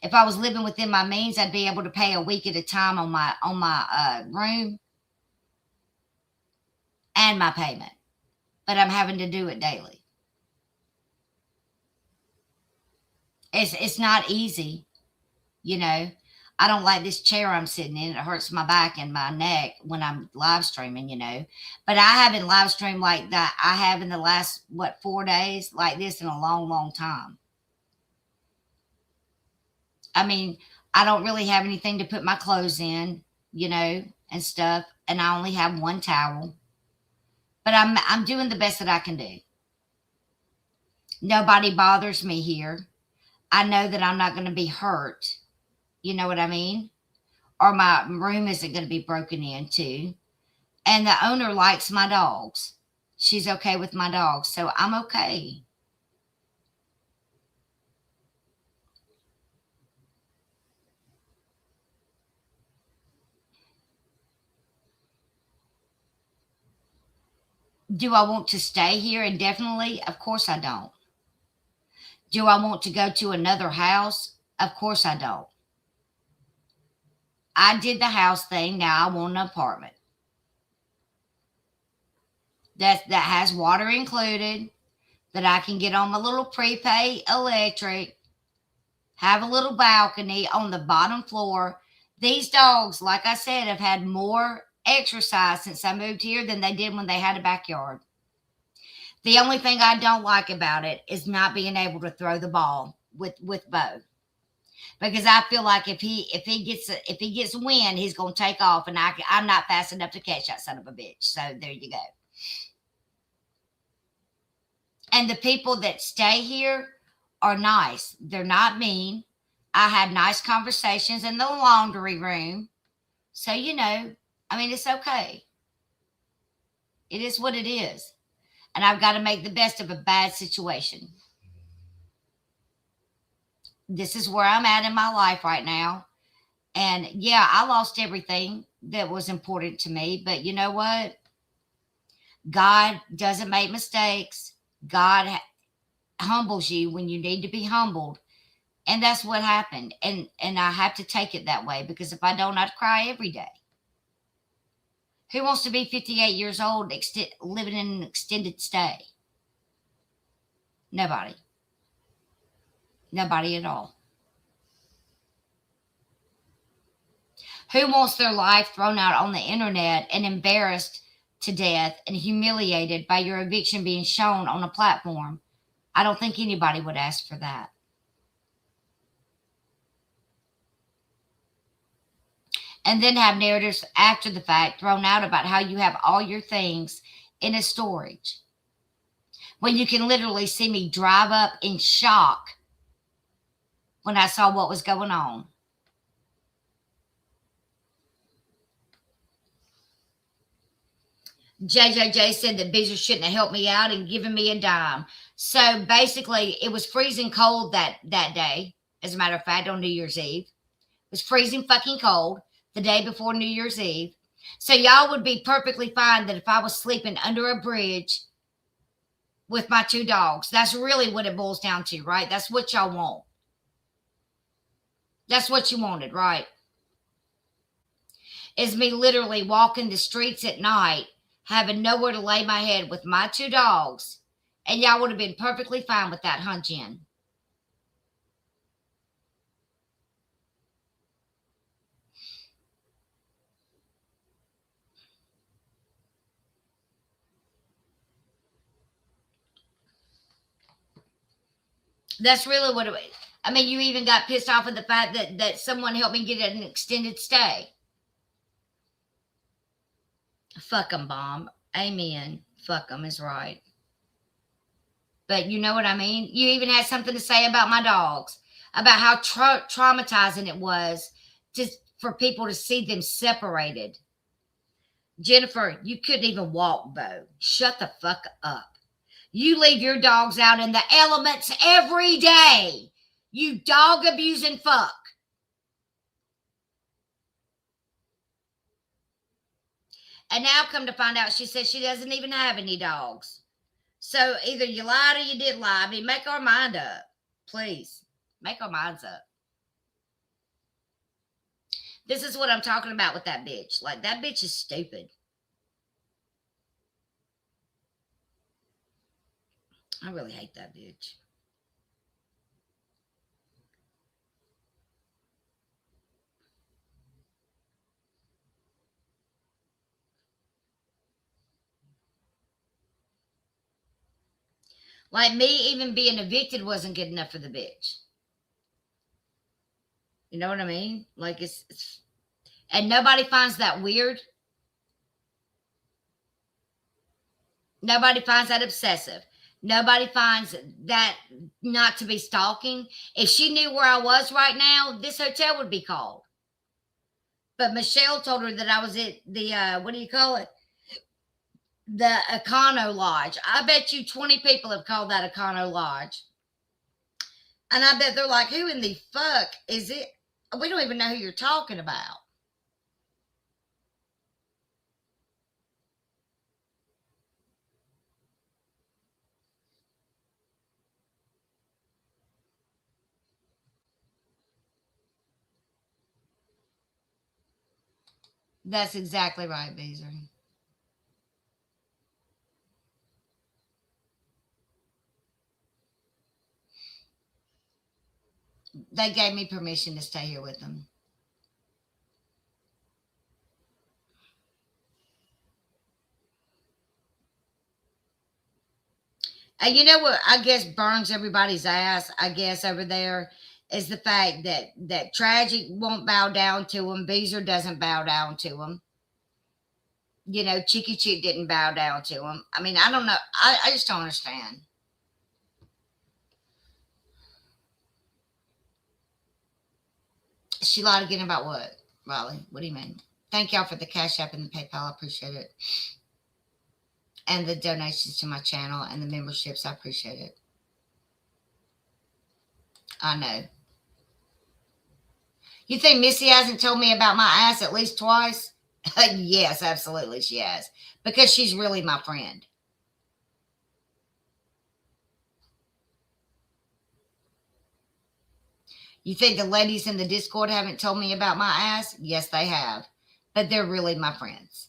If I was living within my means, I'd be able to pay a week at a time on my room and my payment. But I'm having to do it daily. It's not easy, I don't like this chair I'm sitting in. It hurts my back and my neck when I'm live streaming, But I haven't live streamed like that. I have in the last, 4 days like this in a long, long time. I mean, I don't really have anything to put my clothes in, and stuff. And I only have one towel. But I'm doing the best that I can do. Nobody bothers me here. I know that I'm not going to be hurt. You know what I mean? Or my room isn't going to be broken into. And the owner likes my dogs. She's okay with my dogs. So I'm okay. Do I want to stay here indefinitely? Of course I don't. Do I want to go to another house? Of course I don't. I did the house thing. Now I want an apartment that has water included, that I can get on my little prepay electric, have a little balcony on the bottom floor. These dogs, like I said, have had more exercise since I moved here than they did when they had a backyard. The only thing I don't like about it is not being able to throw the ball with Bo, because I feel like if he gets wind, he's gonna take off, and I'm not fast enough to catch that son of a bitch. So there you go. And the people that stay here are nice. They're not mean. I have nice conversations in the laundry room. So, I mean, it's okay. It is what it is. And I've got to make the best of a bad situation. This is where I'm at in my life right now. And yeah, I lost everything that was important to me. But you know what? God doesn't make mistakes. God humbles you when you need to be humbled. And that's what happened. And I have to take it that way, because if I don't, I'd cry every day. Who wants to be 58 years old living in an extended stay? Nobody. Nobody at all. Who wants their life thrown out on the internet and embarrassed to death and humiliated by your eviction being shown on a platform? I don't think anybody would ask for that. And then have narratives after the fact thrown out about how you have all your things in a storage, when you can literally see me drive up in shock when I saw what was going on. JJJ said that Beezer shouldn't have helped me out and given me a dime. So basically, it was freezing cold that day. As a matter of fact, on New Year's Eve. It was freezing fucking cold the day before New Year's Eve. So y'all would be perfectly fine that if I was sleeping under a bridge with my two dogs. That's really what it boils down to, right? That's what y'all want. That's what you wanted, right? Is me literally walking the streets at night, having nowhere to lay my head with my two dogs, and y'all would have been perfectly fine with that, huh, Jen? That's really what it was. I mean, you even got pissed off at the fact that someone helped me get an extended stay. Fuck them, Bomb. Amen. Fuck them is right. But you know what I mean? You even had something to say about my dogs, about how traumatizing it was for people to see them separated. Jennifer, you couldn't even walk, Bo. Shut the fuck up. You leave your dogs out in the elements every day. You dog abusing fuck. And now come to find out, she says she doesn't even have any dogs. So either you lied or you did lie. I mean, make our mind up. Please. Make our minds up. This is what I'm talking about with that bitch. Like, that bitch is stupid. I really hate that bitch. Like, me even being evicted wasn't good enough for the bitch. You know what I mean? Like, it's and nobody finds that weird. Nobody finds that obsessive. Nobody finds that not to be stalking. If she knew where I was right now, this hotel would be called. But Michelle told her that I was at the, what do you call it? The Econo Lodge. I bet you 20 people have called that Econo Lodge. And I bet they're like, who in the fuck is it? We don't even know who you're talking about. That's exactly right, Beezer. They gave me permission to stay here with them. And you know what? I guess burns everybody's ass. I guess over there is the fact that Tragic won't bow down to him. Beezer doesn't bow down to him. You know, Cheeky Chick didn't bow down to him. I mean, I don't know. I just don't understand. She lied again about what, Riley? What do you mean? Thank y'all for the Cash App and the PayPal. I appreciate it. And the donations to my channel and the memberships. I appreciate it. I know. You think Missy hasn't told me about my ass at least twice? Yes, absolutely she has. Because she's really my friend. You think the ladies in the Discord haven't told me about my ass? Yes, they have. But they're really my friends.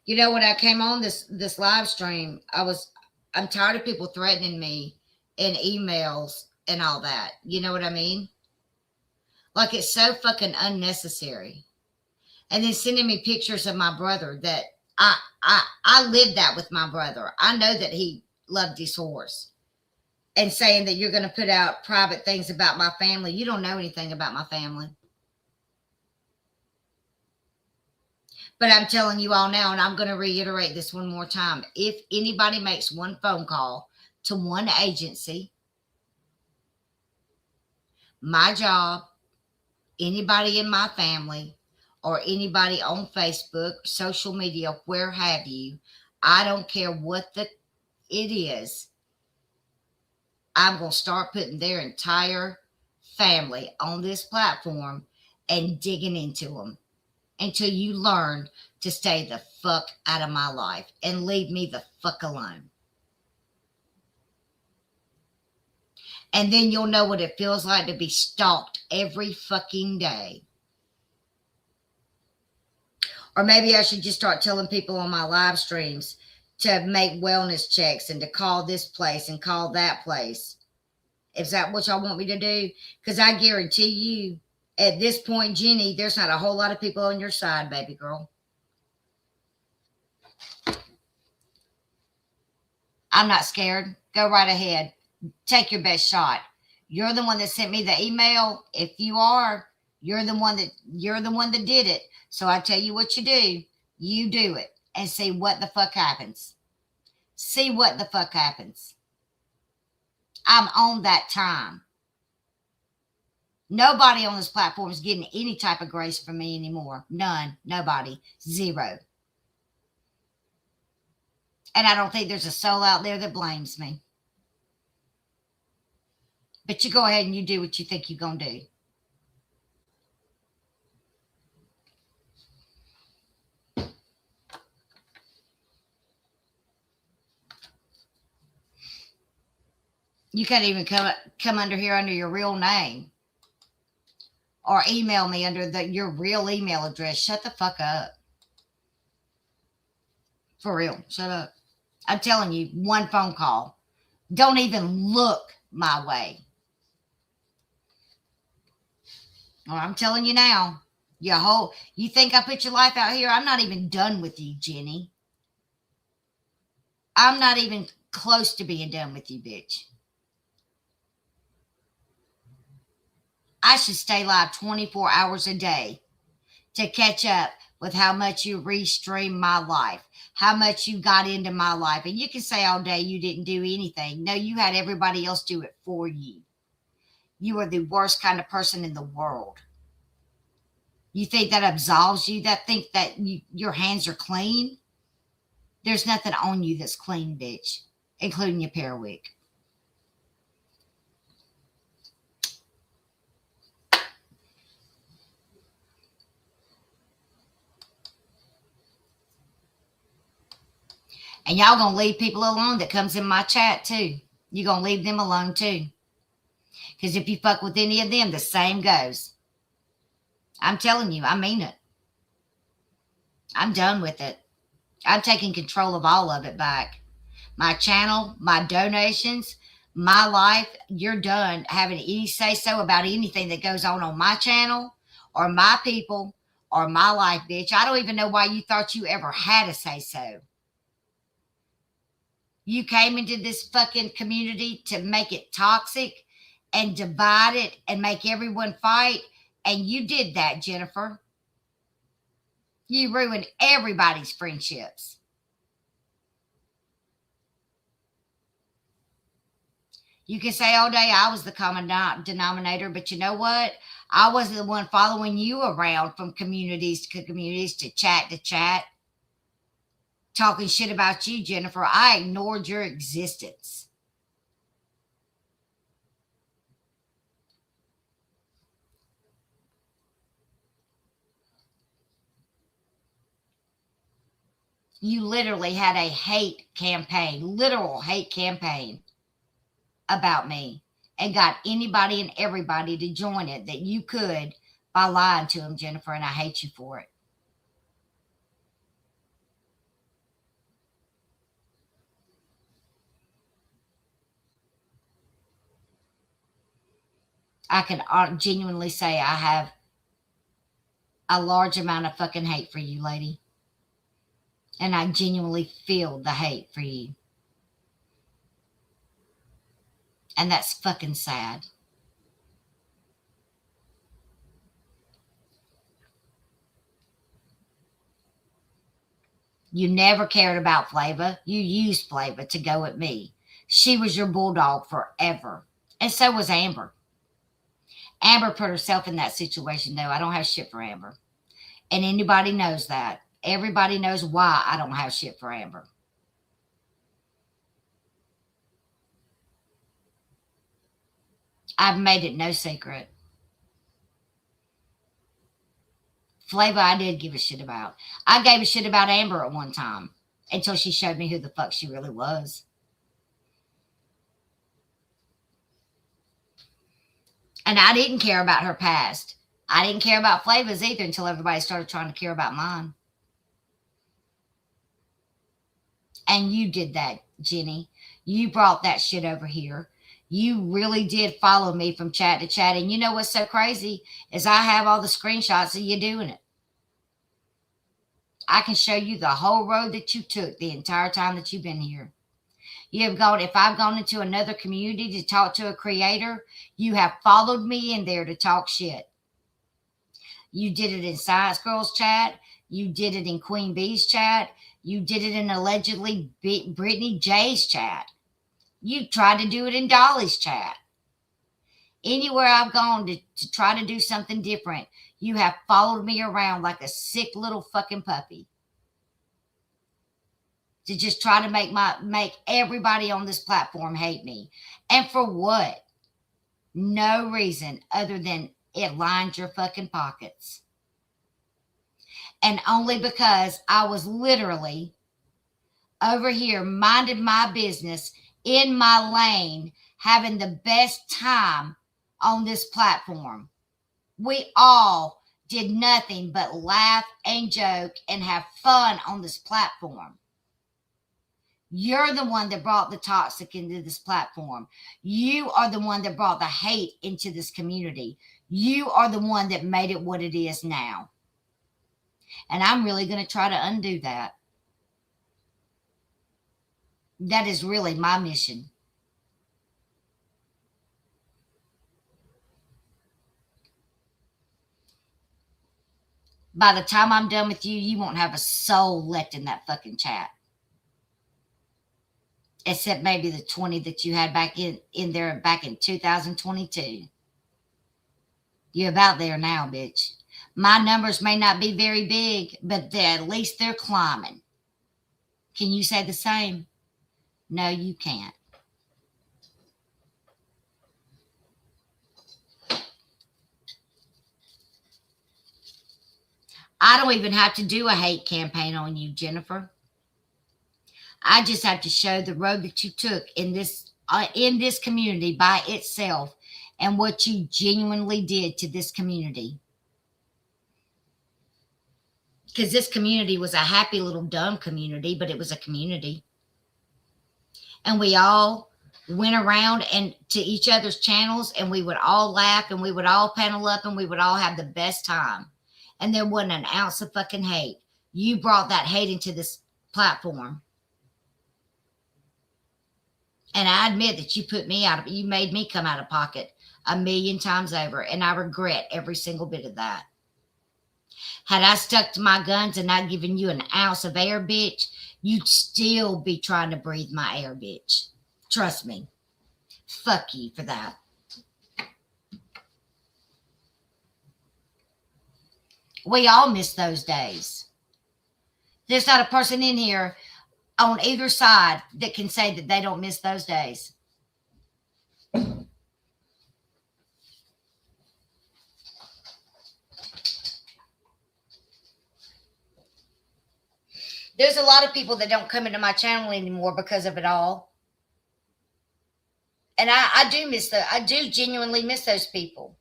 You know, when I came on this live stream, I'm tired of people threatening me in emails and all that. You know what I mean? Like, it's so fucking unnecessary. And then sending me pictures of my brother that I lived that with my brother. I know that he loved his horse. And saying that you're going to put out private things about my family. You don't know anything about my family. But I'm telling you all now, and I'm going to reiterate this one more time. If anybody makes one phone call to one agency, my job, anybody in my family, or anybody on Facebook, social media, where have you, I don't care what it is, I'm going to start putting their entire family on this platform and digging into them until you learn to stay the fuck out of my life and leave me the fuck alone. And then you'll know what it feels like to be stalked every fucking day. Or maybe I should just start telling people on my live streams to make wellness checks and to call this place and call that place. Is that what y'all want me to do? Because I guarantee you, at this point, Jenny, there's not a whole lot of people on your side, baby girl. I'm not scared. Go right ahead. Take your best shot. You're the one that sent me the email. If you are, you're the one that did it. So I tell you what you do. You do it and see what the fuck happens. See what the fuck happens. I'm on that time. Nobody on this platform is getting any type of grace from me anymore. None. Nobody. Zero. And I don't think there's a soul out there that blames me. But you go ahead and you do what you think you're going to do. You can't even come under here under your real name. Or email me under your real email address. Shut the fuck up. For real. Shut up. I'm telling you, one phone call. Don't even look my way. Well, I'm telling you now. You think I put your life out here? I'm not even done with you, Jenny. I'm not even close to being done with you, bitch. I should stay live 24 hours a day to catch up with how much you restream my life, how much you got into my life. And you can say all day you didn't do anything. No, you had everybody else do it for you. You are the worst kind of person in the world. You think that absolves you? Think that your hands are clean? There's nothing on you that's clean, bitch, including your periwig. And y'all gonna leave people alone that comes in my chat too. You're gonna leave them alone too. Because if you fuck with any of them, the same goes. I'm telling you, I mean it. I'm done with it. I'm taking control of all of it back. My channel, my donations, my life. You're done having any say so about anything that goes on my channel or my people or my life, bitch. I don't even know why you thought you ever had a say so. You came into this fucking community to make it toxic and divide it and make everyone fight. And you did that, Jennifer. You ruined everybody's friendships. You can say all day I was the common denominator, but you know what? I wasn't the one following you around from communities to chat, talking shit about you, Jennifer. I ignored your existence. You literally had a literal hate campaign about me, and got anybody and everybody to join it that you could by lying to them, Jennifer, and I hate you for it. I can genuinely say I have a large amount of fucking hate for you, lady. And I genuinely feel the hate for you. And that's fucking sad. You never cared about Flava. You used Flava to go at me. She was your bulldog forever. And so was Amber. Amber put herself in that situation, though. I don't have shit for Amber. And anybody knows that. Everybody knows why I don't have shit for Amber. I've made it no secret. Flava, I did give a shit about. I gave a shit about Amber at one time until she showed me who the fuck she really was. And I didn't care about her past. I didn't care about Flava's either until everybody started trying to care about mine. And you did that, Jenny. You brought that shit over here. You really did follow me from chat to chat. And you know what's so crazy is I have all the screenshots of you doing it. I can show you the whole road that you took the entire time that you've been here. You have gone, if I've gone into another community to talk to a creator, you have followed me in there to talk shit. You did it in Science Girls chat. You did it in Queen Bee's chat. You did it in allegedly Brittany J's chat. You tried to do it in Dolly's chat. Anywhere I've gone to try to do something different, you have followed me around like a sick little fucking puppy. To just try to make everybody on this platform hate me. And for what? No reason other than it lined your fucking pockets. And only because I was literally over here minding my business in my lane, having the best time on this platform. We all did nothing but laugh and joke and have fun on this platform. You're the one that brought the toxic into this platform. You are the one that brought the hate into this community. You are the one that made it what it is now. And I'm really going to try to undo that. That is really my mission. By the time I'm done with you, you won't have a soul left in that fucking chat. Except maybe the 20 that you had back in there back in 2022. You're about there now, bitch. My numbers may not be very big, but at least they're climbing. Can you say the same? No, you can't. I don't even have to do a hate campaign on you, Jennifer. I just have to show the road that you took in this community by itself and what you genuinely did to this community. Because this community was a happy little dumb community, but it was a community. And we all went around and to each other's channels, and we would all laugh, and we would all panel up, and we would all have the best time. And there wasn't an ounce of fucking hate. You brought that hate into this platform. And I admit that you made me come out of pocket 1,000,000 times over, and I regret every single bit of that. Had I stuck to my guns and not given you an ounce of air, bitch, you'd still be trying to breathe my air, bitch. Trust me. Fuck you for that. We all miss those days. There's not a person in here on either side that can say that they don't miss those days. There's a lot of people that don't come into my channel anymore because of it all. And I do genuinely miss those people.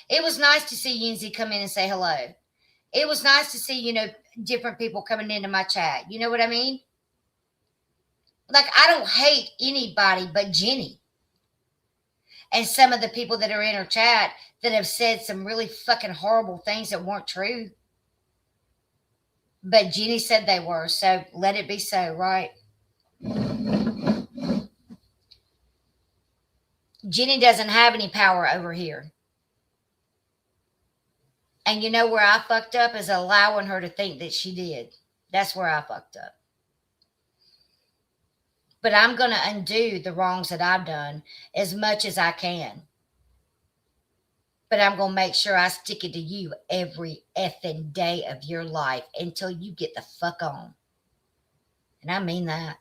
It was nice to see Yinzi come in and say hello. It was nice to see, different people coming into my chat. You know what I mean? Like, I don't hate anybody but Jenny. And some of the people that are in her chat that have said some really fucking horrible things that weren't true. But Jenny said they were, so let it be so, right? Jenny doesn't have any power over here. And you know where I fucked up is allowing her to think that she did. That's where I fucked up. But I'm going to undo the wrongs that I've done as much as I can. But I'm going to make sure I stick it to you every effing day of your life until you get the fuck on. And I mean that.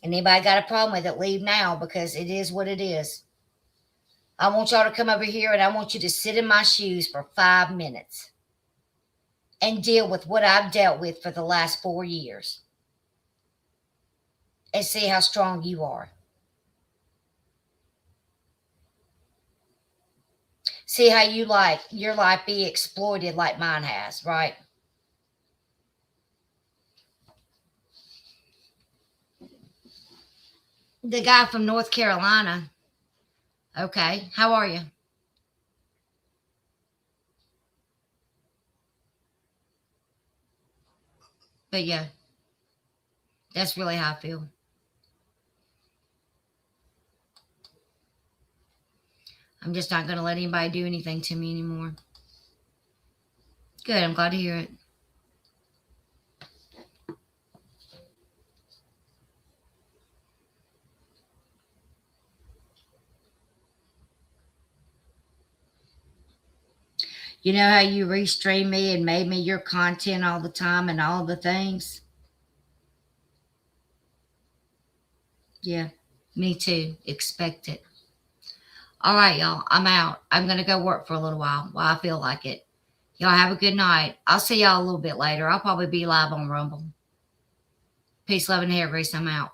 And anybody got a problem with it, leave now, because it is what it is. I want y'all to come over here and I want you to sit in my shoes for 5 minutes and deal with what I've dealt with for the last 4 years. And see how strong you are. See how you like your life be exploited like mine has, right? The guy from North Carolina. Okay, how are you? But yeah, that's really how I feel. I'm just not going to let anybody do anything to me anymore. Good, I'm glad to hear it. You know how you restream me and made me your content all the time and all the things? Yeah, me too. Expect it. All right, y'all. I'm out. I'm going to go work for a little while I feel like it. Y'all have a good night. I'll see y'all a little bit later. I'll probably be live on Rumble. Peace, love, and hair grease. I'm out.